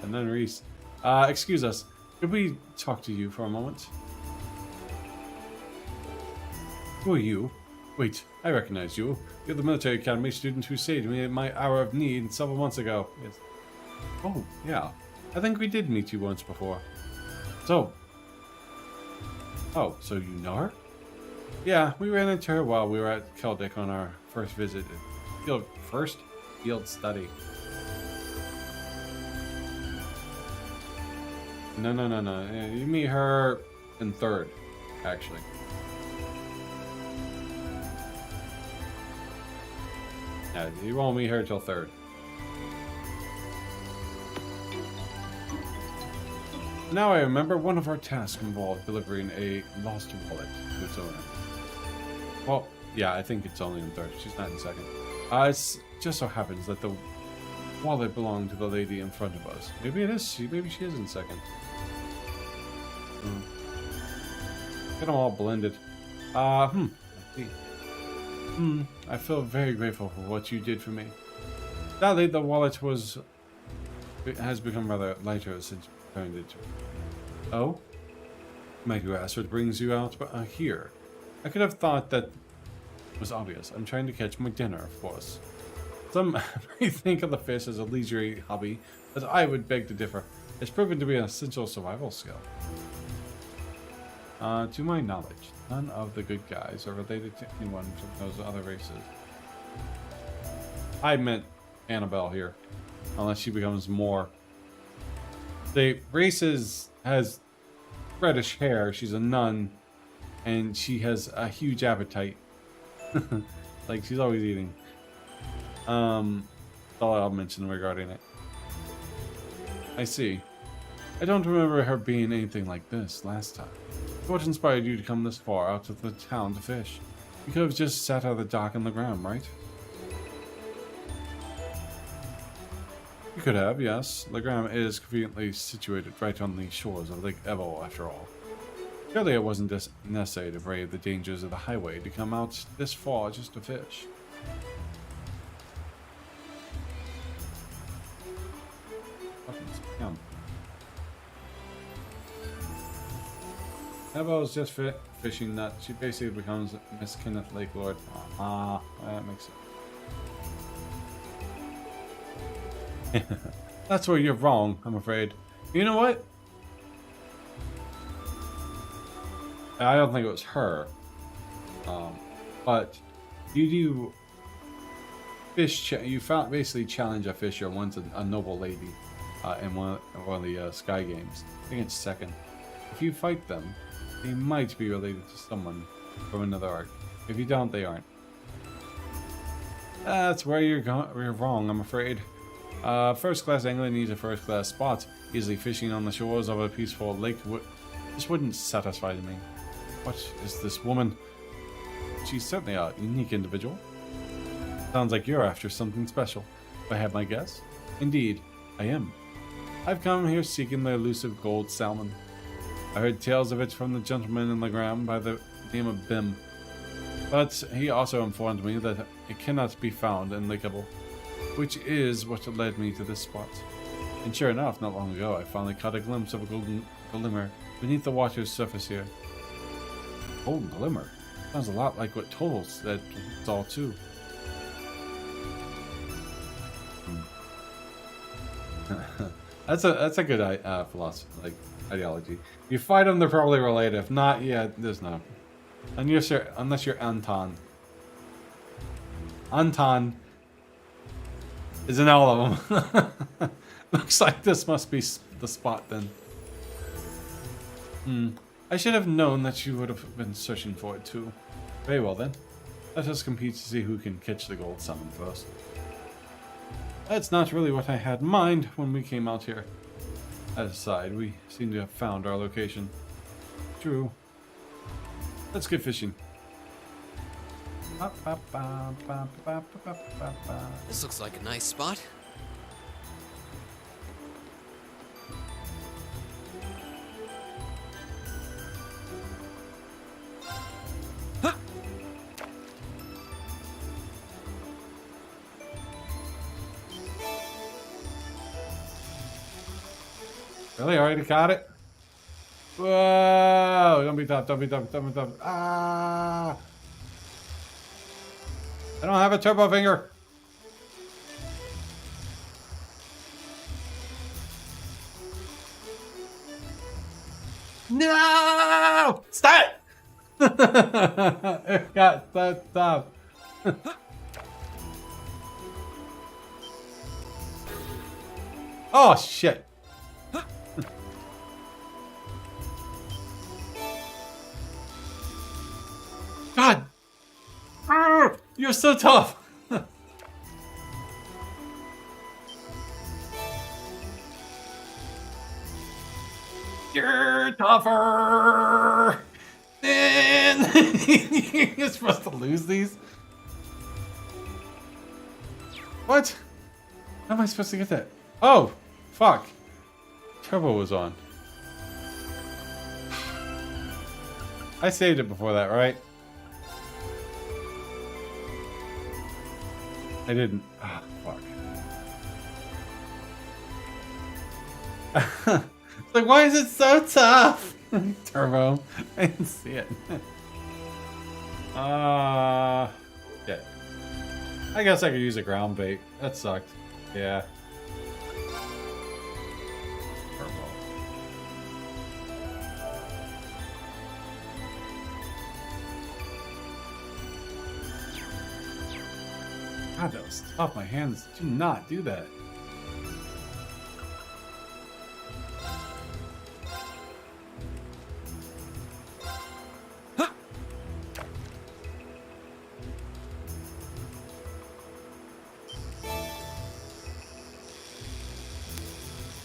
And then Reese. Excuse us. Could we talk to you for a moment? Who are you? Wait, I recognize you. You're the military academy student who saved me at my hour of need several months ago. Yes. Oh, yeah. I think we did meet you once before. So. Oh, so you know her? Yeah, we ran into her while we were at Keldic on our first visit. Field study. No. Yeah, you meet her in third, actually. Yeah, you won't meet her till third. Now I remember one of our tasks involved delivering a lost wallet to its owner. Well, yeah, I think it's only in third. She's not in second. It just so happens that the wallet belonged to the lady in front of us. Maybe it is. Maybe she is in second. Get them all blended. I see. I feel very grateful for what you did for me. Sadly, the wallet has become rather lighter since you turned it to me. Oh? Might you ask what brings you out here? I could have thought that was obvious. I'm trying to catch my dinner, of course. Some may think of the fish as a leisurely hobby, but I would beg to differ. It's proven to be an essential survival skill. To my knowledge, none of the good guys are related to anyone from those other races. I meant Annabelle here, unless she becomes more. The races has reddish hair. She's a nun, and she has a huge appetite. Like she's always eating. That's all I'll mention regarding it. I see. I don't remember her being anything like this last time. What inspired you to come this far out of the town to fish? You could have just sat at the dock on the ground, right? You could have, yes. Legram is conveniently situated right on the shores of Lake Evo, after all. Surely it wasn't necessary to brave the dangers of the highway to come out this far just to fish. Evo's just fishing nut. She basically becomes Miss Kenneth Lake Lord. That makes sense. That's where you're wrong, I'm afraid. You know what? I don't think it was her. But you do fish. You basically challenge a fisher. One's a noble lady in one of the Sky Games. I think it's second. If you fight them, they might be related to someone from another arc. If you don't, they aren't. That's where you're wrong, I'm afraid. First class angler needs a first class spot. Easily fishing on the shores of a peaceful lake this wouldn't satisfy me. What is this woman? She's certainly a unique individual. Sounds like you're after something special. If I have my guess? Indeed, I am. I've come here seeking the elusive gold salmon. I heard tales of it from the gentleman in Legram by the name of Bim. But he also informed me that it cannot be found in Lake Evo, which is what led me to this spot. And sure enough, not long ago, I finally caught a glimpse of a golden glimmer beneath the water's surface here. Golden glimmer? Sounds a lot like what Total said it's all too. That's a good philosophy, like ideology. You fight them, they're probably related. If not, yeah, there's no. Unless you're Anton. Anton is in all of them. Looks like this must be the spot then. I should have known that you would have been searching for it too. Very well then. Let us compete to see who can catch the gold salmon first. That's not really what I had in mind when we came out here. That aside, we seem to have found our location. True. Let's get fishing. This looks like a nice spot. Really? Already caught it? Whoa! Don't be tough, don't be tough, don't be tough. Ah! I don't have a turbo finger. No! Stop! It got that stop. Oh shit. God. You're so tough. You're tougher. And you're supposed to lose these. What? How am I supposed to get that? Oh, fuck. Turbo was on. I saved it before that, right? I didn't. Ah, fuck. Like, why is it so tough? Turbo. I didn't see it. Shit. I guess I could use a ground bait. That sucked. Yeah. Turbo. God, that was tough. My hands do not do that.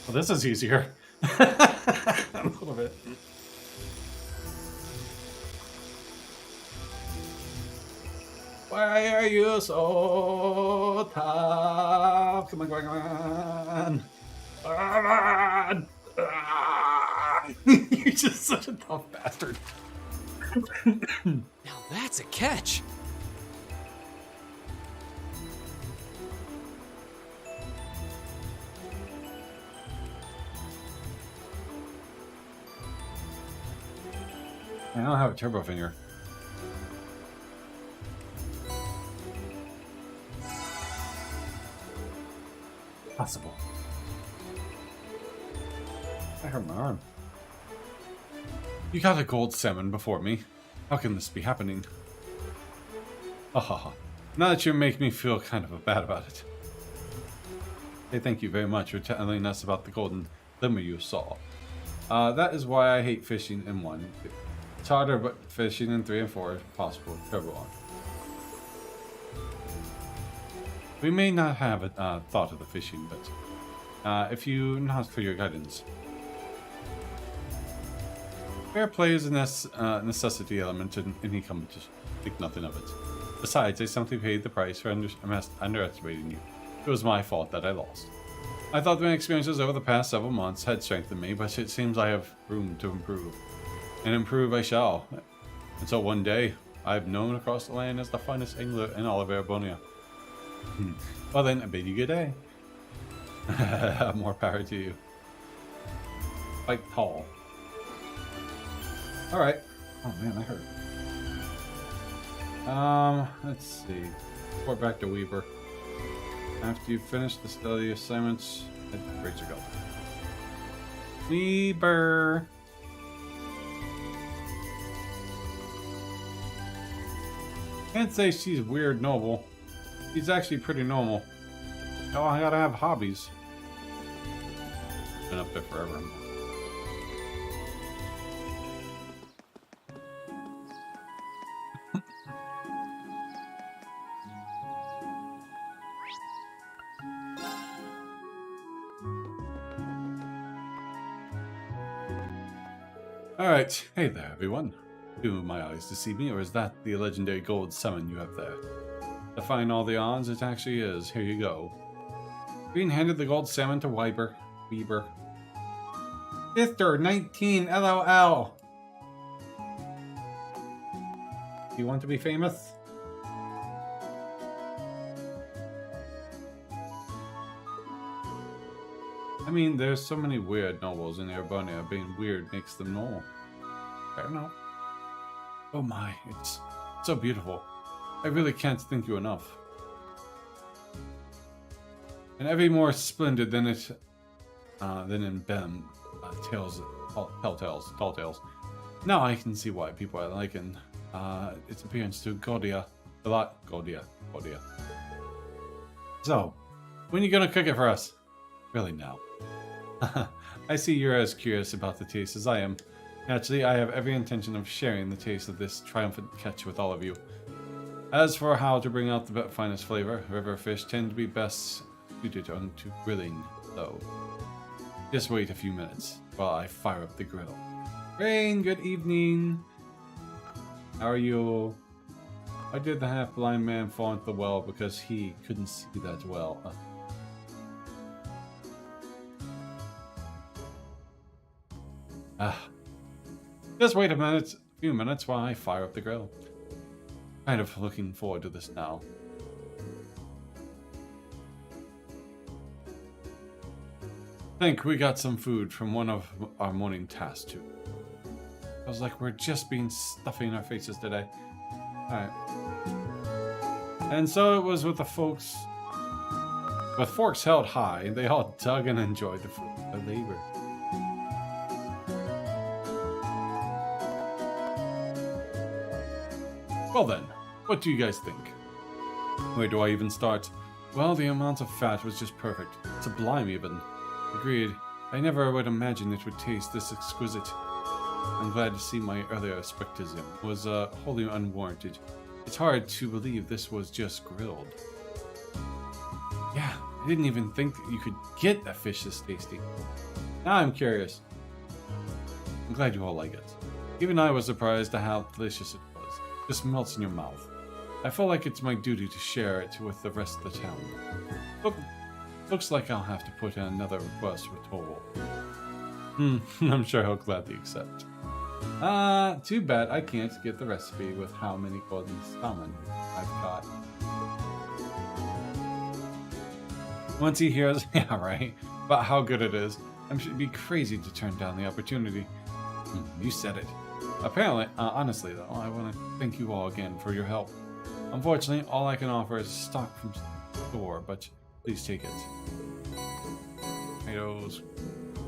Well, this is easier. A little bit. Why are you so tough? Come on, come on, come on. You're just such a tough bastard. Now that's a catch. I don't have a turbo finger. Possible. I hurt my arm. You got a gold salmon before me. How can this be happening? Haha. Now that you make me feel kind of bad about it. Hey, thank you very much for telling us about the golden lemur you saw. That is why I hate fishing in 1. It's harder, but fishing in 3 and 4 is possible. Turbo on. We may not have a thought of the fishing, but if you not for your guidance. Fair play is a necessity element in any competition. Think nothing of it. Besides, I simply paid the price for underestimating you. It was my fault that I lost. I thought my experiences over the past several months had strengthened me, but it seems I have room to improve. And improve I shall. Until one day, I have known across the land as the finest angler in all of Arabonia. Well then, I bid you good day. More power to you. Fight tall. Alright. Oh man, that hurt. Let's see. Report back to Weaver. After you finish the study assignments, rates are go. Weaver! Can't say she's weird noble. She's actually pretty normal. Oh, I gotta have hobbies. Been up there forever. Alright, hey there everyone. Do my eyes deceive me, or is that the legendary gold salmon you have there? Defying all the odds, it actually is. Here you go. Green handed the gold salmon to Weber. Sister 19 LOL. You want to be famous? I mean, there's so many weird nobles in Arabonia. Being weird makes them normal. Fair enough. Oh my, it's so beautiful. I really can't thank you enough. And every more splendid than it, than in Ben, tales Tall tales. Now I can see why people are liking its appearance to Gaudia. A lot. Gaudia. So, when are you gonna cook it for us? Really now. I see you're as curious about the taste as I am. Naturally, I have every intention of sharing the taste of this triumphant catch with all of you. As for how to bring out the finest flavor, river fish tend to be best suited to grilling, though. Just wait a few minutes while I fire up the griddle. Rain, good evening. How are you? Why did the half-blind man fall into the well? Because he couldn't see that well. Just wait a few minutes while I fire up the grill. Kind of looking forward to this now. I think we got some food from one of our morning tasks too. I was like, we're just being stuffy in our faces today. Alright. And so it was with the folks. With forks held high, they all dug and enjoyed the fruit of their labor. Well then, what do you guys think? Where do I even start? Well, the amount of fat was just perfect. Sublime even. Agreed. I never would imagine it would taste this exquisite. I'm glad to see my earlier skepticism was wholly unwarranted. It's hard to believe this was just grilled. Yeah, I didn't even think that you could get a fish this tasty. Now I'm curious. I'm glad you all like it. Even I was surprised at how delicious it was. Just melts in your mouth. I feel like it's my duty to share it with the rest of the town. Looks like I'll have to put in another request with Toll. I'm sure he'll gladly accept. Too bad I can't get the recipe with how many golden salmon I've caught. Once he hears, yeah, right, about how good it is, I'm sure it'd be crazy to turn down the opportunity. You said it. Apparently, honestly though, I want to thank you all again for your help. Unfortunately, all I can offer is stock from the store, but please take it. Tomatoes.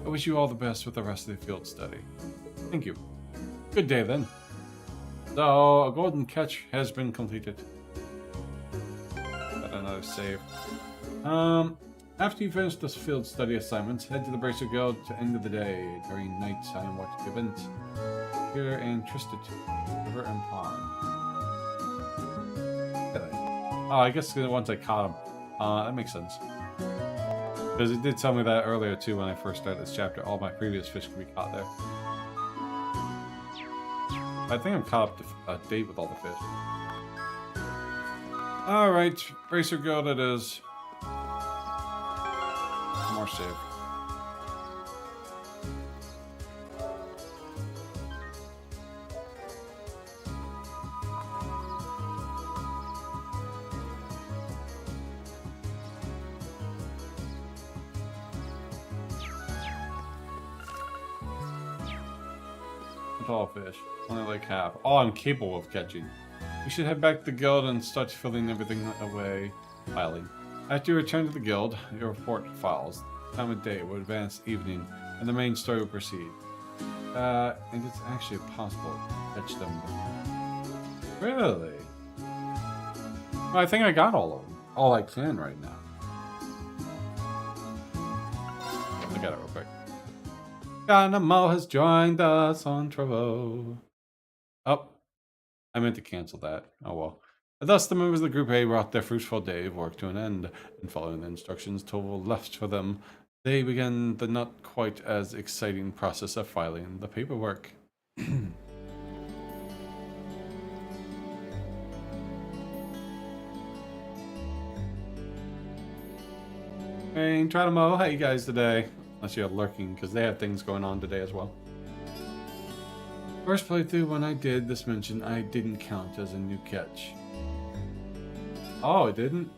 I wish you all the best with the rest of the field study. Thank you. Good day then. So, a golden catch has been completed. Got another save. After you finish this field study assignments, head to the Bracer Guild to end of the day. During night time, watch the event. Here and Tristed, River and Pond. Oh, I guess once I caught him. That makes sense. Because it did tell me that earlier too when I first started this chapter. All my previous fish can be caught there. I think I'm caught up to a date with all the fish. Alright, Bracer Guild it is. More save. Tall fish. Only like half. Oh, I'm capable of catching. We should head back to the guild and start filling everything away. Filing. After you return to the guild, your report files. Time of day will advance evening, and the main story will proceed. And it's actually possible to catch them. Really? Well, I think I got all of them. All I can right now. Look at it real quick. Ganamo has joined us on Travo. Oh, I meant to cancel that. Oh well. Thus, the members of the Group A brought their fruitful day of work to an end, and following the instructions Toval left for them, they began the not quite as exciting process of filing the paperwork. Hey, Tranamo, how you guys today? Unless you're lurking, because they have things going on today as well. First playthrough, when I did this mention, I didn't count as a new catch. Oh, it didn't?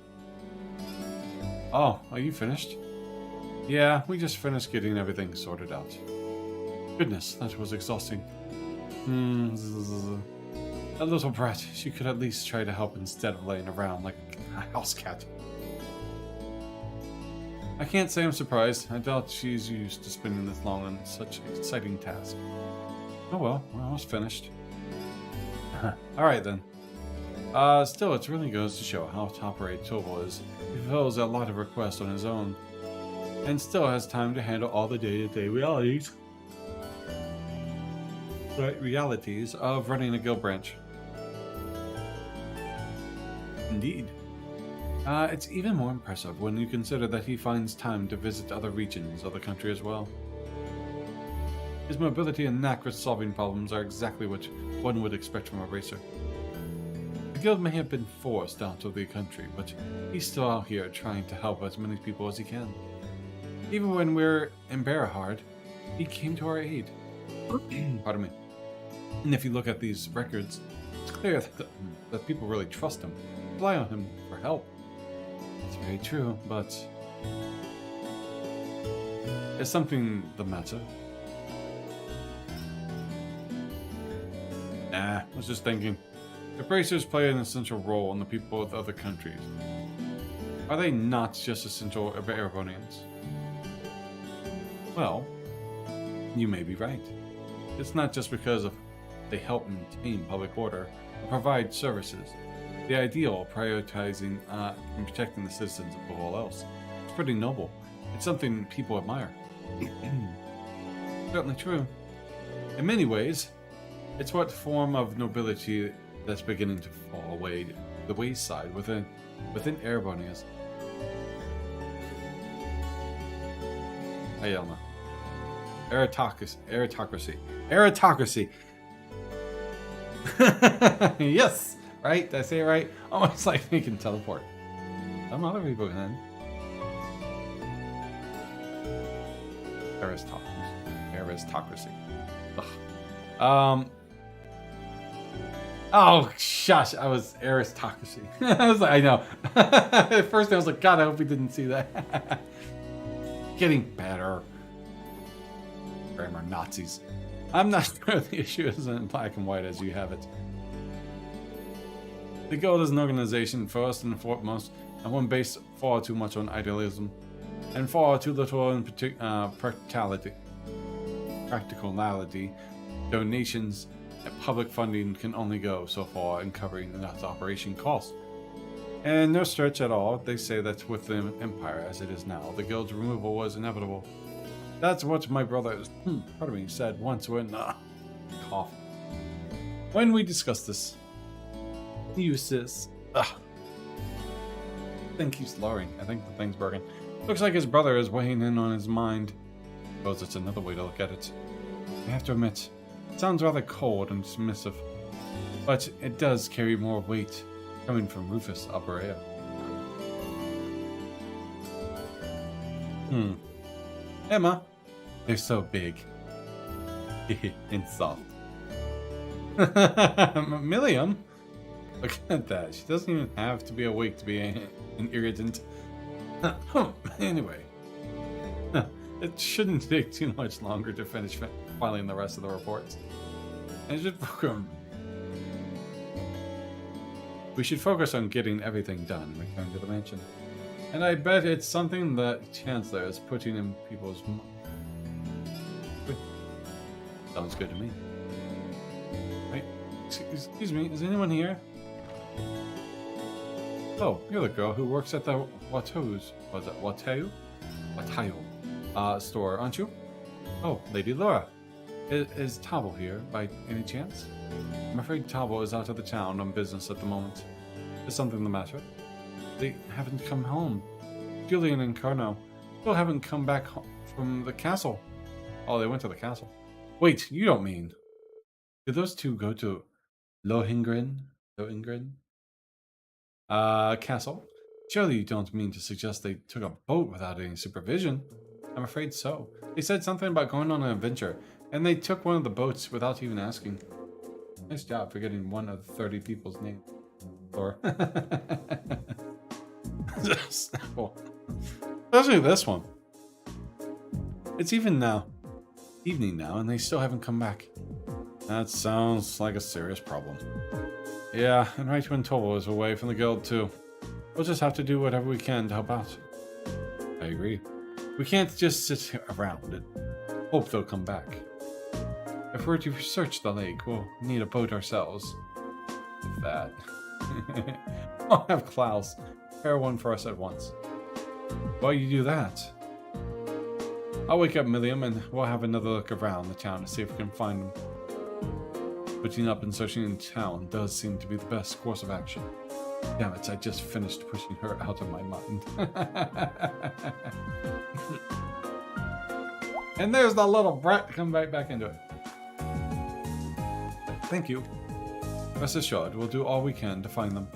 Oh, are you finished? Yeah, we just finished getting everything sorted out. Goodness, that was exhausting. That little brat, she could at least try to help instead of laying around like a house cat. I can't say I'm surprised. I doubt she's used to spending this long on such an exciting task. Oh well, we're almost finished. Alright then. Still, it really goes to show how top-rate Toval is. He fulfills a lot of requests on his own, and still has time to handle all the day-to-day realities of running a guild branch. Indeed. It's even more impressive when you consider that he finds time to visit other regions of the country as well. His mobility and knack for solving problems are exactly what one would expect from a racer. The guild may have been forced out of the country, but he's still out here trying to help as many people as he can. Even when we're in Barahard, he came to our aid. Pardon me. And if you look at these records, it's clear that people really trust him, rely on him for help. It's very true, but... is something the matter? Nah, I was just thinking. If racers play an essential role in the people of other countries, are they not just essential Erebonians? Well, you may be right. It's not just because of they help maintain public order and provide services. The ideal of prioritizing and protecting the citizens above all else. It's pretty noble. It's something people admire. Certainly true. In many ways, it's what form of nobility that's beginning to fall away the wayside within Erebonians. Ayelma. Aristocracy. Yes! Right? Did I say it right? Almost like they can teleport. Some other people can. Aristocracy. Ugh. Oh, shush. I was aristocracy. I was like, I know. At first I was like, God, I hope he didn't see that. Getting better. Grammar Nazis. I'm not sure the issue isn't in black and white as you have it. The Guild is an organization first and foremost, and one based far too much on idealism, and far too little on practicality. Donations and public funding can only go so far in covering its operation costs. And no stretch at all, they say that with the Empire as it is now, the Guild's removal was inevitable. That's what my brother said once when cough. When we discussed this. Uses. I think he's lowering. I think the thing's broken. Looks like his brother is weighing in on his mind. Suppose it's another way to look at it. I have to admit, it sounds rather cold and dismissive, but it does carry more weight coming from Rufus Alberea. Emma, they're so big and soft. Milliam, look at that. She doesn't even have to be awake to be an irritant. Anyway, it shouldn't take too much longer to finish filing the rest of the reports. We should focus on getting everything done and return to the mansion. And I bet it's something that Chancellor is putting in people's minds. Sounds good to me. Wait, excuse me, is anyone here? Oh, you're the girl who works at the Tues. Was it Watayu store, aren't you? Oh, Lady Laura. Is Tabo here, by any chance? I'm afraid Tabo is out of the town on business at the moment. Is something the matter? They haven't come home. Julian and Carno still haven't come back from the castle. Oh, they went to the castle. Wait, you don't mean... Did those two go to Lohengrin? Castle? Surely you don't mean to suggest they took a boat without any supervision? I'm afraid so. They said something about going on an adventure, and they took one of the boats without even asking. Nice job for getting one of 30 people's names. Or... Especially this one. It's evening now, and they still haven't come back. That sounds like a serious problem. Yeah, and right when Tovo is away from the guild too. We'll just have to do whatever we can to help out. I agree. We can't just sit around and hope they'll come back. If we're to search the lake, we'll need a boat ourselves. If that. I'll have Klaus prepare one for us at once. While you do that, I'll wake up Milliam and we'll have another look around the town to see if we can find them. Putting up and searching in town does seem to be the best course of action. Damn it, I just finished pushing her out of my mind. And there's the little brat to come right back into it. Thank you. Rest assured, we'll do all we can to find them.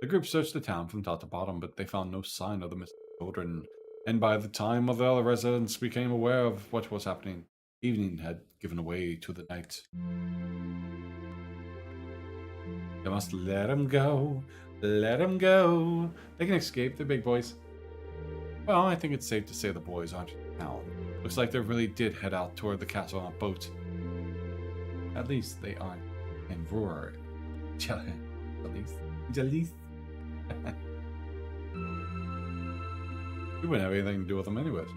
The group searched the town from top to bottom, but they found no sign of the missing children. And by the time of the other residents became aware of what was happening, evening had given way to the night. They must let them go. Let them go. They can escape, they're big boys. Well, I think it's safe to say the boys aren't in town. Looks like they really did head out toward the castle on a boat. At least they aren't in Roar. Jalise. We wouldn't have anything to do with them anyways.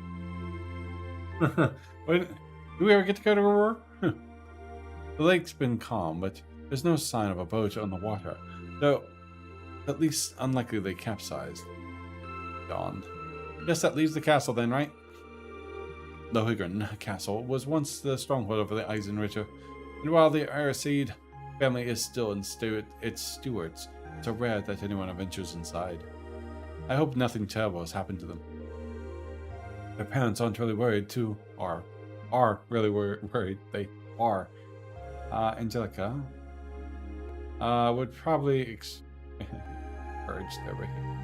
Wait, do we ever get to go to Roar? The lake's been calm, but there's no sign of a boat on the water. Though, at least unlikely they capsized. Dawn. Guess that leaves the castle then, right? The Hugren Castle was once the stronghold of the Eisenritter, and while the Arseid family is still its stewards, it's rare that anyone ventures inside. I hope nothing terrible has happened to them. Their parents aren't really worried too, or are really worried. They are. Angelica would probably encourage their behavior.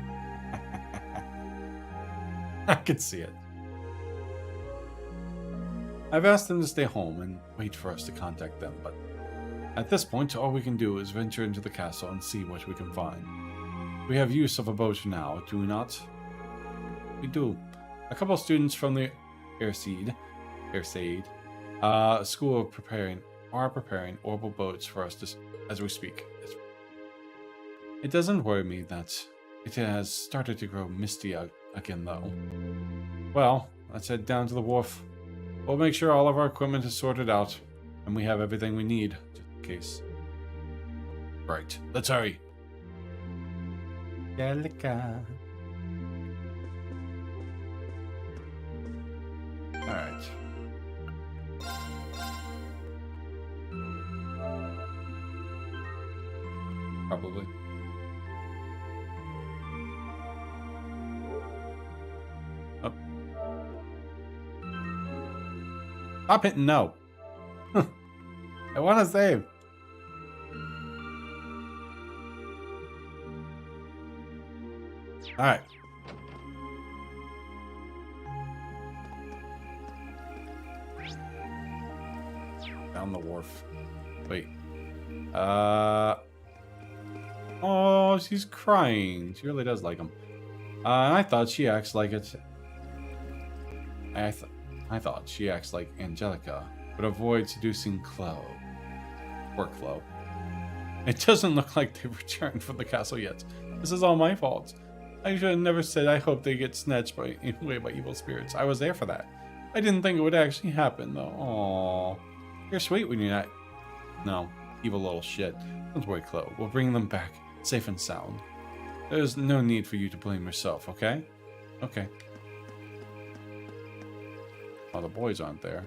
I can see it. I've asked them to stay home and wait for us to contact them, but at this point, all we can do is venture into the castle and see what we can find. We have use of a boat now, do we not? We do. A couple of students from the Arseid school are preparing orbital boats for us as we speak. It doesn't worry me that it has started to grow misty again, though. Well, let's head down to the wharf. We'll make sure all of our equipment is sorted out, and we have everything we need, just in case. Right, let's hurry. Angelica. Alright. Probably. Oh. Stop hitting no. I want to save. Alright. Down the wharf. Wait. Oh, she's crying. She really does like him. I thought she acts like it. I thought she acts like Angelica, but avoid seducing Chloe. Poor Chloe. It doesn't look like they've returned from the castle yet. This is all my fault. I should have never said I hope they get snatched away by evil spirits. I was there for that. I didn't think it would actually happen, though. Aww. You're sweet when you're not... No, evil little shit. Don't worry, Chloe. We'll bring them back, safe and sound. There's no need for you to blame yourself, okay? Okay. Oh, the boys aren't there.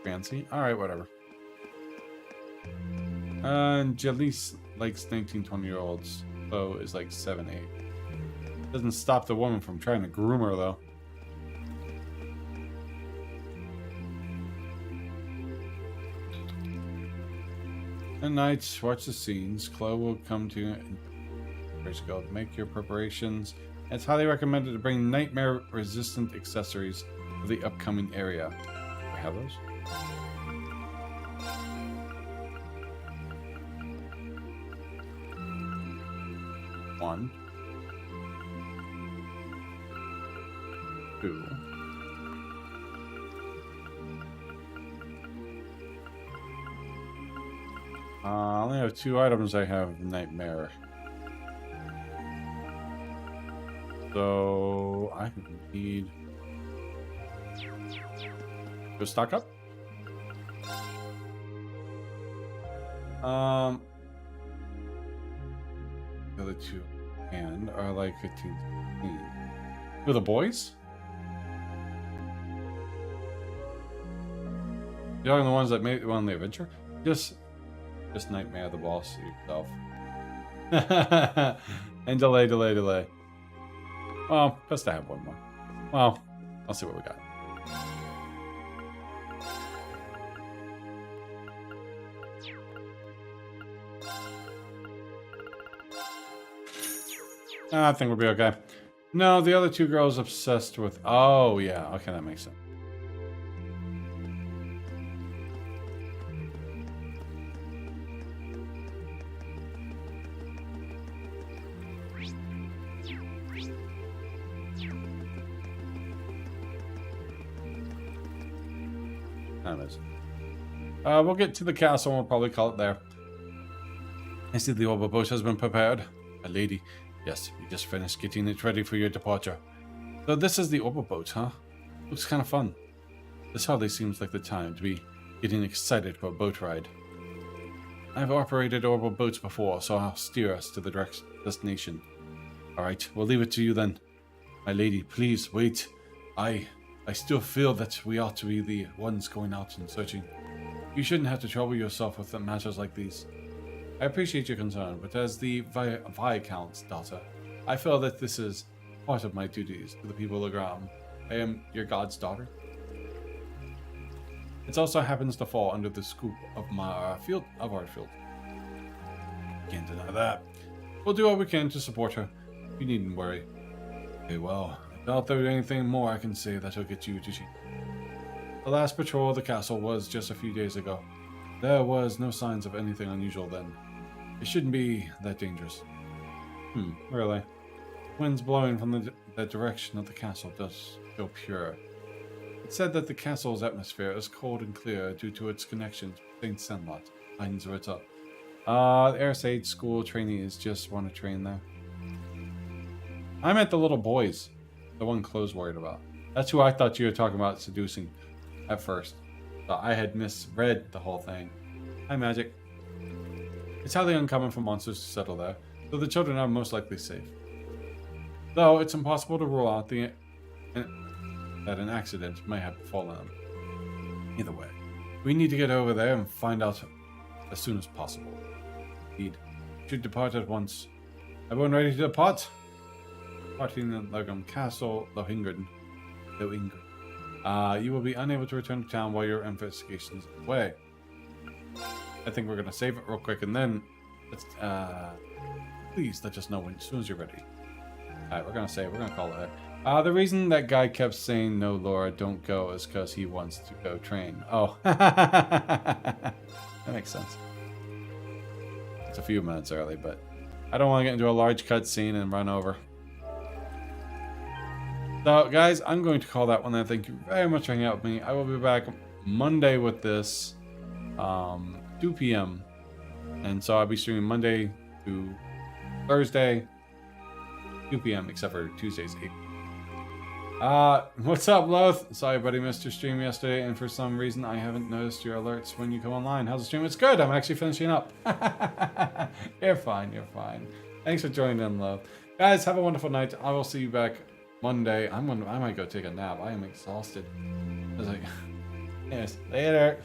Fancy? Alright, whatever. Jalise likes 19, 20-year-olds. Bo is like 7, 8. Doesn't stop the woman from trying to groom her, though. At night, watch the scenes. Chloe will come to you. First go, make your preparations. It's highly recommended to bring nightmare-resistant accessories for the upcoming area. Do we have those? One. 2. I only have 2 items I have nightmare. So I can need go stock up. The other two and are like 15, 16. For the boys? The only ones that made won the adventure? Just nightmare the boss yourself. And delay. Well, best to have one more. Well, I'll see what we got. I think we'll be okay. No, the other two girls obsessed with... Oh, yeah. Okay, that makes sense. That is. We'll get to the castle and we'll probably call it there. I see the orbital boat has been prepared. A lady. Yes, we just finished getting it ready for your departure. So this is the orbital boat, huh? Looks kind of fun. This hardly seems like the time to be getting excited for a boat ride. I've operated orbital boats before, so I'll steer us to the direct destination. Alright, we'll leave it to you then. My lady, please, wait. I still feel that we ought to be the ones going out and searching. You shouldn't have to trouble yourself with matters like these. I appreciate your concern, but as the Viscount's daughter, I feel that this is part of my duties to the people of Gram. I am your god's daughter. It also happens to fall under the scoop of our field. Can't deny that. We'll do what we can to support her. You needn't worry. Okay, well, I doubt there's anything more I can say that'll get you to change. The last patrol of the castle was just a few days ago. There was no signs of anything unusual then. It shouldn't be that dangerous. Really? Winds blowing from the direction of the castle does feel pure. It's said that the castle's atmosphere is cold and clear due to its connections with St. Sandlot, Lines Rita. The Airsaid school trainees just want to train there. I meant the little boys. The one Chloe's worried about. That's who I thought you were talking about seducing at first. But I had misread the whole thing. Hi, Magic. It's highly uncommon for monsters to settle there, so the children are most likely safe. Though it's impossible to rule out that an accident may have befallen them. Either way, we need to get over there and find out as soon as possible. Indeed, we should depart at once. Everyone ready to depart? Departing the Lagum Castle, Lohingren. You will be unable to return to town while your investigation is away. I think we're going to save it real quick and then let's, please let us know as soon as you're ready. Alright, we're going to save. We're going to call it there. The reason that guy kept saying, no, Laura, don't go is because he wants to go train. Oh. That makes sense. It's a few minutes early, but I don't want to get into a large cutscene and run over. So, guys, I'm going to call that one there. Thank you very much for hanging out with me. I will be back Monday with this. 2 p.m. And so I'll be streaming Monday to Thursday, 2 p.m. except for Tuesdays 8. What's up, Loth? Sorry, buddy, missed your stream yesterday, and for some reason I haven't noticed your alerts when you come online. How's the stream? It's good. I'm actually finishing up. You're fine. You're fine. Thanks for joining in, Loth. Guys, have a wonderful night. I will see you back Monday. I might go take a nap. I am exhausted. I was like, yes, later.